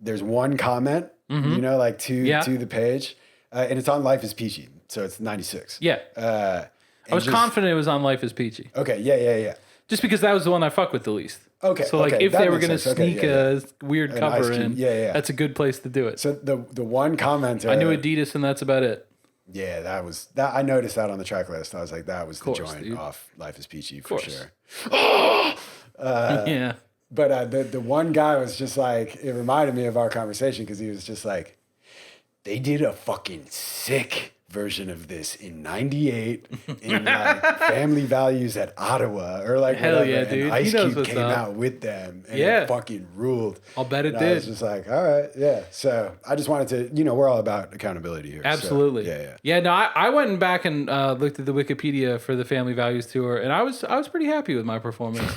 there's one comment, you know, like to the page, and it's on Life is Peachy, so it's 96. Yeah. I was confident it was on Life is Peachy. Okay, yeah. Just because that was the one I fuck with the least. Okay. So like if that they were makes gonna sense. sneak a weird cover in, that's a good place to do it. So the one commenter, I knew Adidas, and that's about it. Yeah, that I noticed that on the track list. I was like, that was the joint dude. off Life is Peachy for sure. Yeah. But the one guy was just like, it reminded me of our conversation because he was just like, they did a fucking sick version of this in '98 in like Family Values at Ottawa or like hell whatever. Yeah, dude. And Ice Cube came out with them and it fucking ruled. I'll bet it and did. I was just like, all right, yeah. So I just wanted to, you know, we're all about accountability here. Absolutely. So, Yeah. No, I went back and looked at the Wikipedia for the Family Values tour, and I was pretty happy with my performance.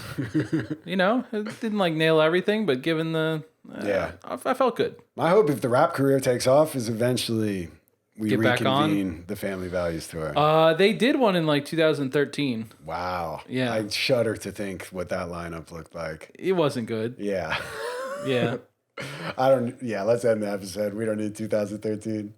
You know, it didn't like nail everything, but given the I felt good. My hope if the rap career takes off is eventually we Get back reconvene the Family Values tour. They did one in like 2013. Wow. Yeah. I shudder to think what that lineup looked like. It wasn't good. Yeah. Yeah. Let's end the episode. We don't need 2013.